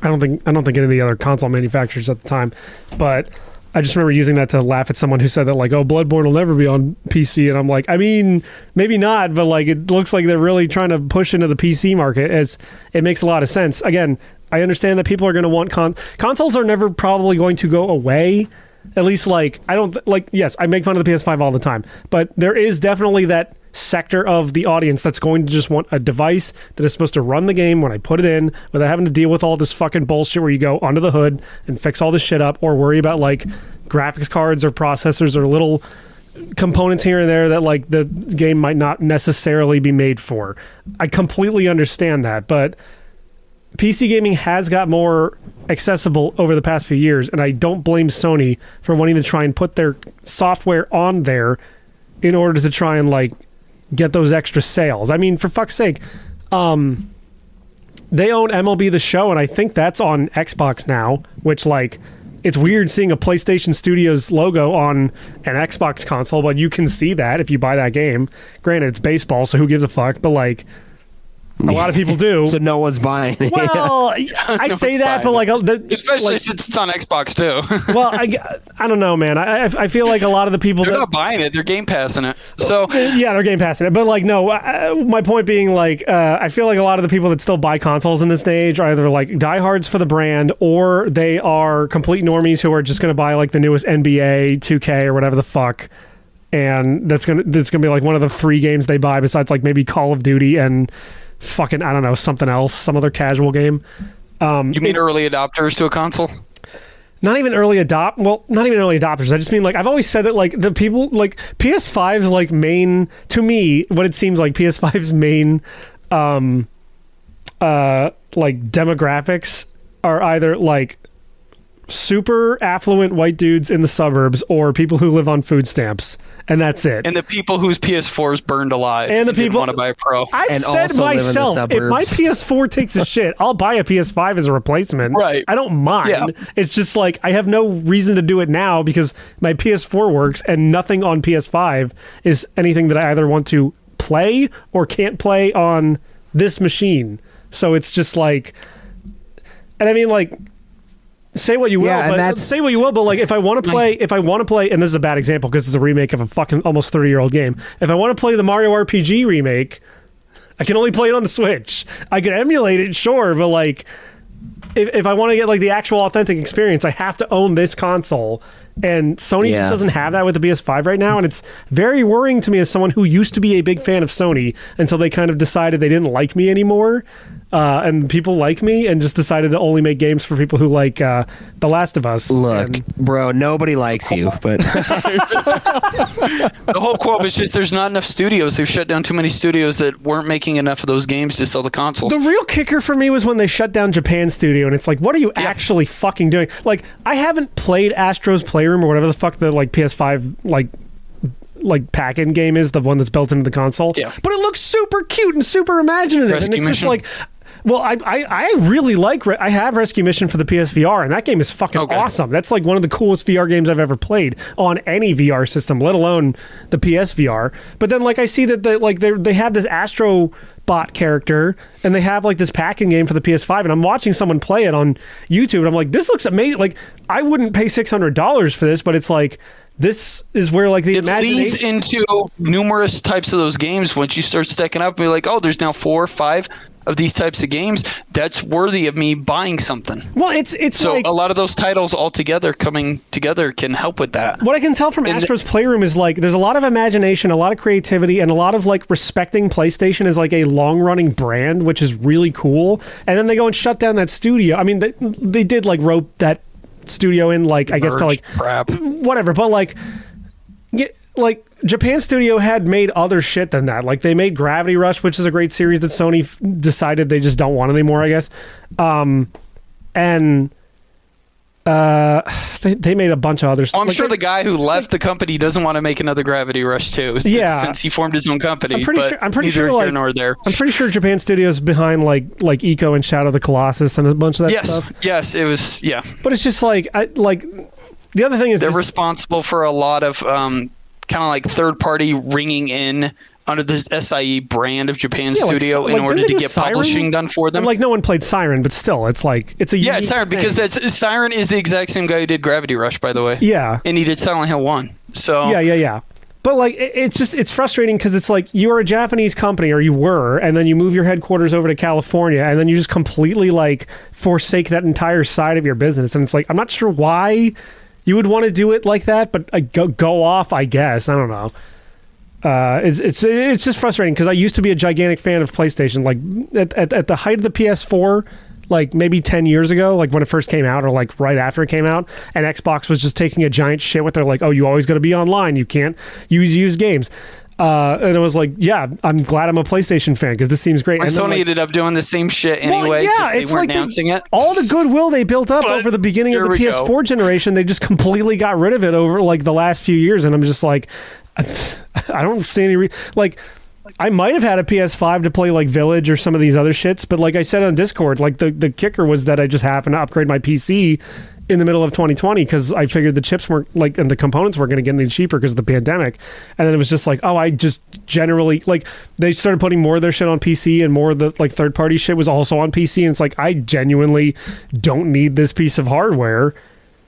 don't think any of the other console manufacturers at the time, but I just remember using that to laugh at someone who said that like, oh, Bloodborne will never be on PC, and I'm like, I mean, maybe not, but like it looks like they're really trying to push into the PC market. It makes a lot of sense. Again, I understand that people are going to want consoles are never probably going to go away. At least like I don't like. Yes, I make fun of the PS5 all the time, but there is definitely that sector of the audience that's going to just want a device that is supposed to run the game when I put it in without having to deal with all this fucking bullshit where you go under the hood and fix all this shit up or worry about like graphics cards or processors or little components here and there that like the game might not necessarily be made for. I completely understand that, but PC gaming has got more accessible over the past few years, and I don't blame Sony for wanting to try and put their software on there in order to try and like get those extra sales. I mean, for fuck's sake, they own MLB The Show, and I think that's on Xbox now, which like it's weird seeing a PlayStation Studios logo on an Xbox console, but you can see that if you buy that game. Granted, it's baseball, so who gives a fuck? But like, a lot of people do. So no one's buying it. Well, I say that, but like, Especially since it's on Xbox too. well, I don't know, man. I feel like a lot of the people They're not buying it; they're Game Passing it. So yeah, they're Game Passing it. But like, no, my point being, like, I feel like a lot of the people that still buy consoles in this day and age are either like diehards for the brand, or they are complete normies who are just going to buy like the newest NBA 2K or whatever the fuck. And that's gonna be like one of the 3 games they buy, besides like maybe Call of Duty and fucking, I don't know, something else, some other casual game. You mean early adopters to a console? Not even early adopters. I just mean, like, I've always said that, like, the people, like, PS5's like main, to me, what it seems like PS5's main like demographics are either like super affluent white dudes in the suburbs or people who live on food stamps, and that's it. And the people whose PS4s burned alive and the people didn't want to buy a Pro. I've And said also live in the myself, if my suburbs. PS4 takes a shit, I'll buy a PS5 as a replacement. Right. I don't mind. Yeah. It's just like I have no reason to do it now because my PS4 works and nothing on PS5 is anything that I either want to play or can't play on this machine. So it's just like, and I mean, like, say what you will, Yeah, and but that's- say what you will, but like if I want to play, and this is a bad example because it's a remake of a fucking almost 30-year-old game. If I want to play the Mario RPG remake, I can only play it on the Switch. I can emulate it, sure, but like if I want to get like the actual authentic experience, I have to own this console. And Sony just doesn't have that with the PS5 right now, and it's very worrying to me as someone who used to be a big fan of Sony until they kind of decided they didn't like me anymore. And people like me and just decided to only make games for people who like The Last of Us. Look, And bro, nobody likes you, but The whole quote is just there's not enough studios. They've shut down too many studios that weren't making enough of those games to sell the consoles. the real kicker for me was when they shut down Japan Studio, and it's like, what are you actually fucking doing? Like, I haven't played Astro's Playroom or whatever the fuck the like PS5 like pack-in game is, the one that's built into the console. Yeah. But it looks super cute and super imaginative. Rescue and it's just Mission? like, well, I really like, I have Rescue Mission for the PSVR, and that game is fucking awesome. That's like one of the coolest VR games I've ever played on any VR system, let alone the PSVR. But then like I see that they have this Astro Bot character, and they have like this packing game for the PS5, and I'm watching someone play it on YouTube, and I'm like, this looks amazing. Like, I wouldn't pay $600 for this, but it's like, this is where like the It leads imagination. into numerous types of those games. Once you start stacking up, you're like, oh, there's now 4 or 5 of these types of games. That's worthy of me buying something. Well, it's So like, a lot of those titles all together coming together can help with that. what I can tell from Astro's Playroom is like there's a lot of imagination, a lot of creativity, and a lot of like respecting PlayStation as like a long-running brand, which is really cool. And then they go and shut down that studio. I mean, they did like rope that studio in, like, I guess to like Crap. whatever, but like Japan Studio had made other shit than that. Like, they made Gravity Rush, which is a great series that Sony decided they just don't want anymore, I guess. And they made a bunch of other stuff. I'm sure the guy who left the company doesn't want to make another Gravity Rush too. Yeah. Since he formed his own company. I'm pretty neither sure here like nor there. I'm pretty sure Japan Studios behind like Eco and Shadow of the Colossus and a bunch of that Yes. stuff. Yes, it was. Yeah. But it's just like the other thing is They're just- responsible for a lot of kind of like third party ringing in under the SIE brand of Japan Yeah, like, Studio in like, order didn't to they do get Siren? publishing done for them. And like no one played Siren, but still, it's like it's a Yeah, unique Siren, because thing. Siren is the exact same guy who did Gravity Rush, by the way. Yeah. And he did Silent Hill 1. So Yeah. But like it's frustrating because it's like you're a Japanese company, or you were, and then you move your headquarters over to California, and then you just completely like forsake that entire side of your business. And it's like, I'm not sure why you would want to do it like that, but go off, I guess. I don't know. It's just frustrating because I used to be a gigantic fan of PlayStation. Like at the height of the PS4, like maybe 10 years ago, like when it first came out, or like right after it came out, and Xbox was just taking a giant shit with their like, oh, you always got to be online, you can't use games. And it was like, yeah, I'm glad I'm a PlayStation fan because this seems great. And And then, Sony like, ended up doing the same shit well, anyway. yeah, just they it's weren't like announcing it. all the goodwill they built up But over the beginning of the here we go. PS4 generation, they just completely got rid of it over like the last few years. And I'm just like, I don't see any like. I might have had a PS5 to play like Village or some of these other shits, but like I said on Discord, like the kicker was that I just happened to upgrade my PC in the middle of 2020 because I figured the chips weren't like, and the components weren't going to get any cheaper because of the pandemic. And then it was just like, oh, I just generally like they started putting more of their shit on PC and more of the like third party shit was also on PC. And it's like, I genuinely don't need this piece of hardware.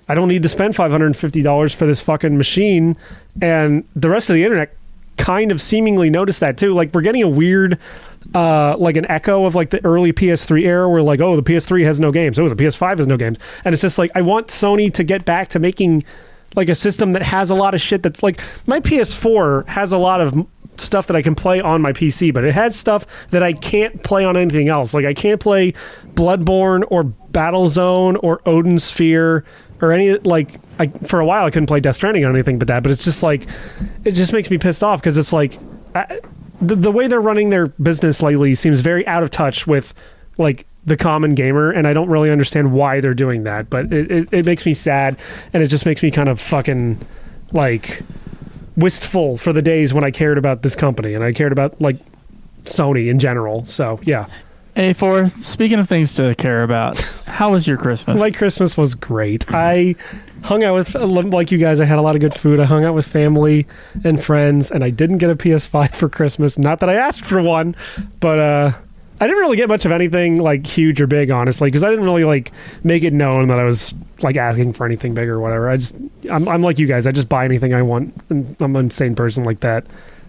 I don't need to spend $550 for this fucking machine. And the rest of the internet kind of seemingly noticed that too. Like we're getting a weird like an echo of like the early PS3 era where like, oh, the PS3 has no games. Oh, the PS5 has no games. And it's just like, I want Sony to get back to making like a system that has a lot of shit that's like, my PS4 has a lot of stuff that I can play on my PC, but it has stuff that I can't play on anything else. Like I can't play Bloodborne or Battlezone or Odin Sphere or any like, for a while I couldn't play Death Stranding on anything but that, but it's just like, it just makes me pissed off because it's like, the way they're running their business lately seems very out of touch with like the common gamer, and I don't really understand why they're doing that, but it makes me sad, and it just makes me kind of fucking like wistful for the days when I cared about this company and I cared about like Sony in general. So yeah. A4, speaking of things to care about, how was your Christmas? My Christmas was great. I hung out with, like you guys, I had a lot of good food. I hung out with family and friends, and I didn't get a PS5 for Christmas. Not that I asked for one, but I didn't really get much of anything like huge or big, honestly, because I didn't really like make it known that I was like asking for anything big or whatever. I'm like you guys. I just buy anything I want, and I'm an insane person like that.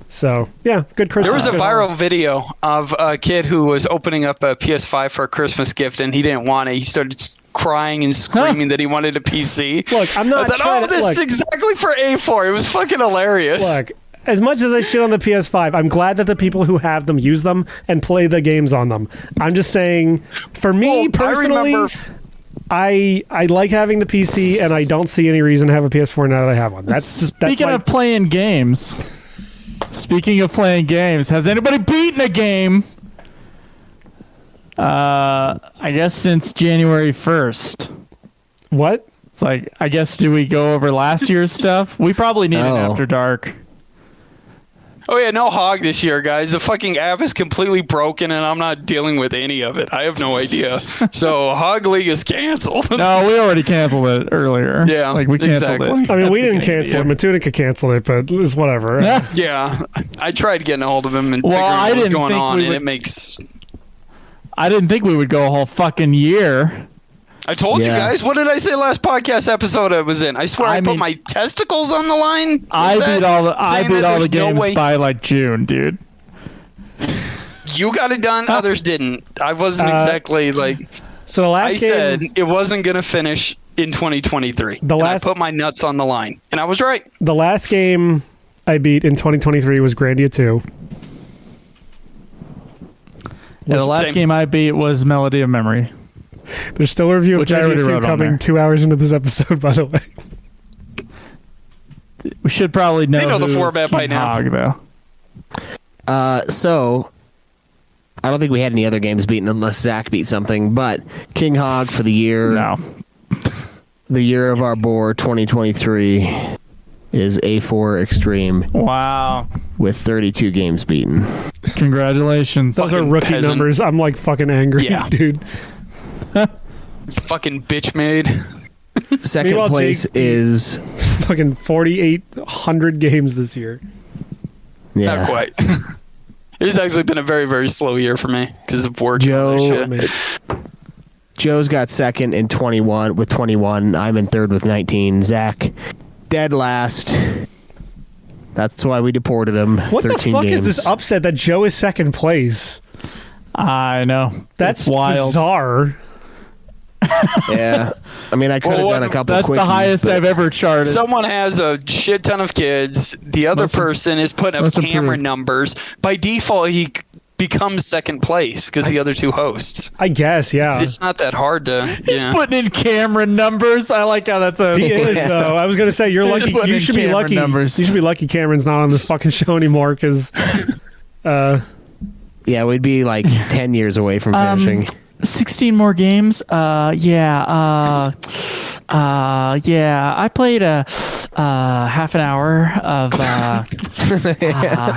So, yeah, good Christmas. There was a viral video of a kid who was opening up a PS5 for a Christmas gift, and he didn't want it. He started crying and screaming that he wanted a PC. Look, I'm not trying this is exactly for A4. It was fucking hilarious. Look, as much as I shit on the PS5, I'm glad that the people who have them use them and play the games on them. I'm just saying, for me personally, I like having the PC, and I don't see any reason to have a PS4 now that I have one. Speaking of playing games... Speaking of playing games, has anybody beaten a game? I guess since January 1st. What? It's like, I guess, do we go over last year's stuff? We probably need an After Dark. Oh yeah, no Hog this year, guys. The fucking app is completely broken, and I'm not dealing with any of it. I have no idea. So Hog League is canceled. No, we already canceled it earlier. Yeah, like we canceled exactly. it. I mean, we didn't cancel it. Matunica canceled it, but it's whatever. Yeah, I tried getting a hold of him and figuring out what was going on, and it makes. I didn't think we would go a whole fucking year. I told you guys. What did I say last podcast episode I was in? I swear I put my testicles on the line. I beat all the games by like June, dude. You got it done. Others didn't. I wasn't exactly like. So the last game, said it wasn't going to finish in 2023. I put my nuts on the line, and I was right. The last game I beat in 2023 was Grandia 2. Yeah, the last game I beat was Melody of Memory. There's still a review of Grandia 2 coming 2 hours into this episode, by the way. We should probably know the format by now. Though. So, I don't think we had any other games beaten unless Zach beat something, but King Hog for the year. No. The year of our boar, 2023, is A4 Extreme. Wow. With 32 games beaten. Congratulations. Those are rookie numbers. I'm like fucking angry, dude. Fucking bitch made. Second place is fucking 4,800 games this year. Yeah. Not quite. It's actually been a very, very slow year for me because of work. Joe's got second in 21 with 21. I'm in third with 19. Zach dead last. That's why we deported him. What 13 the fuck games. is this upset that Joe is second place? I know. That's wild. Bizarre. Yeah. I mean, I could have done a couple That's quickies, the highest I've ever charted. Someone has a shit ton of kids. The other person is putting up camera numbers. By default, he becomes second place because the other two hosts. I guess, yeah. It's not that hard to. He's putting in camera numbers. I like how that's a. He is, though. I was going to say, you're lucky. You should be lucky. Numbers. You should be lucky Cameron's not on this fucking show anymore because. Yeah, we'd be like 10 years away from finishing. 16 more games. Yeah. I played a half an hour of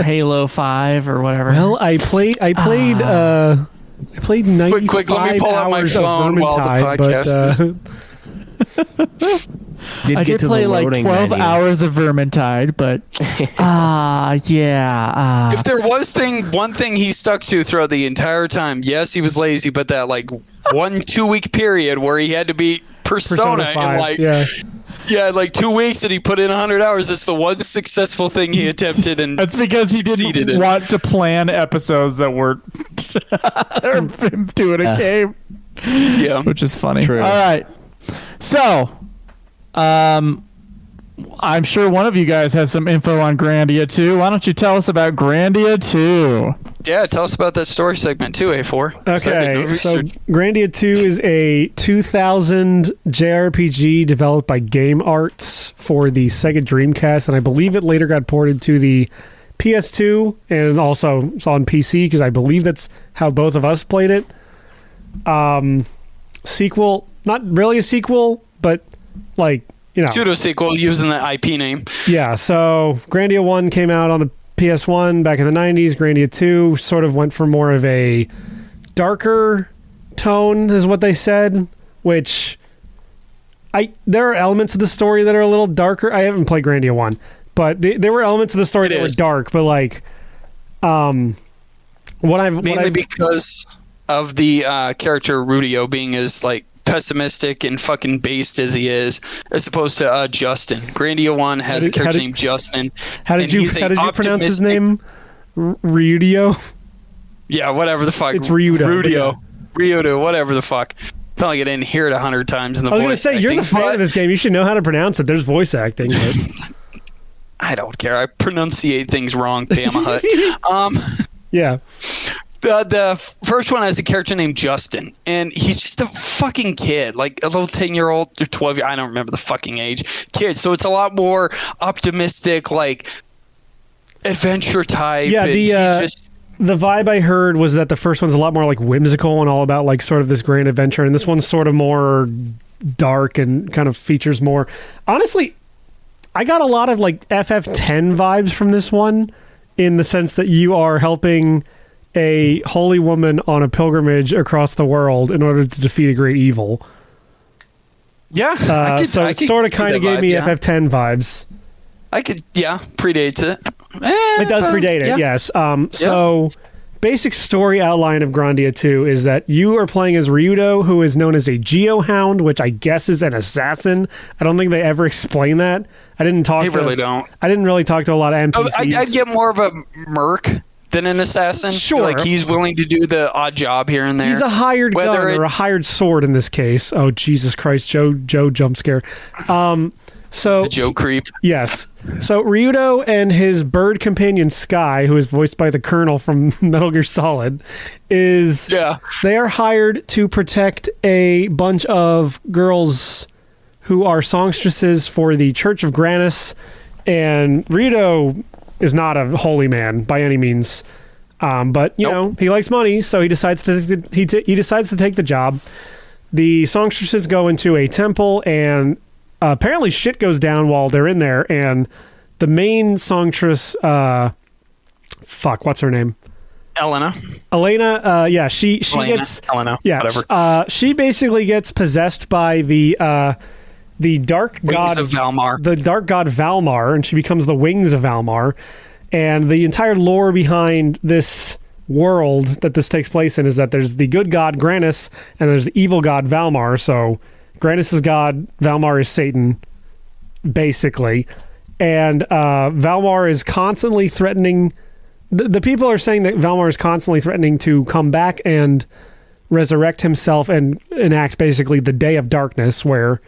Halo 5 or whatever. Well, I played 95 quick, let me pull out my hours phone of while the Vermintide, podcast I did play like 12 hours of Vermintide, but If there was one thing he stuck to throughout the entire time, yes, he was lazy, but that like 1-2 week period where he had to beat Persona in 5, like like 2 weeks and he put in 100 hours. That's the one successful thing he attempted, and that's because he didn't want to plan episodes that were him doing a game. Yeah, which is funny. True. All right, so I'm sure one of you guys has some info on Grandia 2. Why don't you tell us about Grandia 2? Yeah, tell us about that story segment too, A4. Okay, so Grandia 2 is a 2000 JRPG developed by Game Arts for the Sega Dreamcast, and I believe it later got ported to the PS2 and also on PC, because I believe that's how both of us played it. Sequel, not really a sequel, but like, you know, pseudo sequel using the IP name. Yeah, so Grandia 1 came out on the PS1 back in the 90s. Grandia 2 sort of went for more of a darker tone, is what they said, which there are elements of the story that are a little darker. I haven't played Grandia 1, but there were elements of the story that were dark, but like because of the character Rudio being as like pessimistic and fucking based as he is, as opposed to Justin. Grandia 1 has a character named Justin. How did you pronounce his name? Ryudio? Yeah, whatever the fuck. It's Ryudo. Rudio. Ryudo, whatever the fuck. It's not like I didn't hear it 100 times in the voice. I was going to say, you're the fan of this game. You should know how to pronounce it. There's voice acting. But... I don't care. I pronunciate things wrong, Bama Hut. Yeah. The first one has a character named Justin, and he's just a fucking kid, like a little 10-year-old or 12. I don't remember the fucking age kid. So it's a lot more optimistic, like adventure type. Yeah, the vibe I heard was that the first one's a lot more like whimsical and all about like sort of this grand adventure, and this one's sort of more dark and kind of features more. Honestly, I got a lot of like FF10 vibes from this one, in the sense that you are helping a holy woman on a pilgrimage across the world in order to defeat a great evil. Yeah, so it sort of kind of gave me FF10 vibes. Predates it. It does predate it, yes. So, basic story outline of Grandia 2 is that you are playing as Ryudo, who is known as a Geohound, which I guess is an assassin. I don't think they ever explain that. I didn't really talk to a lot of NPCs. I'd get more of a merc than an assassin. Sure. Like, he's willing to do the odd job here and there. He's a hired gun or a hired sword in this case. Oh, Jesus Christ, Joe jump scare. The Joe creep. Yes. So Ryudo and his bird companion Sky, who is voiced by the Colonel from Metal Gear Solid, they are hired to protect a bunch of girls who are songstresses for the Church of Granus, and Ryudo is not a holy man by any means, but you know, he likes money, so he decides to take the job. The songstresses go into a temple, and apparently shit goes down while they're in there, and the main songstress, what's her name? Elena, she gets Elena, whatever. She basically gets possessed by the dark god of Valmar. The dark god Valmar, and she becomes the Wings of Valmar. And the entire lore behind this world that this takes place in is that there's the good god Granus and there's the evil god Valmar. So Granus is God, Valmar is Satan, basically. And Valmar is constantly threatening. The people are saying that Valmar is constantly threatening to come back and resurrect himself and enact basically the Day of Darkness, where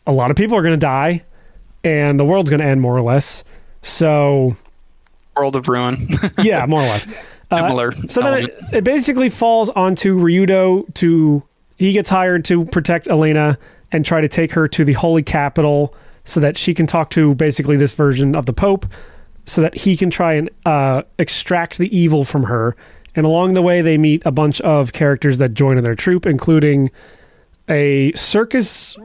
a lot of people are going to die and the world's going to end, more or less. So, World of Ruin. Yeah, more or less. Similar. So then it basically falls onto Ryudo he gets hired to protect Elena and try to take her to the Holy Capital so that she can talk to basically this version of the Pope, so that he can try and extract the evil from her. And along the way, they meet a bunch of characters that join in their troupe, including a circus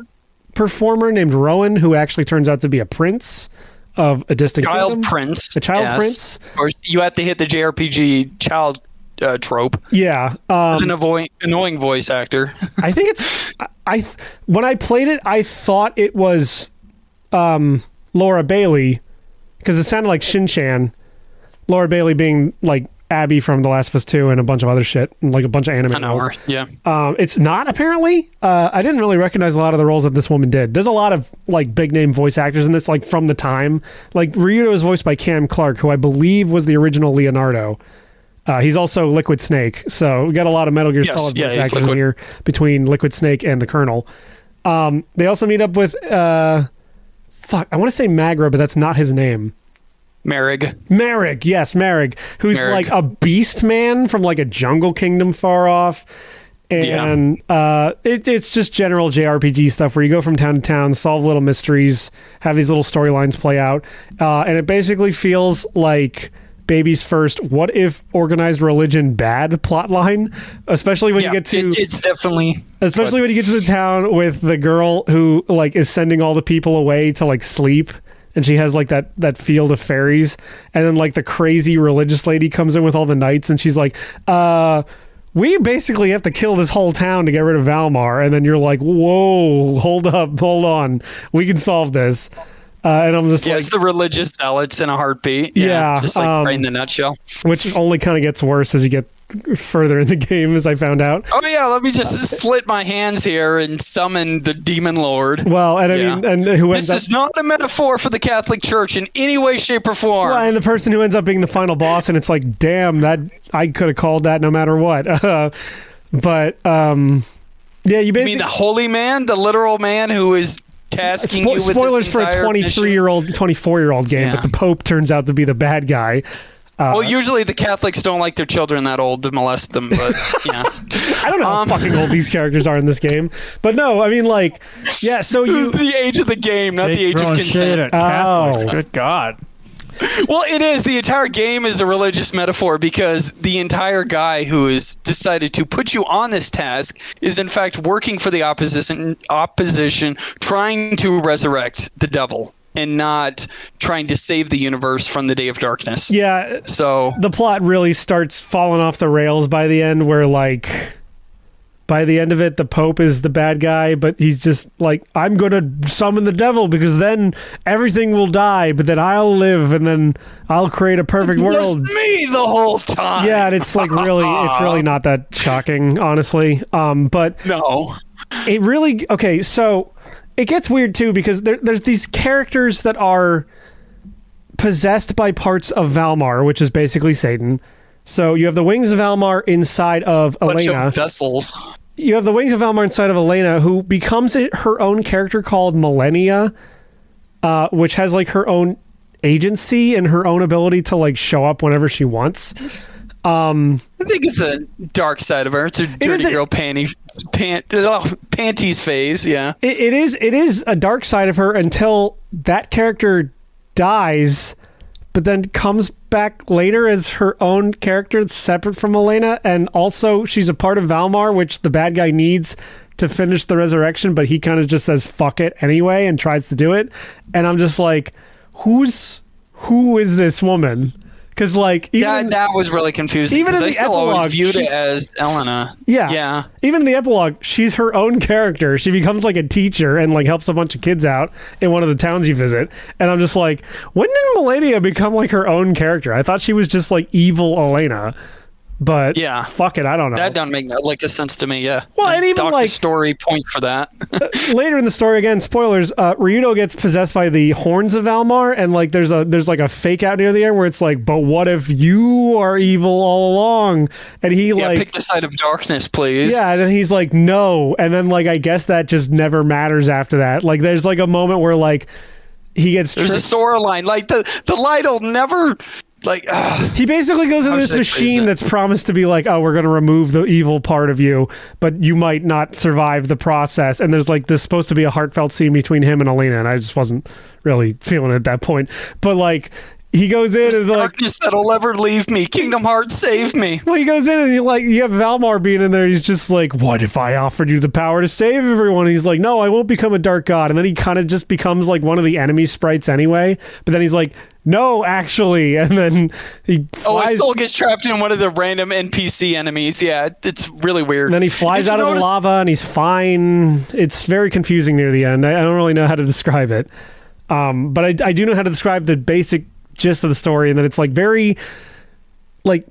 performer named Rowan, who actually turns out to be a prince of a distant kingdom. Prince. A child prince. Or you have to hit the JRPG child trope. Yeah. As an annoying voice actor. I think it's when I played it, I thought it was Laura Bailey because it sounded like Shin-Chan. Laura Bailey being like Abby from The Last of Us 2 and a bunch of other shit, and like a bunch of anime I know roles. her. Yeah. It's not, apparently. I didn't really recognize a lot of the roles that this woman did. There's a lot of like big name voice actors in this, like from the time. Like Ryudo is voiced by Cam Clark, who I believe was the original Leonardo. He's also Liquid Snake, so we got a lot of Metal Gear Solid voice actors in here between Liquid Snake and the Colonel. They also meet up with I want to say Magra, but that's not his name. Marek, yes, Marek, who's like a beast man from like a jungle kingdom far off. And it's just general JRPG stuff where you go from town to town, solve little mysteries, have these little storylines play out. And it basically feels like Baby's first what if organized religion bad plotline, especially when you get to it's definitely when you get to the town with the girl who like is sending all the people away to like sleep, and she has like that field of fairies, and then like the crazy religious lady comes in with all the knights, and she's like, we basically have to kill this whole town to get rid of Valmar. And then you're like, whoa, hold on, we can solve this. And I'm just like, it's the religious zealots in a heartbeat. Yeah, just like right in the nutshell. Which only kind of gets worse as you get further in the game, as I found out. Oh yeah, let me just slit my hands here and summon the demon lord. Well, and I mean, and who ends up... This is not a metaphor for the Catholic Church in any way, shape, or form. Well, and the person who ends up being the final boss, and it's like, damn, that I could have called that no matter what. But yeah, you basically mean the holy man, the literal man who is tasking you with spoilers this for a entire 24-year-old game, but the Pope turns out to be the bad guy. Well, usually the Catholics don't like their children that old to molest them, but yeah. I don't know how fucking old these characters are in this game, but no, I mean, like, yeah. So you the age of the game, not the age of consent. Good God. Well, it is. The entire game is a religious metaphor because the entire guy who has decided to put you on this task is in fact working for the opposition, trying to resurrect the devil and not trying to save the universe from the day of darkness. Yeah. So the plot really starts falling off the rails by the end, where like by the end of it, the Pope is the bad guy, but he's just like, I'm going to summon the devil because then everything will die, but then I'll live and then I'll create a perfect world. Just me the whole time. Yeah, and it's like it's really not that shocking, honestly. But no, it really, okay, so it gets weird too because there's these characters that are possessed by parts of Valmar, which is basically Satan. So you have the wings of Valmar inside of bunch Elena. of vessels. You have the wings of Valmar inside of Elena, who becomes her own character called Millennia, which has like her own agency and her own ability to like show up whenever she wants. I think it's a dark side of her. It's a dirty girl panties phase. Yeah, it is a dark side of her until that character dies, but then comes back later as her own character separate from Elena, and also she's a part of Valmar, which the bad guy needs to finish the resurrection, but he kind of just says fuck it anyway and tries to do it. And I'm just like, who is this woman? Because like that was really confusing. Even in the I still epilogue, always viewed it as Elena. Yeah. Even in the epilogue, she's her own character. She becomes like a teacher and like helps a bunch of kids out in one of the towns you visit. And I'm just like, when did Millennia become like her own character? I thought she was just like evil Elena. But yeah, fuck it, I don't know. That don't make like a sense to me. Yeah. Well, and even like story points for that. Later in the story, again, spoilers. Ryudo gets possessed by the horns of Valmar, and like there's like a fake out near the end where it's like, but what if you are evil all along? And he like pick the side of darkness, please. Yeah, and then he's like, no, and then like I guess that just never matters after that. Like there's like a moment where like he gets there's a Sora line, like the light will never. Like he basically goes into this machine that's promised to be like, oh, we're going to remove the evil part of you, but you might not survive the process. And there's like this supposed to be a heartfelt scene between him and Elena, and I just wasn't really feeling it at that point. But like he goes in and like, darkness that'll ever leave me. Kingdom Hearts, save me. well, he goes in and you have Valmar being in there. He's just like, what if I offered you the power to save everyone? And he's like, no, I won't become a dark god. And then he kind of just becomes like one of the enemy sprites anyway. But then he's like, no, actually. And then he flies. His soul gets trapped in one of the random NPC enemies. Yeah, it's really weird. And then he flies out of the lava and he's fine. It's very confusing near the end. I don't really know how to describe it. But I do know how to describe the basic gist of the story, and that it's like very like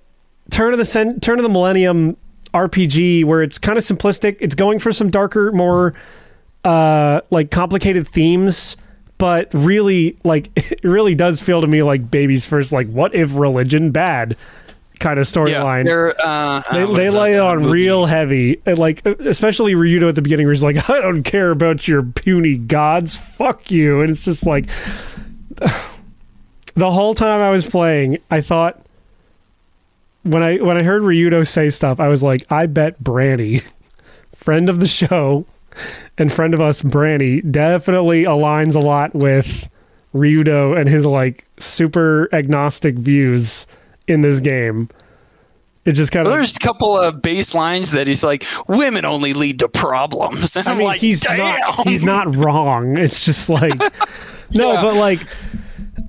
turn of the millennium RPG where it's kind of simplistic. It's going for some darker, more like complicated themes, but really like it really does feel to me like baby's first like what if religion bad kind of storyline. They lay it on real heavy, and like especially Ryudo at the beginning where he's like, I don't care about your puny gods, fuck you. And it's just like the whole time I was playing, I thought when I heard Ryudo say stuff, I was like, I bet Branny, friend of the show and friend of us, Branny, definitely aligns a lot with Ryudo and his like super agnostic views in this game. It just kind of there's a couple of bass lines that he's like, women only lead to problems. And I'm like, he's not wrong. It's just like no, but like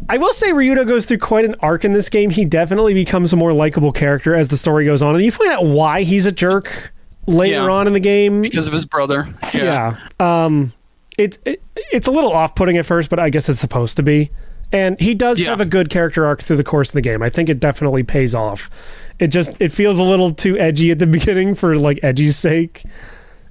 I will say Ryudo goes through quite an arc in this game. He definitely becomes a more likable character as the story goes on, and you find out why he's a jerk later on in the game because of his brother. It's a little off-putting at first, but I guess it's supposed to be. And he does have a good character arc through the course of the game. I think it definitely pays off. It feels a little too edgy at the beginning for like edgy's sake.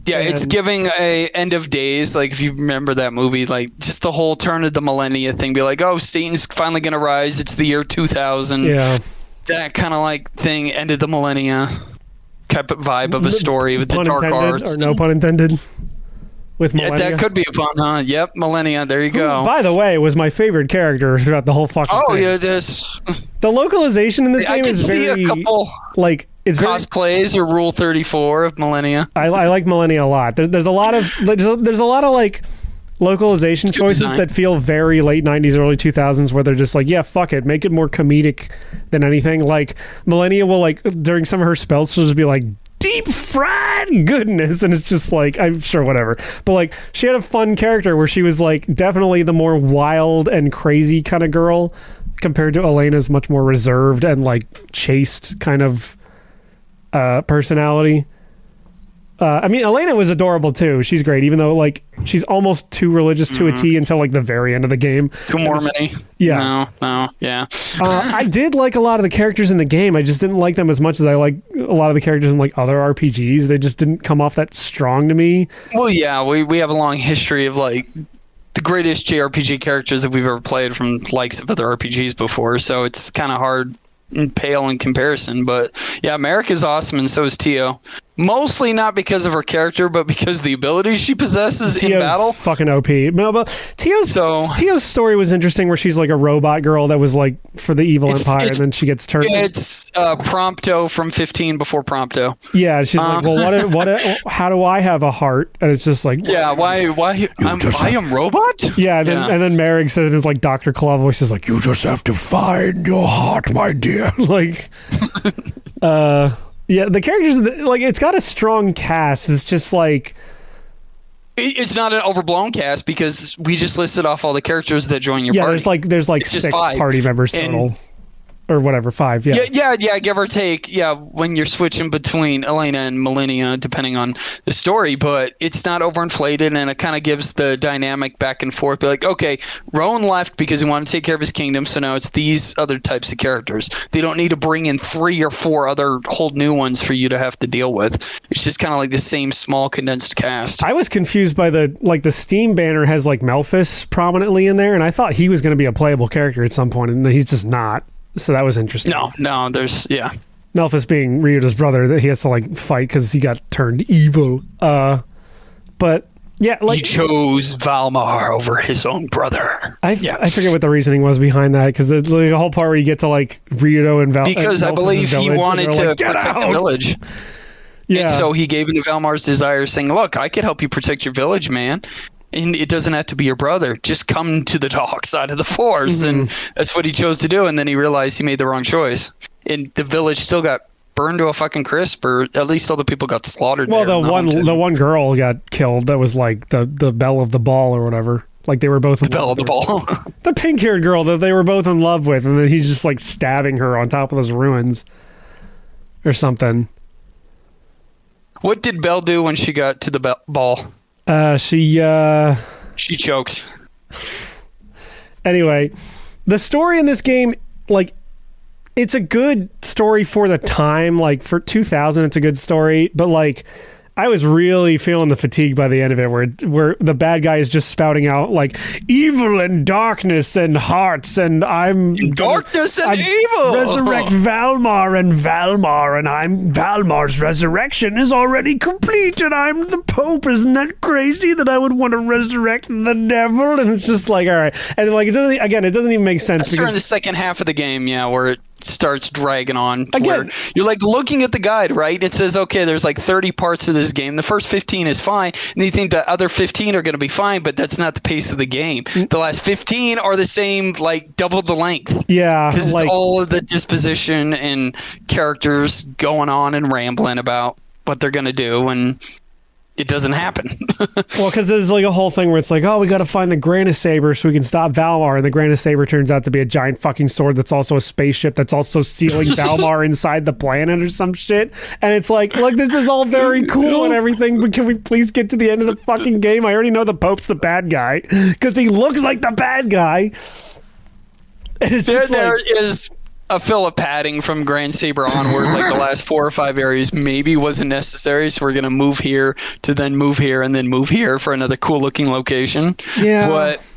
Yeah, it's giving a End of Days, like if you remember that movie, like just the whole turn of the millennia thing, be like, oh, Satan's finally gonna rise, it's the year 2000. Yeah. That kind of like thing, end of the millennia type of vibe of a story with the dark arts. Or no pun intended. With millennia. Yeah, that could be a pun, huh? Yep, millennia, there you go. Who, by the way, was my favorite character throughout the whole fucking thing. Oh, yeah, this. The localization in this game is very... I can see a couple... Like, it's cosplays or Rule 34 of millennia. I like millennia a lot. There's a lot of like localization choices that feel very late 90s, early 2000s, where they're just like, yeah, fuck it, make it more comedic than anything. Like millennia will like during some of her spells she'll just be like deep fried goodness, and it's just like, I'm sure whatever, but like she had a fun character where she was like definitely the more wild and crazy kind of girl compared to Elena's much more reserved and like chaste kind of personality. I mean, Elena was adorable too. She's great, even though like she's almost too religious to a T until like the very end of the game. Too Mormon-y. Yeah. No, yeah. I did like a lot of the characters in the game. I just didn't like them as much as I like a lot of the characters in like other RPGs. They just didn't come off that strong to me. Well, yeah, we have a long history of like the greatest JRPG characters that we've ever played from likes of other RPGs before, so it's kind of hard and pale in comparison. But yeah, America's awesome, and so is Tio. Mostly not because of her character, but because the abilities she possesses in battle. Fucking OP. No, but Tio's story was interesting, where she's like a robot girl that was like for the evil empire, and then she gets turned. Yeah, it's Prompto from 15 before Prompto. Yeah, she's like, well, how do I have a heart? And it's just like, yeah, why I am robot? Yeah, and then Merrick says it's like Dr. Claw voice is like, you just have to find your heart, my dear. Like, yeah, the characters, like, it's got a strong cast. It's just like... It's not an overblown cast because we just listed off all the characters that join your party. Yeah, there's like 6 party members total. Or whatever, 5, yeah. Yeah, give or take, yeah, when you're switching between Elena and Millennia, depending on the story, but it's not overinflated, and it kind of gives the dynamic back and forth. Be like, okay, Rowan left because he wanted to take care of his kingdom, so now it's these other types of characters. They don't need to bring in 3 or 4 other whole new ones for you to have to deal with. It's just kind of like the same small condensed cast. I was confused by the Steam banner has like Melphis prominently in there, and I thought he was going to be a playable character at some point, and he's just not. So that was interesting. No, there's, yeah. Melphis being Ryuda's brother, that he has to like fight because he got turned evil. But yeah, like he chose Valmar over his own brother. I forget what the reasoning was behind that, because the whole part where you get to like Ryudo and because I believe he wanted to protect the village. Yeah. And so he gave into Valmar's desire, saying, "Look, I could help you protect your village, man." And it doesn't have to be your brother. Just come to the dark side of the Force. And that's what he chose to do. And then he realized he made the wrong choice. And the village still got burned to a fucking crisp, or at least all the people got slaughtered. Well, there the one girl got killed. That was like the belle of the ball or whatever. Like they were both the belle of the ball. The pink-haired girl that they were both in love with, and then he's just like stabbing her on top of those ruins or something. What did Belle do when she got to the ball? She choked. Anyway, the story in this game, like, it's a good story for the time. Like, for 2000, it's a good story. But, like, I was really feeling the fatigue by the end of it, where the bad guy is just spouting out, like, evil and darkness and hearts, and darkness and evil! Resurrect Valmar, and Valmar's resurrection is already complete, and I'm the Pope. Isn't that crazy that I would want to resurrect the devil? And it's just like, all right. And, like, it doesn't even make sense. That's during the second half of the game, where it starts dragging on where you're like looking at the guide, right? It says, okay, there's like 30 parts to this game. The first 15 is fine, and you think the other 15 are going to be fine, but that's not the pace of the game. The last 15 are the same, like double the length. Yeah, because it's all of the disposition and characters going on and rambling about what they're going to do, and it doesn't happen. Well, because there's like a whole thing where it's like, oh, we got to find the Grandia saber so we can stop Valmar, and the Grandia saber turns out to be a giant fucking sword that's also a spaceship that's also sealing Valmar inside the planet or some shit. And it's like, look, this is all very cool and everything, but can we please get to the end of the fucking game? I already know the Pope's the bad guy because he looks like the bad guy. There is a fill of padding from Grand Saber onward, like the last 4 or 5 areas maybe wasn't necessary, so we're gonna move here to then move here and then move here for another cool looking location. Yeah, but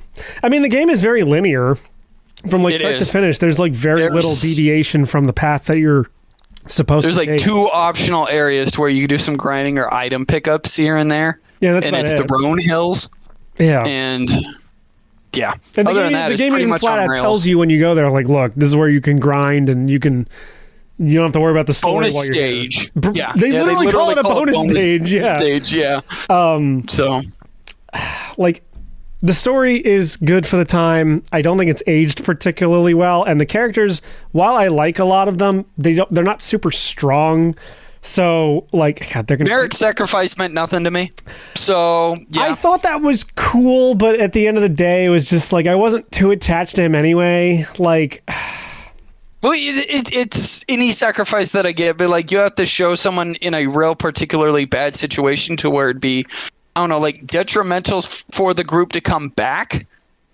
I mean the game is very linear from like start to finish. There's like very little deviation from the path that you're supposed to take. There's like 2 optional areas to where you can do some grinding or item pickups here and there. Yeah, that's and it's the Roan Hills. Yeah, and yeah. And other than that, the it's game pretty even much flat on out rails. tells you when you go there, like, look, this is where you can grind, and you don't have to worry about the story bonus while you're stage. there. Yeah, they literally call it a bonus stage. Yeah, stage. Yeah. So, like, the story is good for the time. I don't think it's aged particularly well, and the characters, while I like a lot of them, they're not super strong. So, like, God, they're gonna. Merrick's sacrifice meant nothing to me. So, yeah. I thought that was cool, but at the end of the day, it was just like I wasn't too attached to him anyway. Like, well, it's any sacrifice that I get, but like you have to show someone in a real particularly bad situation to where it'd be, I don't know, like detrimental for the group to come back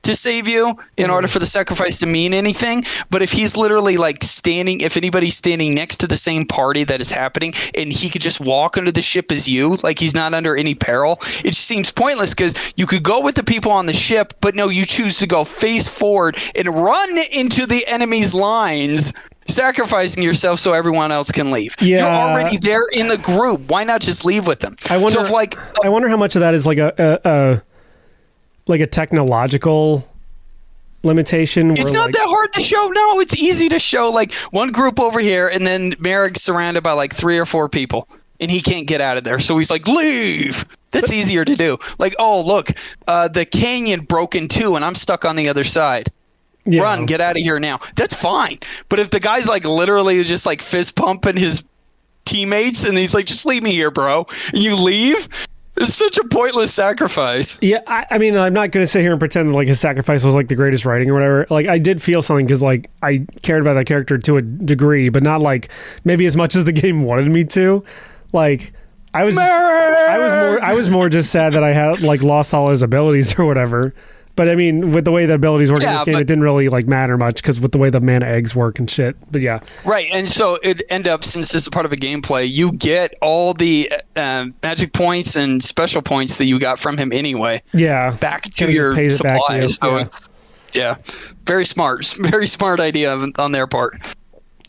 to save you in order for the sacrifice to mean anything. But if he's literally like if anybody's standing next to the same party that is happening and he could just walk under the ship as you, like he's not under any peril, it just seems pointless because you could go with the people on the ship, but no, you choose to go face forward and run into the enemy's lines, sacrificing yourself so everyone else can leave. Yeah. You're already there in the group. Why not just leave with them? I wonder how much of that is like a technological limitation. It's not that hard to show. No, it's easy to show. Like one group over here, and then Merrick's surrounded by like 3 or 4 people, and he can't get out of there. So he's like, leave. That's easier to do. Like, oh, look, the canyon broke in 2, and I'm stuck on the other side. Yeah. Run, get out of here now. That's fine. But if the guy's like literally just like fist pumping his teammates, and he's like, just leave me here, bro, and you leave, it's such a pointless sacrifice. Yeah, I mean, I'm not going to sit here and pretend that like his sacrifice was like the greatest writing or whatever. Like, I did feel something because like I cared about that character to a degree, but not like maybe as much as the game wanted me to. Like, I was more just sad that I had like lost all his abilities or whatever. But I mean, with the way the abilities work in this game, it didn't really like matter much because with the way the mana eggs work and shit. But yeah, right. And so it end up, since this is part of a gameplay, you get all the magic points and special points that you got from him anyway. Yeah, back to your supplies. So it's very smart idea on their part.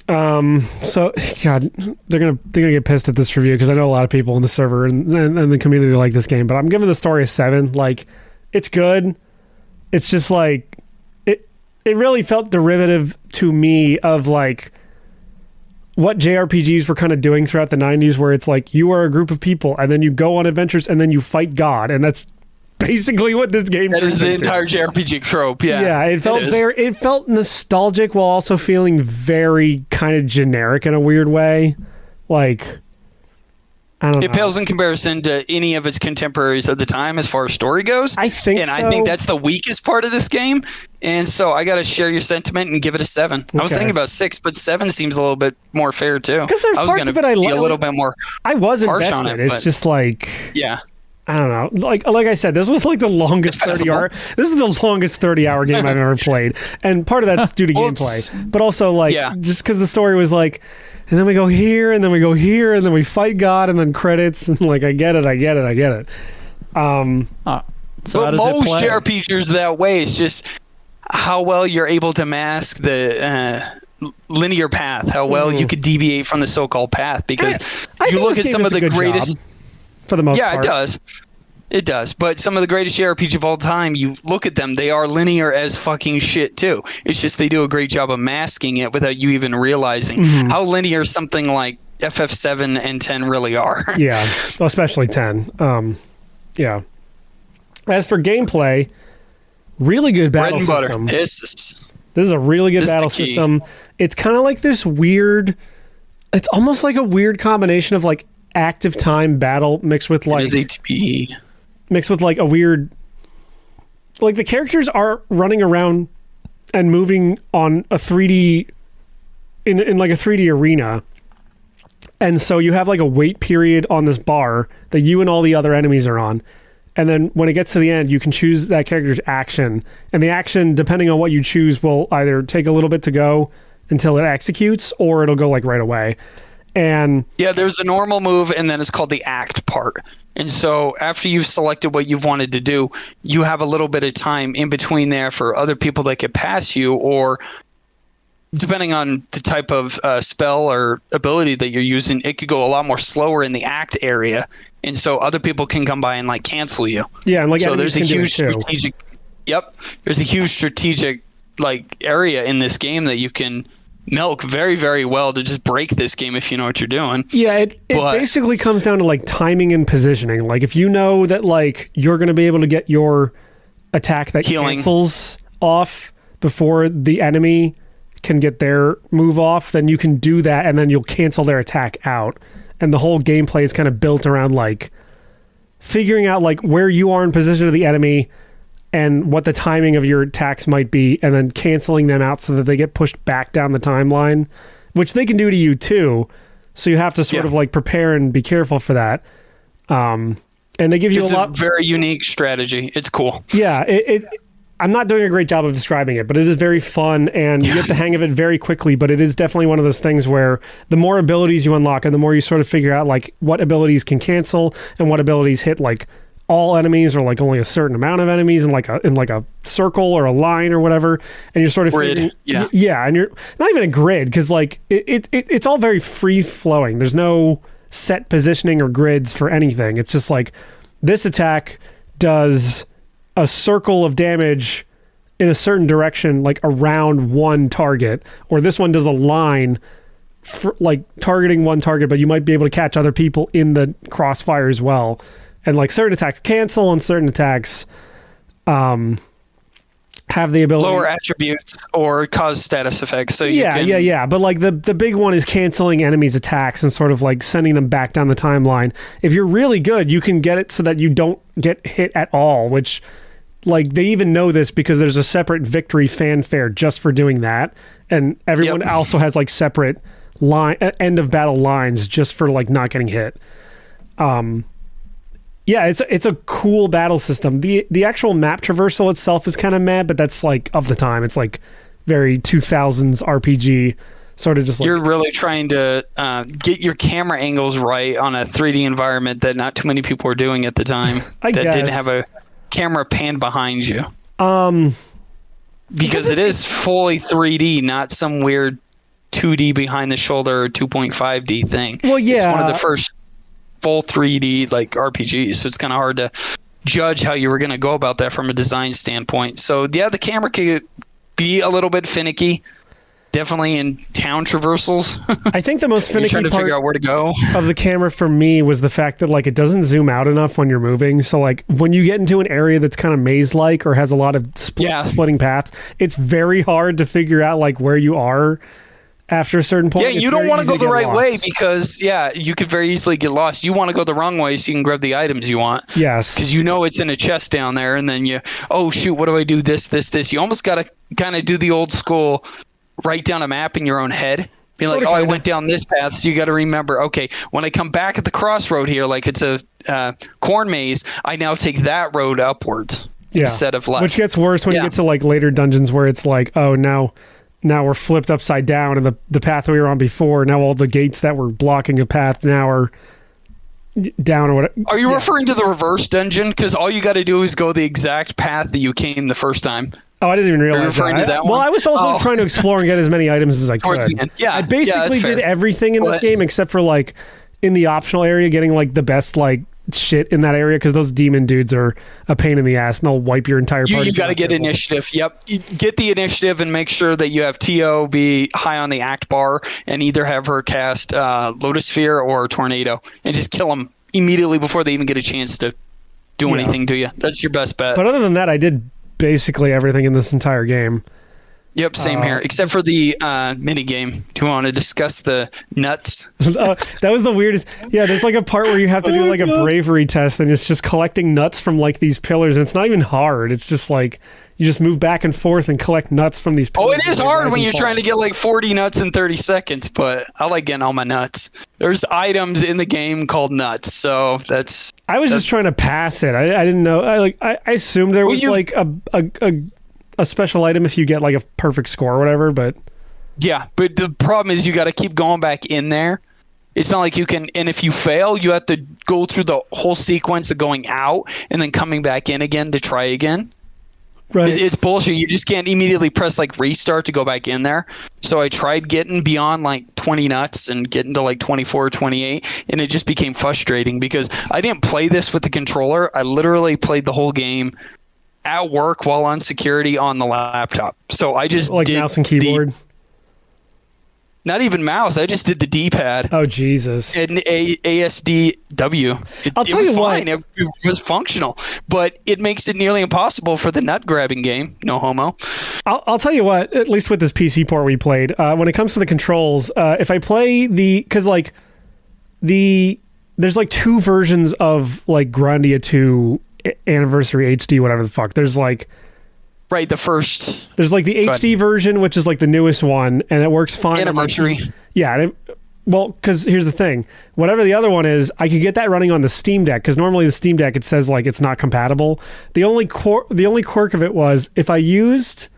So God, they're gonna get pissed at this review because I know a lot of people in the server and the community like this game. But I'm giving the story a 7. Like, it's good. It's just like it really felt derivative to me of like what JRPGs were kind of doing throughout the 90s, where it's like you are a group of people and then you go on adventures and then you fight God, and that's basically what this game That is turns the into. entire JRPG trope. Yeah. Yeah, it felt is. it felt nostalgic while also feeling very kind of generic in a weird way. Like, I don't know. It pales in comparison to any of its contemporaries at the time as far as story goes. I think and so. I think that's the weakest part of this game. And so I got to share your sentiment and give it a 7. I was Okay. thinking about 6, but 7 seems a little bit more fair too. 'Cause there's I was parts gonna of it I be like. a little bit more. I was harsh invested. on it, It's but- just like, Yeah. I don't know. Like I said, this was like the longest It's 30 hour. This is the longest 30-hour game I've ever played, and part of that's due to Well, gameplay, but also like yeah. just because the story was like, and then we go here, and then we go here, and then we fight God, and then credits, and like I get it. So how But does most it play? JRPGs that way. It's just how well you're able to mask the linear path, how well you could deviate from the so-called path. Because I you think look this at game some does of a the good greatest. job, for the most Yeah, part. it does. It does. But some of the greatest JRPG of all time, you look at them, they are linear as fucking shit too. It's just they do a great job of masking it without you even realizing how linear something like FF7 and 10 really are. Yeah, especially 10. Yeah. As for gameplay, really good Bread battle and butter. system. This This is a really good This is the battle key. system. It's kind of like this weird. It's almost like a weird combination of like active time battle mixed with like is ATP. mixed with like a weird. Like the characters are running around and moving on a 3D in like a 3D arena. And so you have like a wait period on this bar that you and all the other enemies are on. And then when it gets to the end, you can choose that character's action. And the action, depending on what you choose, will either take a little bit to go until it executes, or it'll go like right away. And Yeah, there's a normal move, and then it's called the act part. And so after you've selected what you've wanted to do, you have a little bit of time in between there for other people that could pass you, or depending on the type of spell or ability that you're using, it could go a lot more slower in the act area. And so other people can come by and like cancel you. yeah, and like So enemies there's a can do it huge too. strategic. Yep, there's a huge strategic like area in this game that you can milk very, very well to just break this game if you know what you're doing. Yeah, it But- basically comes down to like timing and positioning. Like if you know that like you're going to be able to get your attack that Healing. cancels off before the enemy can get their move off, then you can do that, and then you'll cancel their attack out. And the whole gameplay is kind of built around like figuring out like where you are in position of the enemy and what the timing of your attacks might be, and then canceling them out so that they get pushed back down the timeline, which they can do to you too. So you have to sort Yeah. of like prepare and be careful for that. And they give you It's a a lot. very unique strategy. It's cool. Yeah, I'm not doing a great job of describing it, but it is very fun, and you get the hang of it very quickly. But it is definitely one of those things where the more abilities you unlock, and the more you sort of figure out like what abilities can cancel and what abilities hit like all enemies or like only a certain amount of enemies in like a circle or a line or whatever, and you're sort of Grid, figuring, yeah. yeah, and you're not even a grid because like it's all very free flowing. There's no set positioning or grids for anything. It's just like this attack does a circle of damage in a certain direction, like around one target, or this one does a line like targeting one target, but you might be able to catch other people in the crossfire as well. And like certain attacks cancel, and certain attacks have the ability Lower attributes or cause status effects. So you yeah, can, yeah. But like the big one is canceling enemies' attacks and sort of like sending them back down the timeline. If you're really good, you can get it so that you don't get hit at all, which like they even know this because there's a separate victory fanfare just for doing that. And everyone Yep. also has like separate line end of battle lines just for like not getting hit. Yeah, it's a cool battle system. The actual map traversal itself is kind of mad, but that's like of the time. It's like very 2000s RPG, sort of just like You're really trying to get your camera angles right on a 3D environment that not too many people were doing at the time. I that guess. didn't have a camera panned behind you. Because it it's- is fully 3D, not some weird 2D behind the shoulder or 2.5D thing. Well, It's yeah. one of the first full 3D like RPGs, so it's kind of hard to judge how you were going to go about that from a design standpoint. So yeah, the camera could be a little bit finicky. definitely in town traversals. I think the most You're finicky trying to part figure out where to go. of the camera for me was the fact that like it doesn't zoom out enough when you're moving. So like when you get into an area that's kind of maze-like or has a lot of splitting paths, it's very hard to figure out like where you are after a certain point. Yeah, It's you don't very want to easy go the get right lost. way because, you could very easily get lost. You want to go the wrong way so you can grab the items you want. Yes. Because you know it's in a chest down there, and then oh, shoot, what do I do? This. You almost got to kind of do the old school, write down a map in your own head. Be like, Sorta, I kinda. went down this path, so you got to remember, okay, when I come back at the crossroad here, like it's a corn maze, I now take that road upwards instead of left. Which gets worse when you get to like later dungeons where it's like, oh, now we're flipped upside down, and the path we were on before, now all the gates that were blocking a path now are down or whatever. Are you referring to the reverse dungeon? Because all you got to do is go the exact path that you came the first time. Oh, I didn't even realize referring that. to that Well, one? I was also trying to explore and get as many items as I Towards could. the end. Yeah, I yeah, basically that's fair. did everything in this But- game except for like in the optional area, getting like the best like shit in that area because those demon dudes are a pain in the ass and they'll wipe your entire party. You got to get initiative. Yep. You get the initiative and make sure that you have T.O. be high on the act bar and either have her cast Lotus Sphere or Tornado and just kill them immediately before they even get a chance to do anything to you. That's your best bet. But other than that, I did basically everything in this entire game. Yep, same here, except for the mini game. Do you want to discuss the nuts? That was the weirdest. Yeah, there's like a part where you have to do like a bravery test, and it's just collecting nuts from like these pillars, and it's not even hard. It's just like you just move back and forth and collect nuts from these pillars. Oh, it is hard when you're trying to get like 40 nuts in 30 seconds, but I like getting all my nuts. There's items in the game called nuts, so that's... I was just trying to pass it. I didn't know. I assumed there was like a special item if you get like a perfect score or whatever, but... Yeah, but the problem is you got to keep going back in there. It's not like you can... And if you fail, you have to go through the whole sequence of going out and then coming back in again to try again. Right. It's bullshit. You just can't immediately press like restart to go back in there. So I tried getting beyond like 20 nuts and getting to like 24 or 28, and it just became frustrating because I didn't play this with the controller. I literally played the whole game at work while on security on the laptop. So I just like did mouse and keyboard. not even mouse. I just did the D-pad. Oh Jesus! And ASDW. I'll tell was you what. fine. It was functional, but it makes it nearly impossible for the nut grabbing game. No homo. I'll tell you what. At least with this PC port we played, when it comes to the controls, if I play because like there's like two versions of like Grandia II Anniversary HD, whatever the fuck. There's like. Right, the first. There's like the HD version, which is like the newest one, and it works fine. Anniversary. Well, because here's the thing. Whatever the other one is, I could get that running on the Steam Deck, because normally the Steam Deck, it says like it's not compatible. The only quirk of it was if I used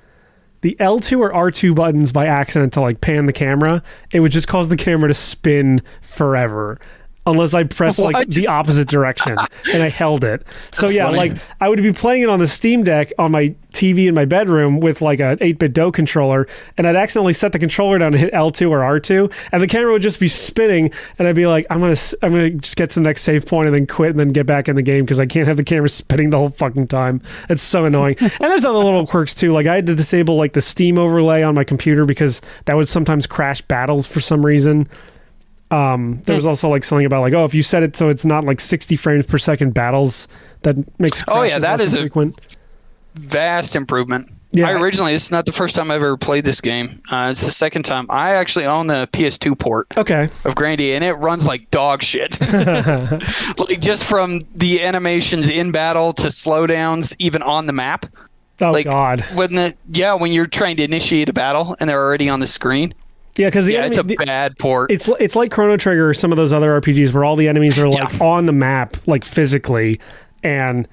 the L2 or R2 buttons by accident to like pan the camera, it would just cause the camera to spin forever. Unless I pressed like the opposite direction and I held it. So yeah, funny. like I would be playing it on the Steam Deck on my TV in my bedroom with like an 8-bit DOE controller, and I'd accidentally set the controller down and hit L2 or R2, and the camera would just be spinning, and I'd be like, I'm gonna just get to the next save point and then quit and then get back in the game because I can't have the camera spinning the whole fucking time. It's so annoying. And there's other little quirks too. Like I had to disable like the Steam overlay on my computer because that would sometimes crash battles for some reason. There was also like something about like, oh, if you set it so it's not like 60 frames per second battles, that makes that is frequent. Vast improvement. Yeah, This is not the first time I've ever played this game. It's the second time. I actually own the PS2 port of Grandia, and it runs like dog shit. Like just from the animations in battle to slowdowns, even on the map. Oh like, God! When you're trying to initiate a battle and they're already on the screen. Yeah, because it's a bad port. It's like Chrono Trigger or some of those other RPGs where all the enemies are like on the map, like physically, and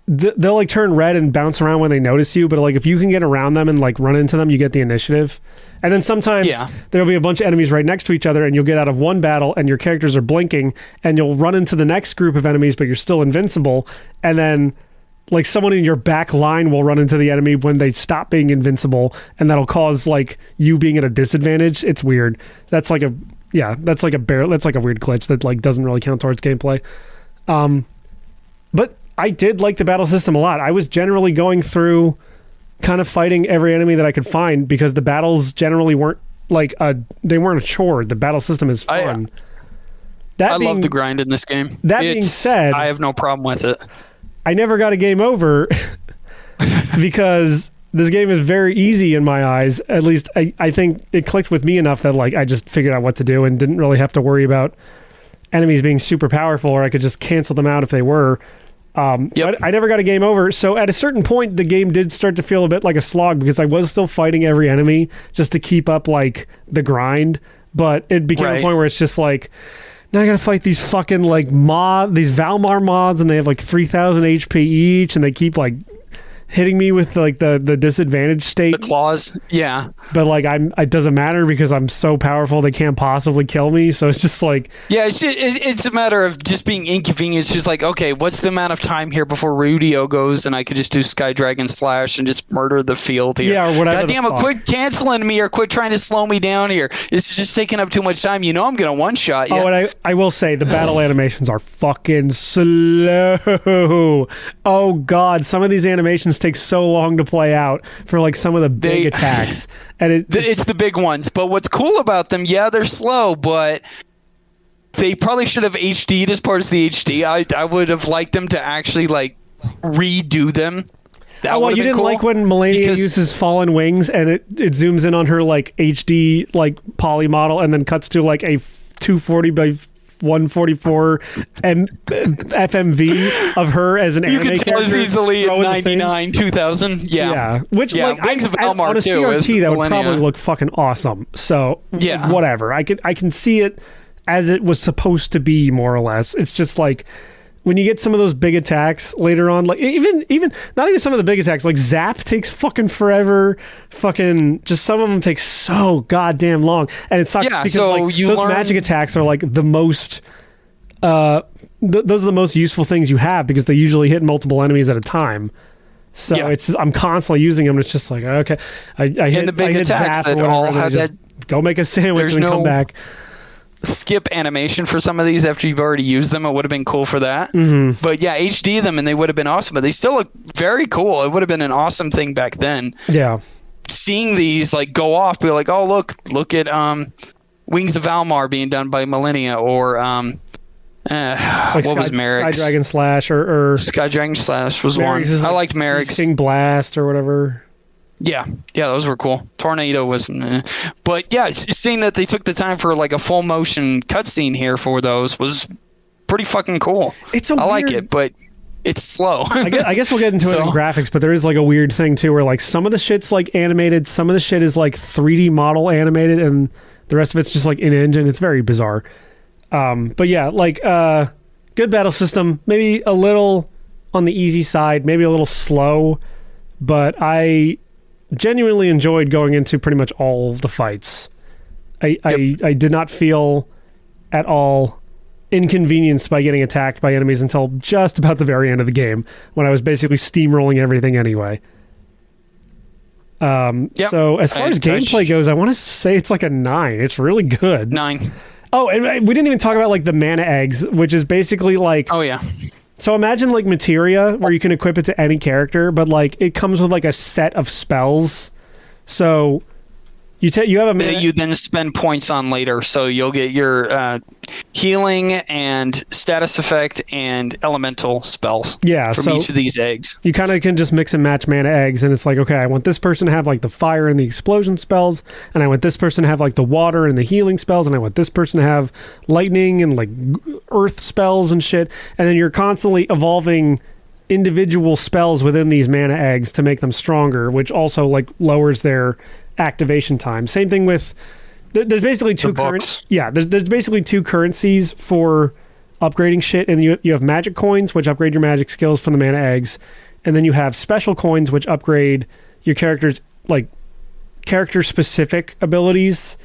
they'll like turn red and bounce around when they notice you. But like if you can get around them and like run into them, you get the initiative. And then sometimes there'll be a bunch of enemies right next to each other, and you'll get out of one battle, and your characters are blinking, and you'll run into the next group of enemies, but you're still invincible, and then. Like someone in your back line will run into the enemy when they stop being invincible, and that'll cause like you being at a disadvantage. It's weird. That's like a weird glitch that like doesn't really count towards gameplay. But I did like the battle system a lot. I was generally going through kind of fighting every enemy that I could find because the battles generally weren't they weren't a chore. The battle system is fun. I love the grind in this game. That being said, I have no problem with it. I never got a game over because this game is very easy in my eyes. At least I think it clicked with me enough that I just figured out what to do and didn't really have to worry about enemies being super powerful, or I could just cancel them out if they were. So I never got a game over. So at a certain point, the game did start to feel a bit like a slog because I was still fighting every enemy just to keep up the grind. But it became a point where it's just now I gotta fight these fucking these Valmar mods, and they have 3,000 HP each, and they keep hitting me with the disadvantage state. The claws, yeah. But it doesn't matter because I'm so powerful they can't possibly kill me. So it's just yeah, it's a matter of just being inconvenient. It's just okay, what's the amount of time here before Rudio goes and I could just do Sky Dragon Slash and just murder the field here? Yeah, or whatever. God damn it, quit canceling me or quit trying to slow me down here. It's just taking up too much time. I'm gonna one shot you. Oh, and I will say the battle animations are fucking slow. Oh god, some of these animations take so long to play out for some of the big attacks, and it's the big ones. But what's cool about them, they're slow, but they probably should have HD'd as part of the HD. I would have liked them to actually redo them. You didn't cool. When Melania uses Fallen Wings and it zooms in on her HD poly model and then cuts to a 240 by 144 FMV of her as an anime character. You can tell it's easily 99, 2000. Yeah. Which Wings of Valmar on a too, CRT that would probably look fucking awesome. So whatever. I can see it as it was supposed to be, more or less. It's just when you get some of those big attacks later on, even not even some of the big attacks, Zap takes fucking forever. Fucking just some of them take so goddamn long, and it sucks because those magic attacks are the most. Those are the most useful things you have because they usually hit multiple enemies at a time. So it's just, I'm constantly using them. And it's just okay, I hit the big attacks Zap that or all whatever, have that. Go make a sandwich and come back. Skip animation for some of these after you've already used them. It would have been cool for that. Mm-hmm. But HD them and they would have been awesome. But they still look very cool. It would have been an awesome thing back then. Yeah. Seeing these go off, be oh look at Wings of Valmar being done by Millennia, or what was Merrick's? Sky Dragon Slash or Sky Dragon Slash was Merrick's one. I liked Merrick's. King Blast or whatever. Yeah, those were cool. Tornado was, but seeing that they took the time for a full motion cutscene here for those was pretty fucking cool. I like it, but it's slow. I guess we'll get into it in graphics, but there is a weird thing too, where some of the shit's animated, some of the shit is 3D model animated, and the rest of it's just in engine. It's very bizarre. But good battle system, maybe a little on the easy side, maybe a little slow, but I genuinely enjoyed going into pretty much all the fights. I did not feel at all inconvenienced by getting attacked by enemies until just about the very end of the game, when I was basically steamrolling everything anyway. So as far as gameplay goes, I want to say it's a 9. It's really good. 9. Oh, and we didn't even talk about the mana eggs, which is basically oh yeah. So imagine Materia, where you can equip it to any character, but it comes with a set of spells. So you have a that you then spend points on later, so you'll get your healing and status effect and elemental spells. Yeah, from each of these eggs. You kind of can just mix and match mana eggs, and it's okay, I want this person to have the fire and the explosion spells, and I want this person to have the water and the healing spells, and I want this person to have lightning and earth spells and shit. And then you're constantly evolving individual spells within these mana eggs to make them stronger, which also lowers their activation time. Same thing with there's basically two there's basically two currencies for upgrading shit, and you have magic coins, which upgrade your magic skills from the mana eggs, and then you have special coins, which upgrade your character's character specific abilities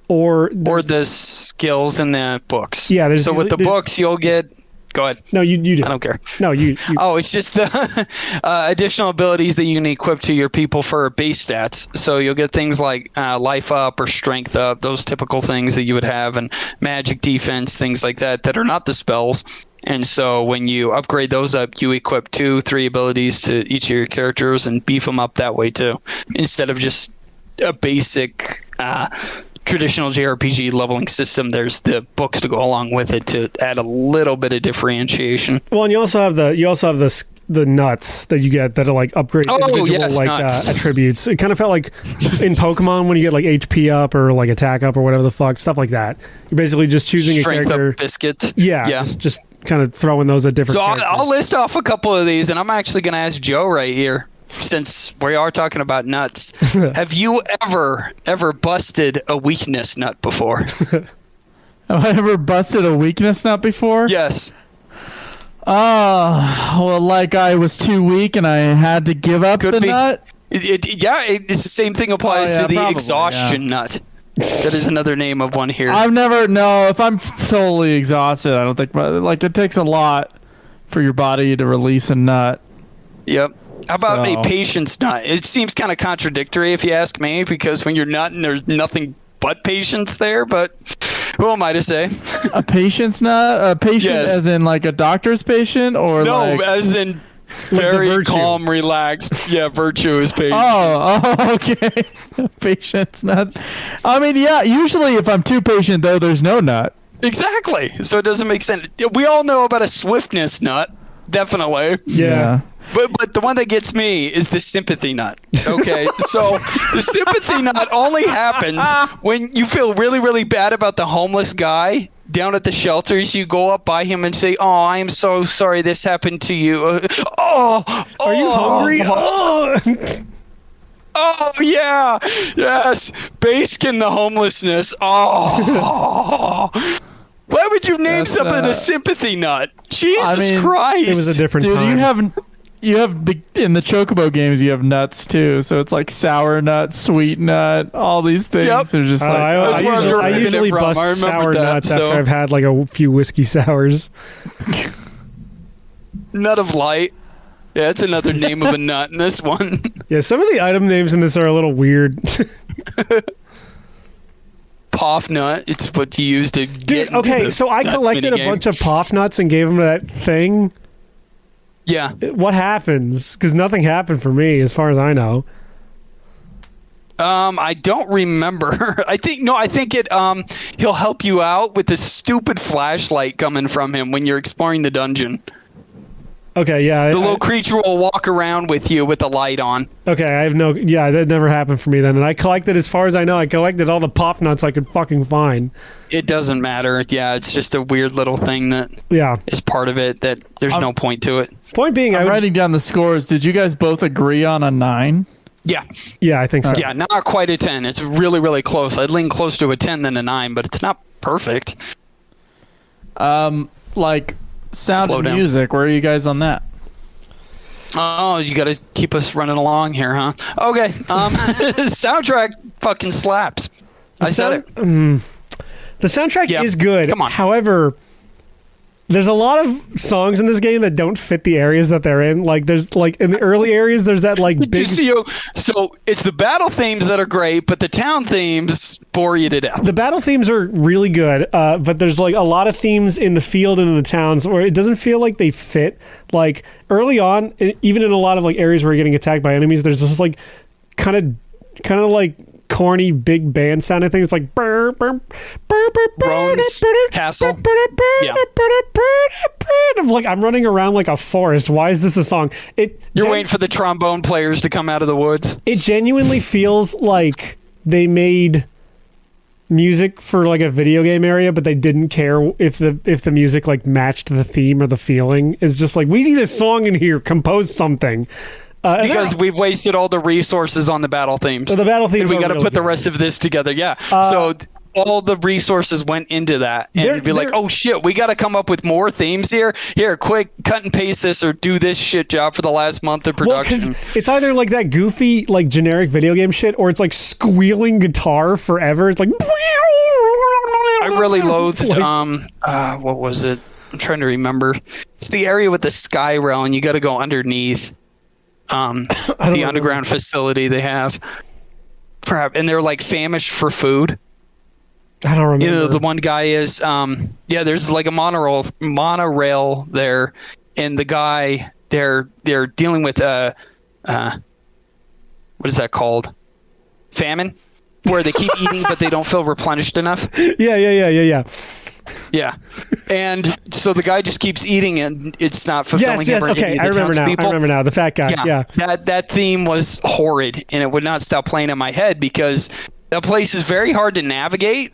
or the skills in the books. Yeah, so with the books you'll get Go ahead. No, you do. I don't care. No, you. Oh, it's just the additional abilities that you can equip to your people for base stats. So you'll get things like life up or strength up, those typical things that you would have, and magic defense, things like that are not the spells. And so when you upgrade those up, you equip 2-3 abilities to each of your characters and beef them up that way too, instead of just a basic traditional JRPG leveling system. There's the books to go along with it to add a little bit of differentiation. Well, and you also have the nuts that you get that are like upgrade individual attributes. It kind of felt like in Pokemon when you get like HP up or like attack up or whatever the fuck, stuff like that. You're basically just choosing Strength a character. up biscuits. Yeah. Just kind of throwing those at different. So characters. I'll list off a couple of these, and I'm actually going to ask Joe right here, since we are talking about nuts. Have you ever busted a weakness nut before? Have I ever busted a weakness nut before? Yes. Well, like I was too weak and I had to give up Could the be. nut. It's the same thing applies to the probably, exhaustion nut. That is another name of one here. If I'm totally exhausted, I don't think, like, it takes a lot for your body to release a nut. Yep. How about So- a patience nut? It seems kind of contradictory if you ask me, because when you're nutting, there's nothing but patience there, but who am I to say? A patience nut? A patient Yes. as in like a doctor's patient? Or No, like... as in very calm, relaxed. Yeah, virtue is patience. Oh, okay. Patience nut. I mean, yeah, usually if I'm too patient, though, there's no nut. Exactly. So it doesn't make sense. We all know about a swiftness nut. Definitely. Yeah. But the one that gets me is the sympathy nut. Okay, so the sympathy nut only happens when you feel really, really bad about the homeless guy down at the shelters. You go up by him and say, "Oh, I am so sorry this happened to you. Are you hungry? Oh yeah, yes, basking the homelessness. Oh." Why would you name something a sympathy nut? Jesus Christ! It was a different Dude, time. you have in the Chocobo games, you have nuts too. So it's like sour nut, sweet nut, all these things. Yep. They're just like I usually bust sour nuts after I've had like a few whiskey sours. Nut of light. Yeah, it's another name of a nut in this one. Yeah, some of the item names in this are a little weird. Poff nut. It's what you use to get. Dude, okay, so I collected a bunch of Poff nuts and gave them to that thing. Yeah. What happens? Because nothing happened for me, as far as I know. I don't remember. I think it. He'll help you out with this stupid flashlight coming from him when you're exploring the dungeon. Okay, yeah. The little creature will walk around with you with the light on. Okay, that never happened for me then. And I collected, as far as I know, I collected all the Poff nuts I could fucking find. It doesn't matter. Yeah, it's just a weird little thing that is part of it that there's no point to it. Point being, I'm writing down the scores. Did you guys both agree on a 9? Yeah. Yeah, I think so. Yeah, not quite a 10. It's really, really close. I'd lean close to a 10 than a 9, but it's not perfect. Like sound Slow and down. music. Where are you guys on that? Oh, you got to keep us running along here, huh? Okay. Soundtrack fucking slaps. I said it. The soundtrack is good. Come on. However, there's a lot of songs in this game that don't fit the areas that they're in. Like, there's like in the early areas, there's that like big. So it's the battle themes that are great, but the town themes bore you to death. The battle themes are really good, but there's like a lot of themes in the field and in the towns where it doesn't feel like they fit. Like early on, even in a lot of like areas where you're getting attacked by enemies, there's this like kind of like corny big band sounding thing. It's like Rome's Castle. Yeah. I'm like, I'm running around like a forest. Why is this a song? You're waiting for the trombone players to come out of the woods. It genuinely feels like they made music for like a video game area, but they didn't care if the music like matched the theme or the feeling. It's just like, we need a song in here, compose something. Because we've wasted all the resources on the battle themes. So the battle themes and we are got to really put the good. rest of this together. Yeah. So all the resources went into that. And it'd be like, oh shit, we got to come up with more themes here. Here, quick, cut and paste this or do this shit job for the last month of production. Well, 'cause it's either like that goofy, like generic video game shit, or it's like squealing guitar forever. It's like. I really loathed, what was it? I'm trying to remember. It's the area with the sky rail, and you got to go underneath the underground facility they have. Perhaps, and they're like famished for food. I don't remember. You know, the one guy is, there's like a monorail there, and the guy, they're dealing with what is that called? Famine, where they keep eating but they don't feel replenished enough. Yeah. Yeah, and so the guy just keeps eating and it's not fulfilling him or any Okay, of the I remember now. townspeople. I remember now. The fat guy. Yeah. That theme was horrid, and it would not stop playing in my head because that place is very hard to navigate.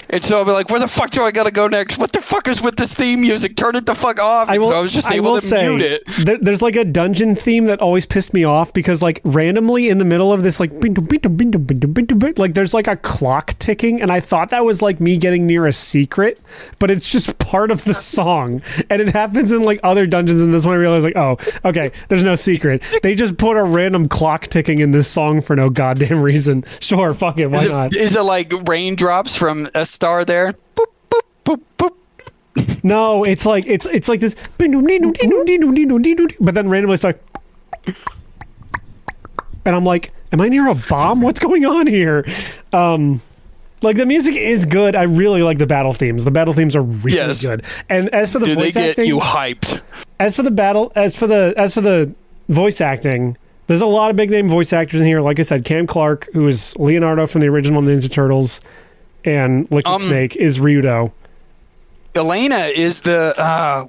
And so I'll be like, where the fuck do I gotta go next? What the fuck is with this theme music? Turn it the fuck off. So I was just able to mute it. There's like a dungeon theme that always pissed me off because like randomly in the middle of this like there's like a clock ticking, and I thought that was like me getting near a secret, but it's just part of the song. And it happens in like other dungeons, and this one I realized like, oh, okay, there's no secret. They just put a random clock ticking in this song for no goddamn reason. Sure, fuck it, why not? Is it like raindrops from a star there? Boop, boop, boop, boop. No, it's like this, but then randomly it's like, and I'm like, am I near a bomb? What's going on here? Like the music is good. I really like the battle themes. The battle themes are really good. And as for the voice they get acting, you hyped. As for the voice acting, there's a lot of big name voice actors in here. Like I said, Cam Clark, who is Leonardo from the original Ninja Turtles, and Liquid Snake is Ryudo. Elena is the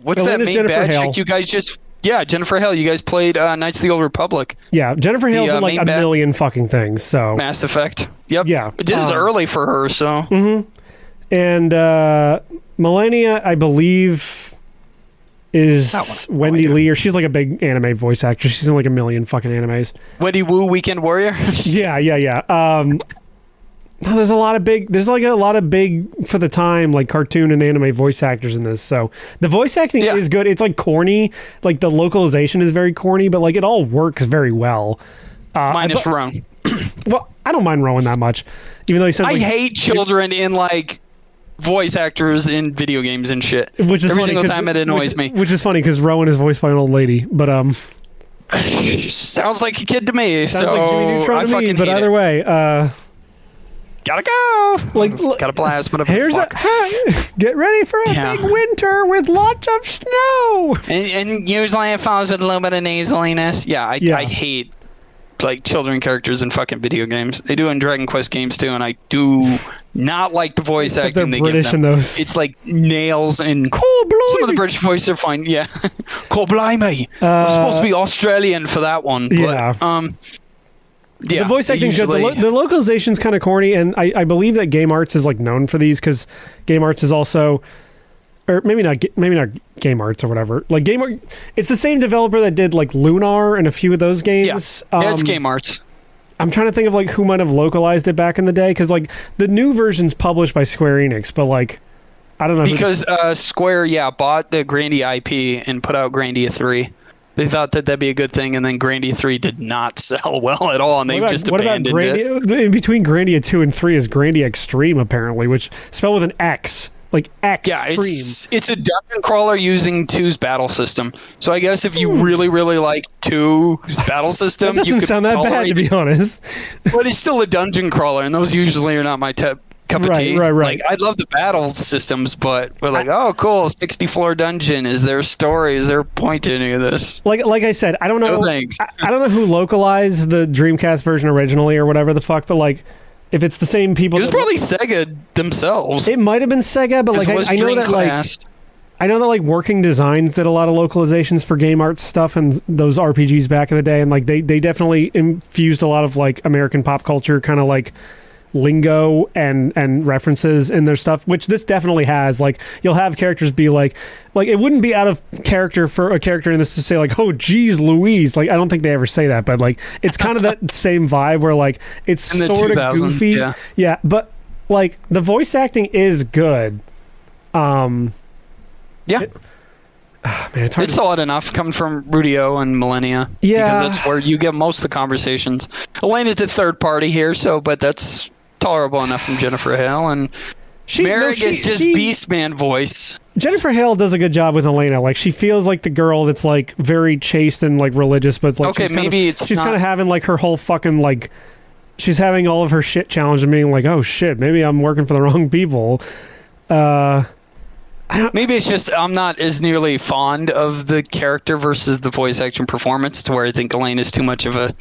what's Elena's that main Jennifer bad Hale. chick? You guys just Jennifer Hale. You guys played Knights of the Old Republic. Yeah, Jennifer Hale's in like a million fucking things. So Mass Effect. Yep. Yeah. This is early for her. So. Mm-hmm. And Millennia, I believe, is Wendy Lee, or she's like a big anime voice actress. She's in like a million fucking animes. Wendy Wu, Weekend Warrior. Yeah. No, there's a lot of big for the time like cartoon and anime voice actors in this. So the voice acting is good. It's like corny, like the localization is very corny, but like it all works very well. Minus Rowan. Well, I don't mind Rowan that much, even though he says I like, hate children in like voice actors in video games and shit. Which is every funny single time it annoys me. Which is funny because Rowan is voiced by an old lady, but sounds like a kid to me. sounds so like Jimmy Neutron to me. But either way, gotta go. Like, gotta blast. Whatever. Here's get ready for a big winter with lots of snow. And usually it follows with a little bit of nasaliness. I hate like children characters in fucking video games. They do in Dragon Quest games too, and I do not like the voice acting they British give them. In those. It's like nails and some of the British voices are fine. Yeah, Cole Blimey. I'm supposed to be Australian for that one. But, the voice acting good. The localization's kind of corny, and I believe that Game Arts is like known for these because Game Arts is also, or maybe not Game Arts or whatever. Like it's the same developer that did like Lunar and a few of those games. Yeah, it's Game Arts. I'm trying to think of like who might have localized it back in the day because like the new version's published by Square Enix, but like I don't know because Square bought the Grandia IP and put out Grandia 3. They thought that that'd be a good thing, and then Grandia 3 did not sell well at all, and they've just abandoned it. In between Grandia 2 and 3 is Grandia Extreme, apparently, which spelled with an X. Like X. Yeah, it's a dungeon crawler using 2's battle system. So I guess if you really, really like 2's battle system, that doesn't sound that bad, to be honest. But it's still a dungeon crawler, and those usually are not my cup of tea. Right. Like, I love the battle systems, but we're like, oh, cool, 60-floor dungeon. Is there a story? Is there a point to any of this? Like I said, I don't know. No thanks. I don't know who localized the Dreamcast version originally or whatever the fuck, but like, if it's the same people, it was probably Sega themselves. It might have been Sega, but like I know that like Working Designs did a lot of localizations for Game Arts stuff and those RPGs back in the day, and like they definitely infused a lot of like American pop culture kind of like lingo and references in their stuff, which this definitely has. Like you'll have characters be like it wouldn't be out of character for a character in this to say like, oh geez Louise. Like I don't think they ever say that, but like it's kind of that same vibe where like it's sort of goofy. Yeah, but like the voice acting is good. Man, it's solid enough coming from Rudio and Millennia. Yeah, because that's where you get most of the conversations. Elena's the third party here, but that's tolerable enough from Jennifer Hale, and Merrick is just Beastman voice. Jennifer Hale does a good job with Elena. Like, she feels like the girl that's like very chaste and like religious, but like Okay, she's kind of having like her whole fucking like she's having all of her shit challenged and being like, oh shit, maybe I'm working for the wrong people. Maybe it's just I'm not as nearly fond of the character versus the voice action performance, to where I think Elaine is too much of a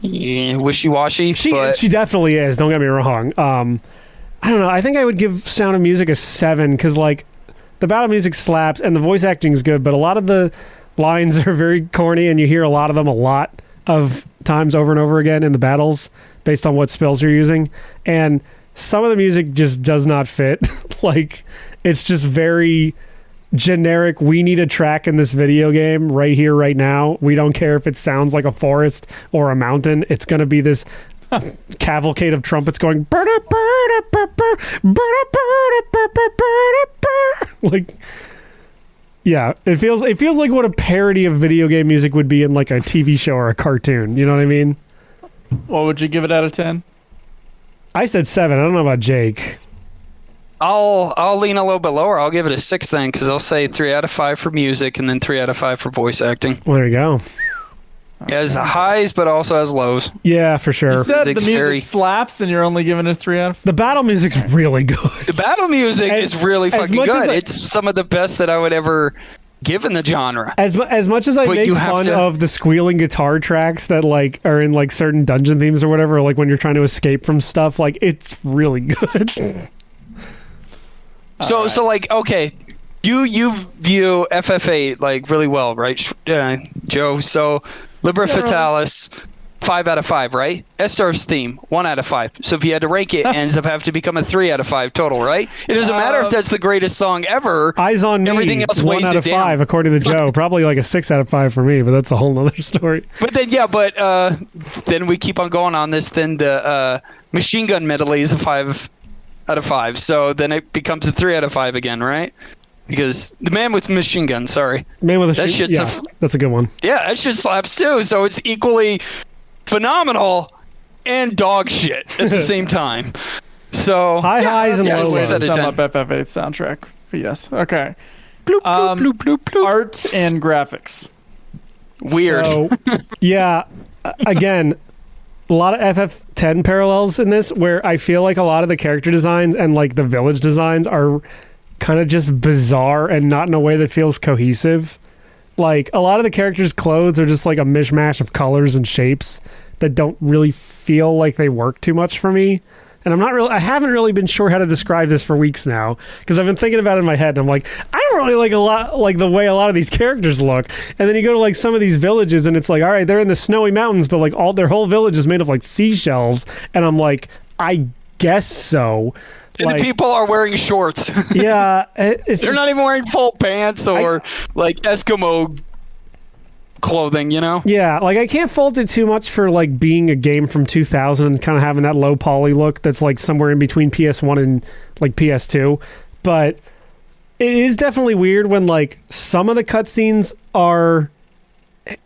wishy-washy. She definitely is. Don't get me wrong. I don't know. I think I would give Sound of Music a 7 because like the battle music slaps and the voice acting is good, but a lot of the lines are very corny and you hear a lot of them a lot of times over and over again in the battles based on what spells you're using, and some of the music just does not fit. Like, it's just very generic. We need a track in this video game right here, right now. We don't care if it sounds like a forest or a mountain. It's going to be this cavalcade of trumpets going like, yeah, it feels like what a parody of video game music would be in like a TV show or a cartoon. You know what I mean? What would you give it out of 10? I said 7. I don't know about Jake. I'll lean a little bit lower. I'll give it a 6 then, because I'll say 3 out of 5 for music and then 3 out of 5 for voice acting. Well, there you go. It has highs, but also has lows. Yeah, for sure. You said the Music's music slaps, and you're only giving it a 3 out of 5. The battle music's really good. The battle music is really fucking much as good. It's some of the best that I would ever give in the genre. As much as I But make you have fun to- of the squealing guitar tracks that like are in like certain dungeon themes or whatever, like when you're trying to escape from stuff, like it's really good. So like, okay, you view FF8 like really well, right, Joe? So Libra Fatalis, 5 out of 5, right? Estar's theme, 1 out of 5. So if you had to rank it, it ends up having to become a 3 out of 5 total, right? It doesn't matter if that's the greatest song ever. Eyes on Me, Everything else 1 weighs out it of down. 5 according to Joe. Probably like a 6 out of 5 for me, but that's a whole nother story. But then, then we keep on going on this. Then the Machine Gun Medley is a 5 out of 5. So then it becomes a 3 out of 5 again, right? Because the Man with Machine Gun, sorry. Man with a That shit's that's a good one. Yeah, that shit slaps too. So it's equally phenomenal and dog shit at the same time. So High highs and yeah, low six lows. out of Sum 10. up FF8 soundtrack. But yes. Okay. Bloop, bloop, bloop, bloop, bloop. Art and graphics. Weird. So, yeah, again, a lot of FF10 parallels in this, where I feel like a lot of the character designs and like the village designs are kind of just bizarre and not in a way that feels cohesive. Like, a lot of the characters' clothes are just like a mishmash of colors and shapes that don't really feel like they work too much for me. And I haven't really been sure how to describe this for weeks now, because I've been thinking about it in my head and I'm like, I don't really like the way a lot of these characters look. And then you go to like some of these villages and it's like, all right, they're in the snowy mountains, but like their whole village is made of like seashells. And I'm like, I guess so. And Like, the people are wearing shorts. yeah, They're not even wearing full pants or like Eskimo clothing, you know? Yeah, like I can't fault it too much for like being a game from 2000 and kind of having that low poly look that's like somewhere in between PS1 and like PS2. But it is definitely weird when like some of the cutscenes are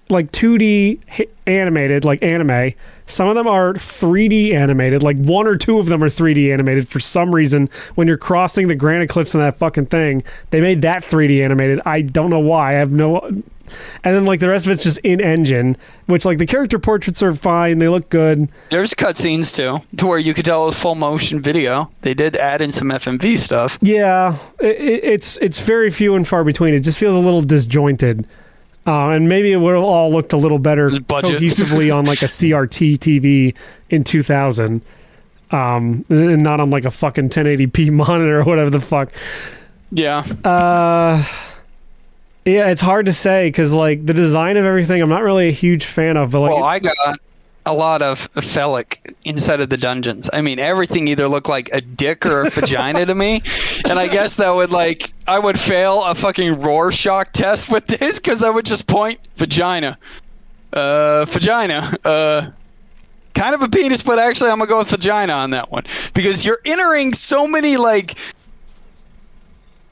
like 2D animated, like anime. Some of them are 3D animated. Like 1 or 2 of them are 3D animated for some reason. When you're crossing the granite cliffs in that fucking thing, they made that 3D animated. I don't know why. I have no. And then like the rest of it's just in engine, which like the character portraits are fine. They look good. There's cutscenes too, to where you could tell it was full motion video. They did add in some FMV stuff. Yeah, it's very few and far between. It just feels a little disjointed. And maybe it would have all looked a little better Budget. cohesively on like a CRT TV in 2000, and not on like a fucking 1080p monitor or whatever the fuck. Yeah. Yeah, it's hard to say because like the design of everything, I'm not really a huge fan of. But like, Well, I got a lot of phallic inside of the dungeons. I mean, everything either looked like a dick or a vagina to me. And I guess that would I would fail a fucking Rorschach test with this because I would just point vagina. Vagina. Kind of a penis, but actually I'm going to go with vagina on that one. Because you're entering so many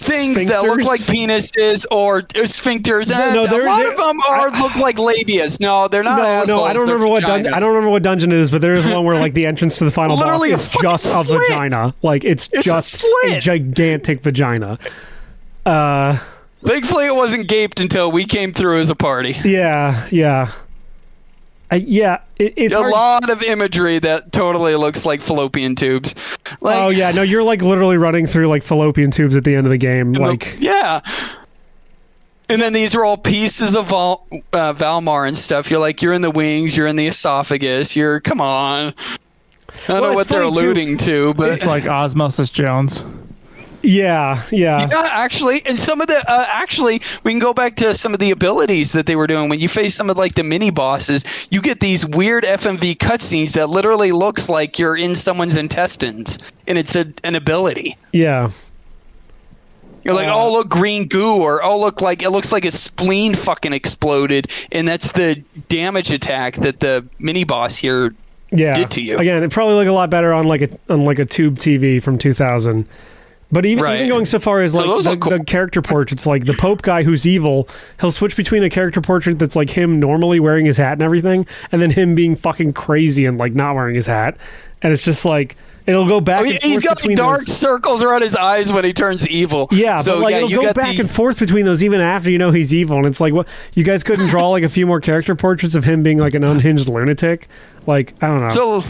things that look Sphincters? like penises or sphincters. And no, a they're- lot of them look like labias. No, they're not. no, assholes, I don't they're remember what vaginas. I don't remember what dungeon it is, but there is one where like the entrance to the final Literally a boss is fucking just a slit. vagina. Like it's It's a just a slit. gigantic vagina. Thankfully, it wasn't gaped until we came through as a party. Yeah. It's A hard. lot of imagery that totally looks like fallopian tubes. Like, Oh yeah, no, you're like literally running through like fallopian tubes at the end of the game. Like, yeah. And then these are all pieces of Valmar and stuff. You're in the wings, you're in the esophagus. Come on. I don't know what they're alluding to, but It's like Osmosis Jones. yeah. actually, and some of the actually, we can go back to some of the abilities that they were doing. When you face some of like the mini bosses, you get these weird FMV cutscenes that literally looks like you're in someone's intestines, and it's an ability. Yeah. You're like, oh look, green goo, or oh look, like it looks like a spleen fucking exploded, and that's the damage attack that the mini boss here did to you. Again, it probably look a lot better on like a tube TV from 2000. But even going so far as like the character portraits, like the Pope guy who's evil, he'll switch between a character portrait that's like him normally wearing his hat and everything, and then him being fucking crazy and like not wearing his hat, and it's just like it'll go back. And He's forth got between dark those. circles around his eyes when he turns evil. Yeah, so, but like it'll go back and forth between those even after you know he's evil, and it's like, what, you guys couldn't draw like a few more character portraits of him being like an unhinged lunatic? Like, I don't know. So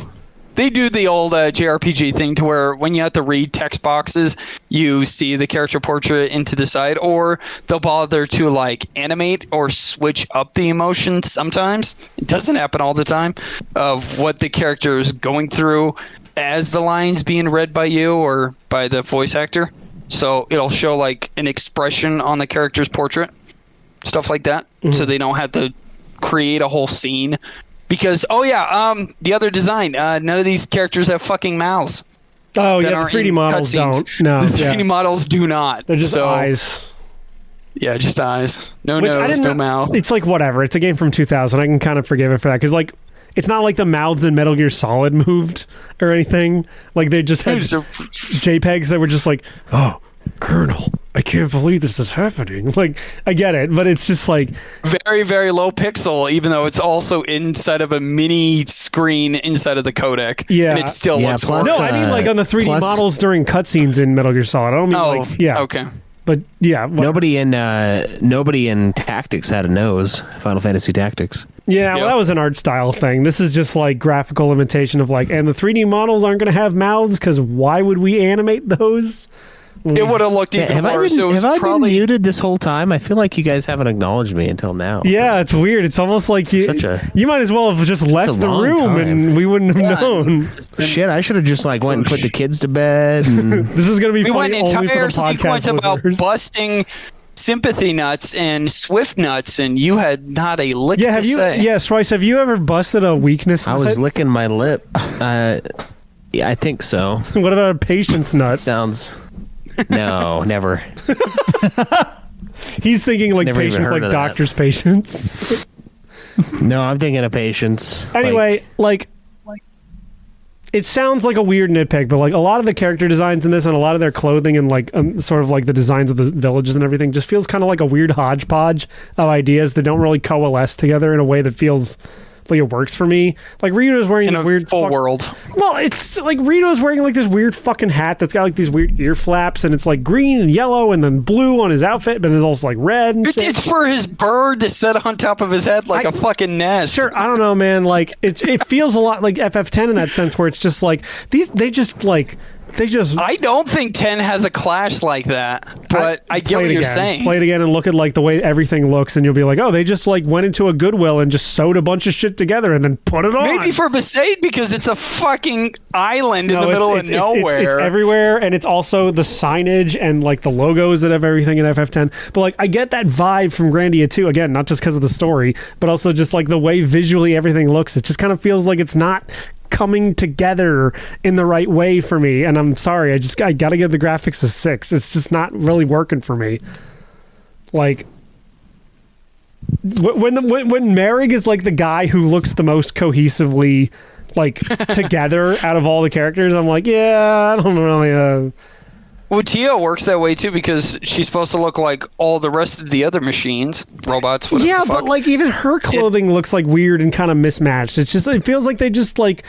they do the old JRPG thing to where when you have to read text boxes, you see the character portrait into the side, or they'll bother to like animate or switch up the emotions sometimes. It doesn't happen all the time, of what the character is going through as the lines being read by you or by the voice actor. So it'll show like an expression on the character's portrait, stuff like that. Mm-hmm. So they don't have to create a whole scene. Because, the other design, none of these characters have fucking mouths. Oh, that yeah, the aren't 3D in models cutscenes. don't. No, The 3D models do not. They're just So, eyes. Yeah, just eyes. No Which I nose, didn't no know- mouth. It's like whatever. It's a game from 2000. I can kind of forgive it for that because like it's not like the mouths in Metal Gear Solid moved or anything. Like they just had JPEGs that were just like, oh, Colonel, I can't believe this is happening. Like I get it, but it's just like Very, very low pixel, even though it's also inside of a mini screen inside of the codec. Yeah. And it still looks plus, horrible. no. I mean like on the 3D plus- models during cutscenes in Metal Gear Solid. I don't mean like yeah. Okay. But yeah, Nobody in Tactics had a nose. Final Fantasy Tactics. Yeah, well, Yep. that was an art style thing. This is just like graphical imitation of like, and the 3D models aren't going to have mouths because why would we animate those? It would have looked even Have I worse. been, It was have I been probably muted this whole time? I feel like you guys haven't acknowledged me until now. Yeah, it's weird. It's almost like you might as well have just left the long room time. and we wouldn't have known. Shit, I should have just like went and put the kids to bed. And This is going to be we went funny an only for entire the podcast sequence about listeners. busting sympathy nuts and swift nuts, and you had not a lick Yeah, to have you? say. Yeah, Schweiss, have you ever busted a weakness? I was nut? licking my lip. Yeah, I think so. What about a patience nut? Sounds. No, never. He's thinking like Never even patience, heard like of that. doctor's patience. No, I'm thinking of patience. Anyway, like it sounds like a weird nitpick, but like a lot of the character designs in this and a lot of their clothing and like sort of like the designs of the villages and everything just feels kind of like a weird hodgepodge of ideas that don't really coalesce together in a way that feels like it works for me. Like Rito's wearing In a a weird full world. Well, it's like Rito's wearing like this weird fucking hat that's got like these weird ear flaps, and it's like green and yellow and then blue on his outfit, but it's also like red. And shit. It's for his bird to sit on top of his head like a fucking nest. Sure, I don't know, man. Like it feels a lot like FF10 in that sense, where it's just like they just. I don't think 10 has a clash like that, but I get Play what it you're again. saying. Play it again and look at like the way everything looks, and you'll be like, oh, they just like went into a Goodwill and just sewed a bunch of shit together and then put it on. Maybe for Besaid because it's a fucking island in the middle of nowhere. It's everywhere, and it's also the signage and like the logos that have everything in FF10. But like, I get that vibe from Grandia 2 again, not just because of the story, but also just like the way visually everything looks. It just kind of feels like it's not coming together in the right way for me, and I'm sorry, I gotta give the graphics a 6. It's just not really working for me. Like when Merrig is like the guy who looks the most cohesively like together out of all the characters, I'm like, yeah, I don't really Well, Tio works that way too because she's supposed to look like all the rest of the other machines, robots, whatever yeah, the fuck. but like even her clothing looks like weird and kind of mismatched. It feels like they just like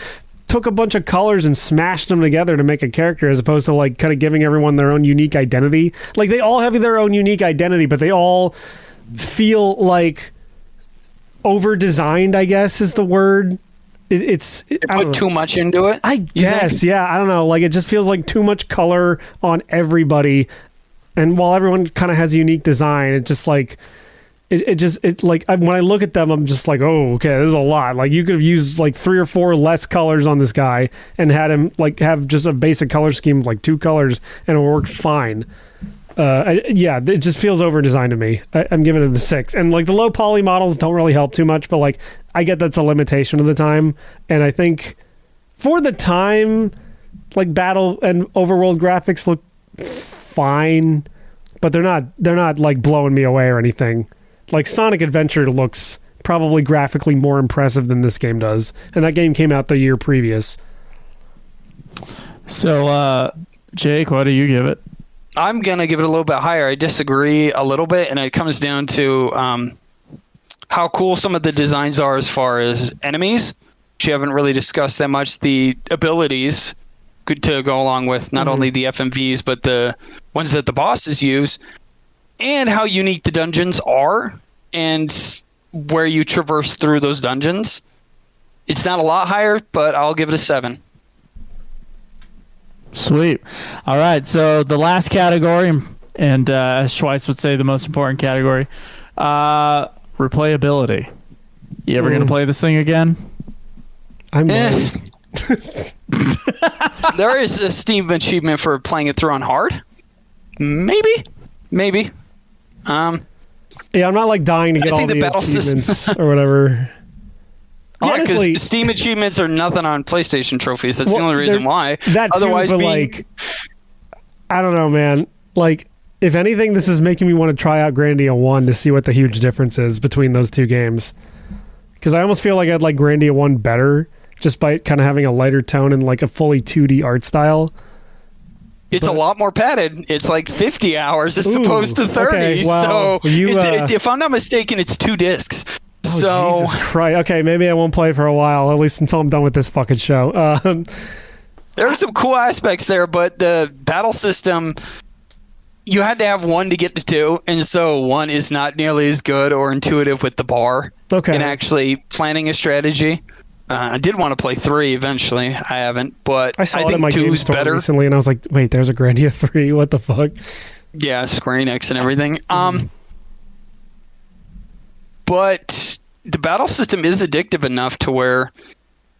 took a bunch of colors and smashed them together to make a character, as opposed to like kind of giving everyone their own unique identity. Like they all have their own unique identity, but they all feel like over designed, I guess is the word. They put too much into it, I guess. Yeah, I don't know. Like it just feels like too much color on everybody, and while everyone kind of has a unique design, it just like when I look at them, I'm just like, oh, okay, this is a lot. Like you could have used like 3 or 4 less colors on this guy and had him like have just a basic color scheme of like 2 colors and it worked fine. It just feels over designed to me. I'm giving it a 6. And like the low poly models don't really help too much, but like I get that's a limitation of the time. And I think for the time, like battle and overworld graphics look fine, but they're not like blowing me away or anything. Like Sonic Adventure looks probably graphically more impressive than this game does, and that game came out the year previous. So, Jake, what do you give it? I'm gonna give it a little bit higher. I disagree a little bit, and it comes down to how cool some of the designs are as far as enemies, which you haven't really discussed that much. The abilities good to go along with not only the FMVs but the ones that the bosses use, and how unique the dungeons are and where you traverse through those dungeons. It's not a lot higher, but I'll give it a 7. Sweet. All right, so the last category, and as Schweiss would say, the most important category, replayability. You ever going to play this thing again? I'm There is a Steam achievement for playing it through on hard. Maybe. Yeah, I'm not like dying to get all the achievements or whatever. Honestly, because Steam achievements are nothing on PlayStation trophies. That's the only reason why. That too, Otherwise, but like, I don't know, man. Like, if anything, this is making me want to try out Grandia 1 to see what the huge difference is between those two games. Because I almost feel like I'd like Grandia 1 better, just by kind of having a lighter tone and like a fully 2D art style. It's a lot more padded. It's like 50 hours as opposed to 30. Okay, well, so if I'm not mistaken, it's 2 discs. Oh, so Jesus Christ. Okay, maybe I won't play for a while, at least until I'm done with this fucking show. There are some cool aspects there, but the battle system, you had to have 1 to get to 2, and so 1 is not nearly as good or intuitive with the bar and actually planning a strategy. I did want to play 3 eventually. I haven't, but I saw it think at my 2 game is store better. recently, and I was like, wait, there's a Grandia 3? What the fuck? Yeah, Square Enix and everything. But the battle system is addictive enough to where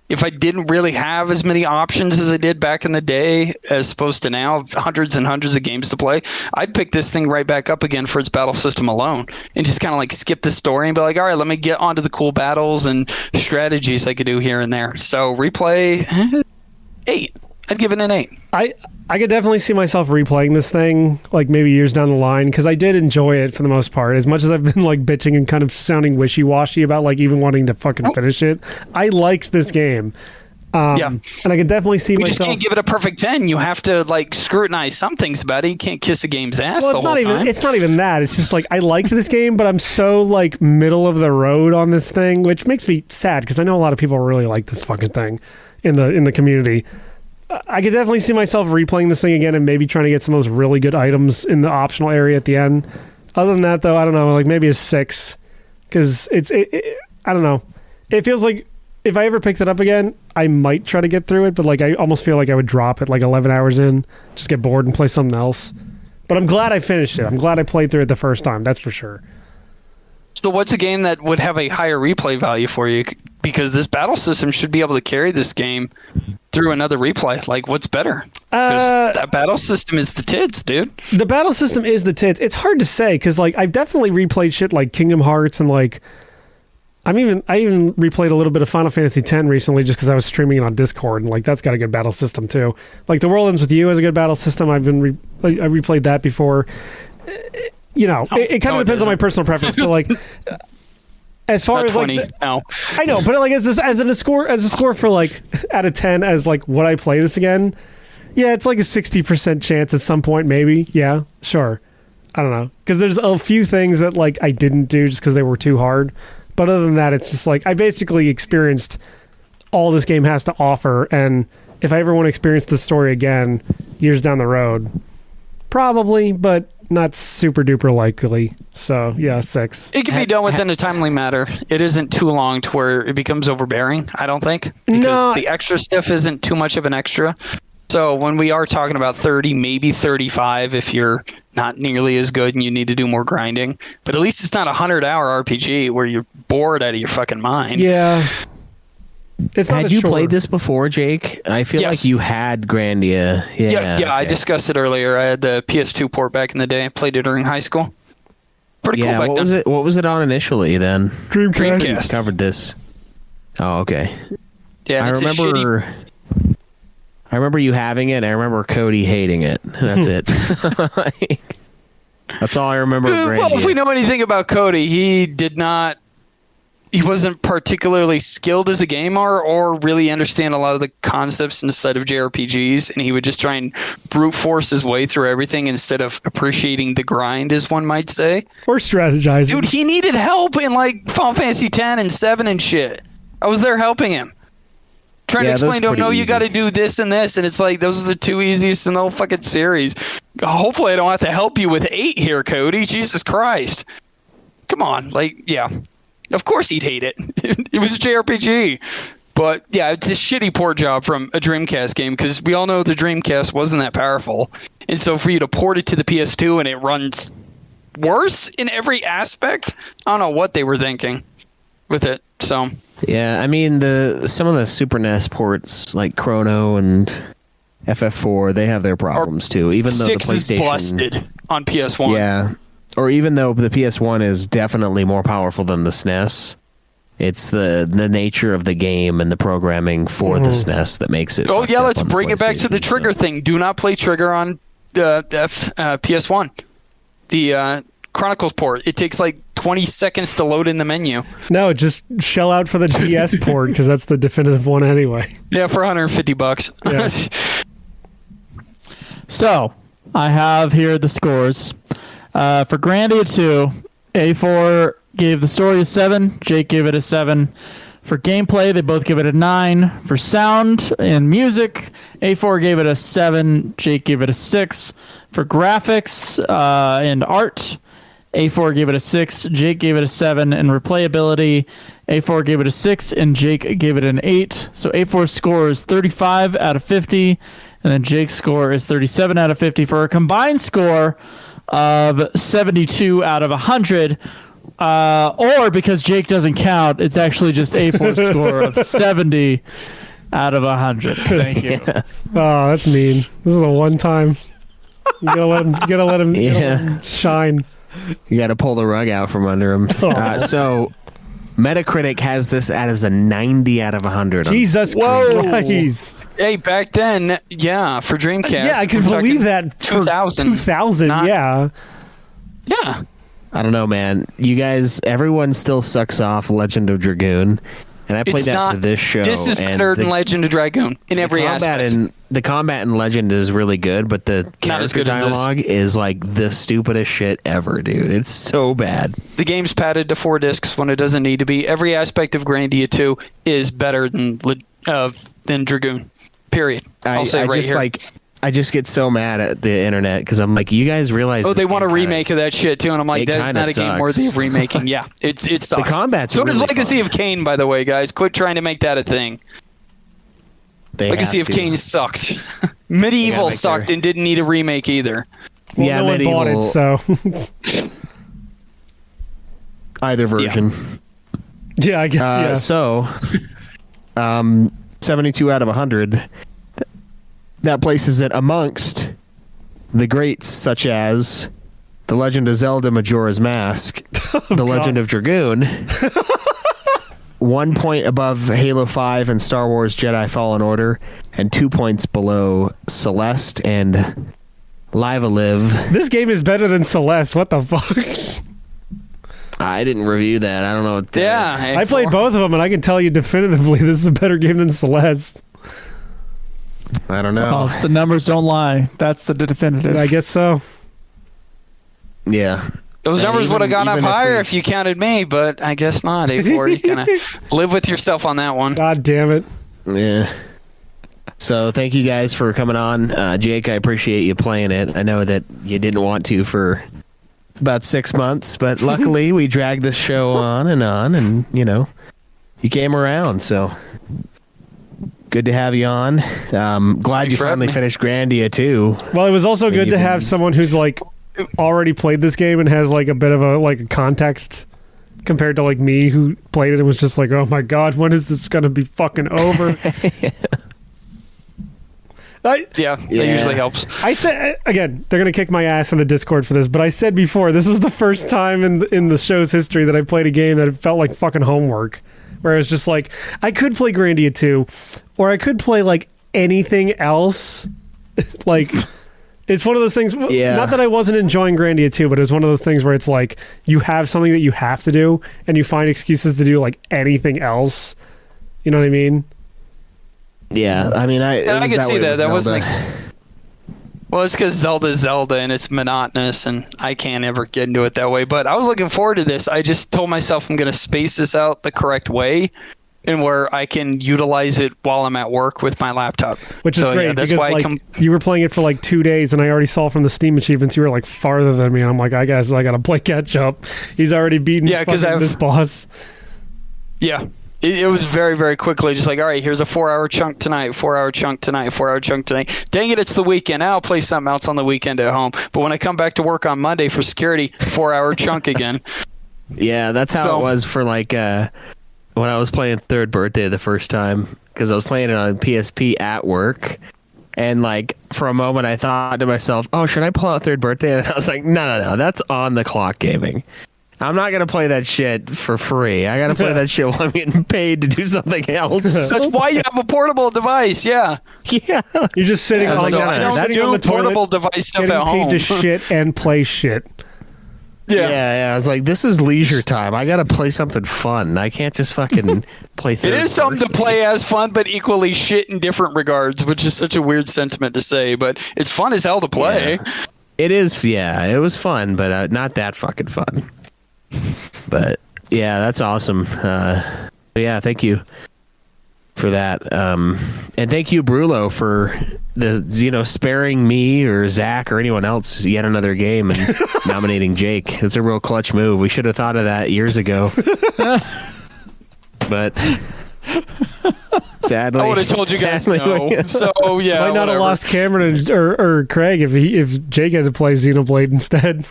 if I didn't really have as many options as I did back in the day, as opposed to now, hundreds and hundreds of games to play, I'd pick this thing right back up again for its battle system alone and just kind of like skip the story and be like, all right, let me get onto the cool battles and strategies I could do here and there. So replay 8. I'd give it an 8. I could definitely see myself replaying this thing, like maybe years down the line, because I did enjoy it for the most part. As much as I've been like bitching and kind of sounding wishy-washy about like even wanting to fucking finish it, I liked this game. And I can definitely see myself. You just can't give it a perfect 10. You have to like scrutinize some things about it. You can't kiss a game's ass the whole time. It's not even that. It's just like I liked this game, but I'm so like middle of the road on this thing, which makes me sad because I know a lot of people really like this fucking thing in the community. I could definitely see myself replaying this thing again and maybe trying to get some of those really good items in the optional area at the end. Other than that, though, I don't know, like maybe a 6, because I don't know. It feels like if I ever picked it up again, I might try to get through it, but like I almost feel like I would drop it like 11 hours in, just get bored and play something else. But I'm glad I finished it. I'm glad I played through it the first time. That's for sure. So what's a game that would have a higher replay value for you? Because this battle system should be able to carry this game through another replay. Like, what's better? Because that battle system is the tits, dude. The battle system is the tits. It's hard to say because, like, I've definitely replayed shit like Kingdom Hearts and like I even replayed a little bit of Final Fantasy X recently just because I was streaming it on Discord and like that's got a good battle system too. Like The World Ends With You has a good battle system. I replayed that before. You know, it kind of depends on my personal preference, but like. As far Not as 20, like, no. I know, but like as a score for like out of 10 as like would I play this again? Yeah, it's like a 60% chance at some point, maybe. Yeah, sure. I don't know, because there's a few things that like I didn't do just because they were too hard. But other than that, it's just like I basically experienced all this game has to offer. And if I ever want to experience this story again, years down the road, probably, but not super duper likely. So yeah, 6. It can be done within a timely matter. It isn't too long to where it becomes overbearing, I don't think. Because the extra stuff isn't too much of an extra. So when we are talking about 30, maybe 35 if you're not nearly as good and you need to do more grinding. But at least it's not a 100-hour RPG where you're bored out of your fucking mind. Yeah. Had you played this before, Jake? I feel like you had Grandia. Yeah, okay. I discussed it earlier. I had the PS2 port back in the day. I played it during high school. Pretty cool back then. What was it on initially then? Dreamcast. Covered this. Oh, okay. Yeah, I remember you having it. And I remember Cody hating it. That's it. That's all I remember. Well, if we know anything about Cody, he wasn't particularly skilled as a gamer or really understand a lot of the concepts inside of JRPGs, and he would just try and brute force his way through everything instead of appreciating the grind, as one might say. Or strategizing. Dude, he needed help in like Final Fantasy X and 7 and shit. I was there helping him. Trying to explain to him, no, you got to do this and this, and it's like, those are the 2 easiest in the whole fucking series. Hopefully I don't have to help you with 8 here, Cody. Jesus Christ. Come on. Of course he'd hate it. It was a JRPG. But, yeah, it's a shitty port job from a Dreamcast game, because we all know the Dreamcast wasn't that powerful. And so for you to port it to the PS2 and it runs worse in every aspect, I don't know what they were thinking with it. So... Yeah, I mean, some of the Super NES ports, like Chrono and FF4, they have their problems too. Even though the PlayStation 6 is busted on PS1. Yeah, or even though the PS1 is definitely more powerful than the SNES, it's the nature of the game and the programming for the SNES that makes it. Oh yeah, let's bring it back to the trigger thing. Do not play trigger on the PS1. The Chronicles port. It takes like 20 seconds to load in the menu. No, just shell out for the DS port because that's the definitive one anyway. Yeah, for $150. Yeah. So, I have here the scores. For Grandia 2, A4 gave the story a 7, Jake gave it a 7. For gameplay, they both give it a 9. For sound and music, A4 gave it a 7, Jake gave it a 6. For graphics and art, A4 gave it a 6, Jake gave it a 7, and replayability, A4 gave it a 6, and Jake gave it an 8. So A4's score is 35 out of 50, and then Jake's score is 37 out of 50 for a combined score of 72 out of 100. Or because Jake doesn't count, it's actually just A4's score of 70 out of 100. Thank you. Yeah. Oh, that's mean. This is the one time. You gotta let him shine. You got to pull the rug out from under him. So, Metacritic has this as a 90 out of 100. Jesus Christ. Hey, back then, yeah, for Dreamcast. Yeah, I can believe that. 2000. 2000, yeah. Yeah. I don't know, man. You guys, everyone still sucks off Legend of Dragoon. And I played for this show. This is better than Legend of Dragoon in every aspect. The combat in Legend is really good, but the character dialogue is like the stupidest shit ever, dude. It's so bad. The game's padded to 4 discs when it doesn't need to be. Every aspect of Grandia 2 is better than Dragoon. Period. I'll say right here. I just get so mad at the internet because I'm like, you guys realize? Oh, they want a remake of that shit too, and I'm like, that's not a game worthy of remaking. Yeah, it sucks. The combat's so does really Legacy fun. of Kain, by the way, guys. Quit trying to make that a thing. Legacy of Kain sucked. Medieval sucked and didn't need a remake either. Well, yeah, no one bought it, so either version. Yeah, I guess. Yeah. So, 72 out of 100. That places it amongst the greats such as The Legend of Zelda Majora's Mask, The Legend of Dragoon, 1 point above Halo 5 and Star Wars Jedi Fallen Order, and 2 points below Celeste and Live a Live. This game is better than Celeste. What the fuck? I didn't review that. I don't know. I played both of them, and I can tell you definitively this is a better game than Celeste. I don't know. Oh, the numbers don't lie. That's the definitive. I guess so. Yeah. Those numbers would have gone up higher if you counted me, but I guess not. A4, you kind of live with yourself on that one. God damn it. Yeah. So thank you guys for coming on. Jake, I appreciate you playing it. I know that you didn't want to for about 6 months, but luckily we dragged this show on, and you came around. So good to have you on. Glad you finally finished Grandia II. Well, it was also good to have someone who's like already played this game and has like a bit of a context compared to like me who played it and was just like, oh my god, when is this gonna be fucking over? That usually helps. I said, again, they're going to kick my ass in the Discord for this, but I said before, this was the first time in the show's history that I played a game that it felt like fucking homework. Where it was just like, I could play Grandia 2, or I could play like anything else. Like, it's one of those things, not that I wasn't enjoying Grandia 2, but it was one of the things where it's like, you have something that you have to do, and you find excuses to do like anything else. You know what I mean? Yeah, I mean, I can see that. That was like, well, it's because Zelda's Zelda and it's monotonous, and I can't ever get into it that way. But I was looking forward to this. I just told myself I'm going to space this out the correct way, and where I can utilize it while I'm at work with my laptop. Which is great, that's because why you were playing it for like 2 days, and I already saw from the Steam achievements you were like farther than me, and I'm like, I guess I got to play catch up. He's already beaten this boss. Yeah. It was very, very quickly just like, all right, here's a 4-hour chunk tonight, 4-hour chunk tonight, 4-hour chunk tonight. Dang it, it's the weekend. I'll play something else on the weekend at home. But when I come back to work on Monday for security, 4-hour chunk again. Yeah, that's how it was for like when I was playing Third Birthday the first time, because I was playing it on PSP at work. And like for a moment, I thought to myself, oh, should I pull out Third Birthday? And I was like, no, that's on the clock gaming. I'm not going to play that shit for free. I got to play that shit while I'm getting paid to do something else. That's why you have a portable device, yeah. Yeah. You're just sitting on the portable device stuff at home. Getting paid to shit and play shit. Yeah. I was like, this is leisure time. I got to play something fun. I can't just fucking play Third It is something to play as fun, but equally shit in different regards, which is such a weird sentiment to say, but it's fun as hell to play. Yeah. It is, it was fun, but not that fucking fun. But yeah, that's awesome. Yeah, thank you for that. And thank you, Brulo, for the sparing me or Zach or anyone else yet another game and nominating Jake. It's a real clutch move. We should have thought of that years ago. But sadly, I would have told you guys no. So yeah, might not have lost Cameron or Craig if Jake had to play Xenoblade instead.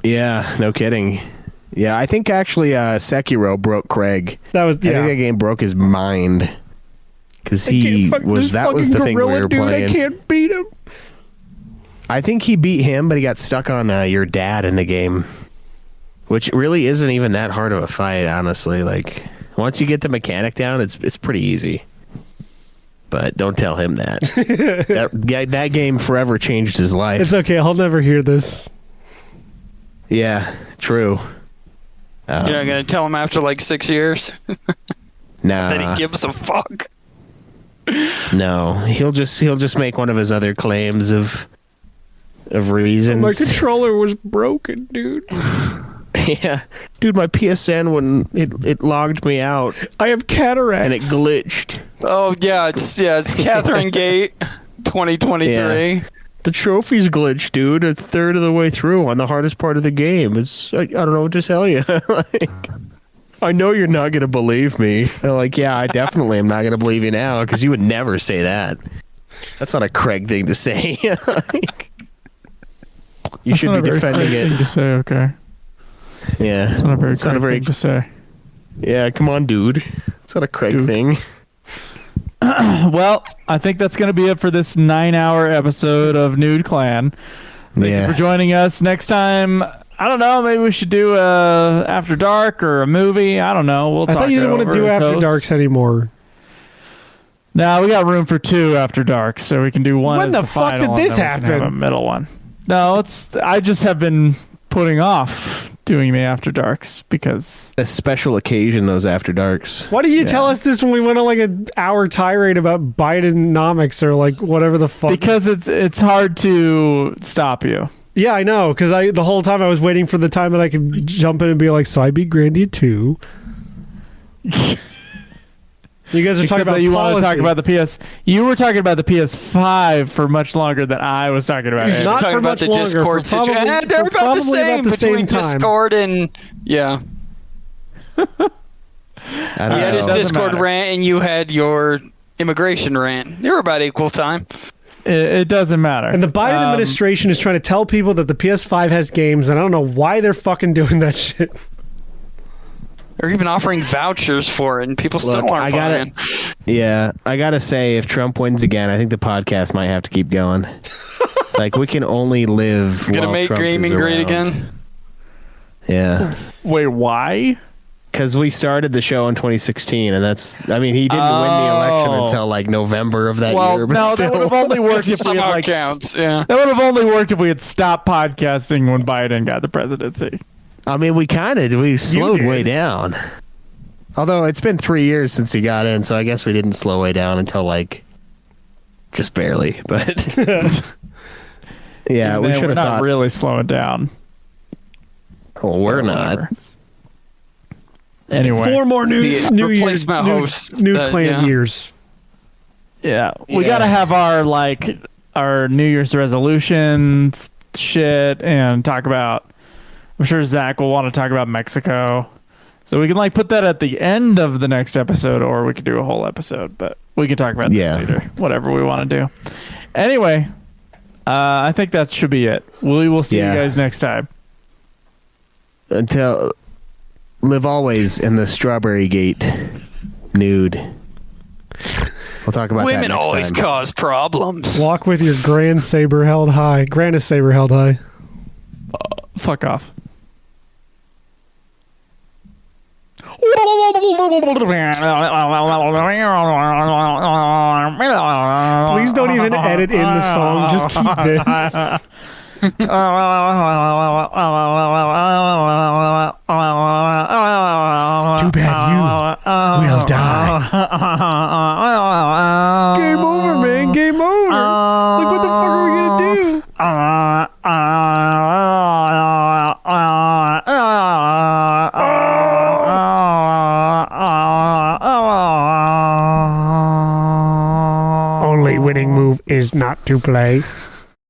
Yeah, no kidding. Yeah, I think actually Sekiro broke Craig. I think that game broke his mind because that was the thing we were playing. I can't beat him. I think he beat him, but he got stuck on your dad in the game, which really isn't even that hard of a fight, honestly. Like once you get the mechanic down, it's pretty easy. But don't tell him that. that game forever changed his life. It's okay. I'll never hear this. Yeah, true. You're not gonna tell him after like 6 years? Nah. That he gives a fuck. No, he'll just make one of his other claims of reasons. My controller was broken, dude. Yeah, dude, my PSN when it logged me out. I have cataracts and it glitched. Oh yeah, it's Catherine Gate, 2023. Yeah. The trophy's glitched, dude. A third of the way through on the hardest part of the game. I don't know what to tell you. I know you're not going to believe me. They're like, yeah, I definitely am not going to believe you now because you would never say that. That's not a Craig thing to say. You should be defending it. Thing to say, okay. Yeah. It's not a very Craig thing to say. Yeah, come on, dude. It's not a Craig thing. Well, I think that's going to be it for this 9-hour episode of Nude Clan. Thank you for joining us. Next time, I don't know, maybe we should do After Dark or a movie. I don't know. I thought you didn't want to do After Darks anymore. No, we got room for 2 After Darks, so we can do one. When the fuck did this happen? A middle one. No, I just have been putting off doing the After Darks because a special occasion, those After Darks. Why did you tell us this when we went on like an hour tirade about Bidenomics or like whatever the fuck? Because it's hard to stop you. Yeah, I know. Because the whole time I was waiting for the time that I could jump in and be like, so I beat Grandia 2. You guys are talking Except about that you want to talk policy. about the PS. You were talking about the PS5 for much longer than I was talking about it. Not talking for about much the longer, Discord for situation. probably- They're for about the probably same about the same between time. Discord and yeah. I don't He had his know. Doesn't Discord matter. rant, and you had your immigration rant. They were about equal time. It doesn't matter. And the Biden administration is trying to tell people that the PS5 has games, and I don't know why they're fucking doing that shit. They're even offering vouchers for it, and people still Look, aren't I gotta- buying. Yeah, I gotta say, if Trump wins again, I think the podcast might have to keep going. It's like we can only live. Gonna while make Trump gaming is great around. again. Yeah, Wait, why? because we started the show in 2016, and I mean, he didn't win the election Oh. until like November of that Well, year. But no, still, that would have only worked if we had Somehow like. counts. Yeah. That would have only worked if we had stopped podcasting when Biden got the presidency. I mean, we slowed did. way down. Although it's been 3 years since he got in, so I guess we didn't slow way down until like just barely. But yeah, we Man, should we're have not thought. really slowing down. Well, we're not. Whatever. Anyway, 4 more new the New Year's replacement host, new that- clan yeah. years. yeah, we Yeah. gotta have our New Year's resolutions shit and talk about. I'm sure Zach will want to talk about Mexico, so we can like put that at the end of the next episode, or we could do a whole episode. But we can talk about that later. Whatever we want to do. Anyway, I think that should be it. We will see Yeah. you guys next time. Until live always in the Strawberry Gate nude. We'll talk about that Women next always time. cause problems. Walk with your grand saber held high. Grandest saber held high. Fuck off. Please don't even edit in the song. Just keep this. Too bad you will die. Game over, man. Game over. Like, what the fuck are we gonna do? Only winning move is not to play.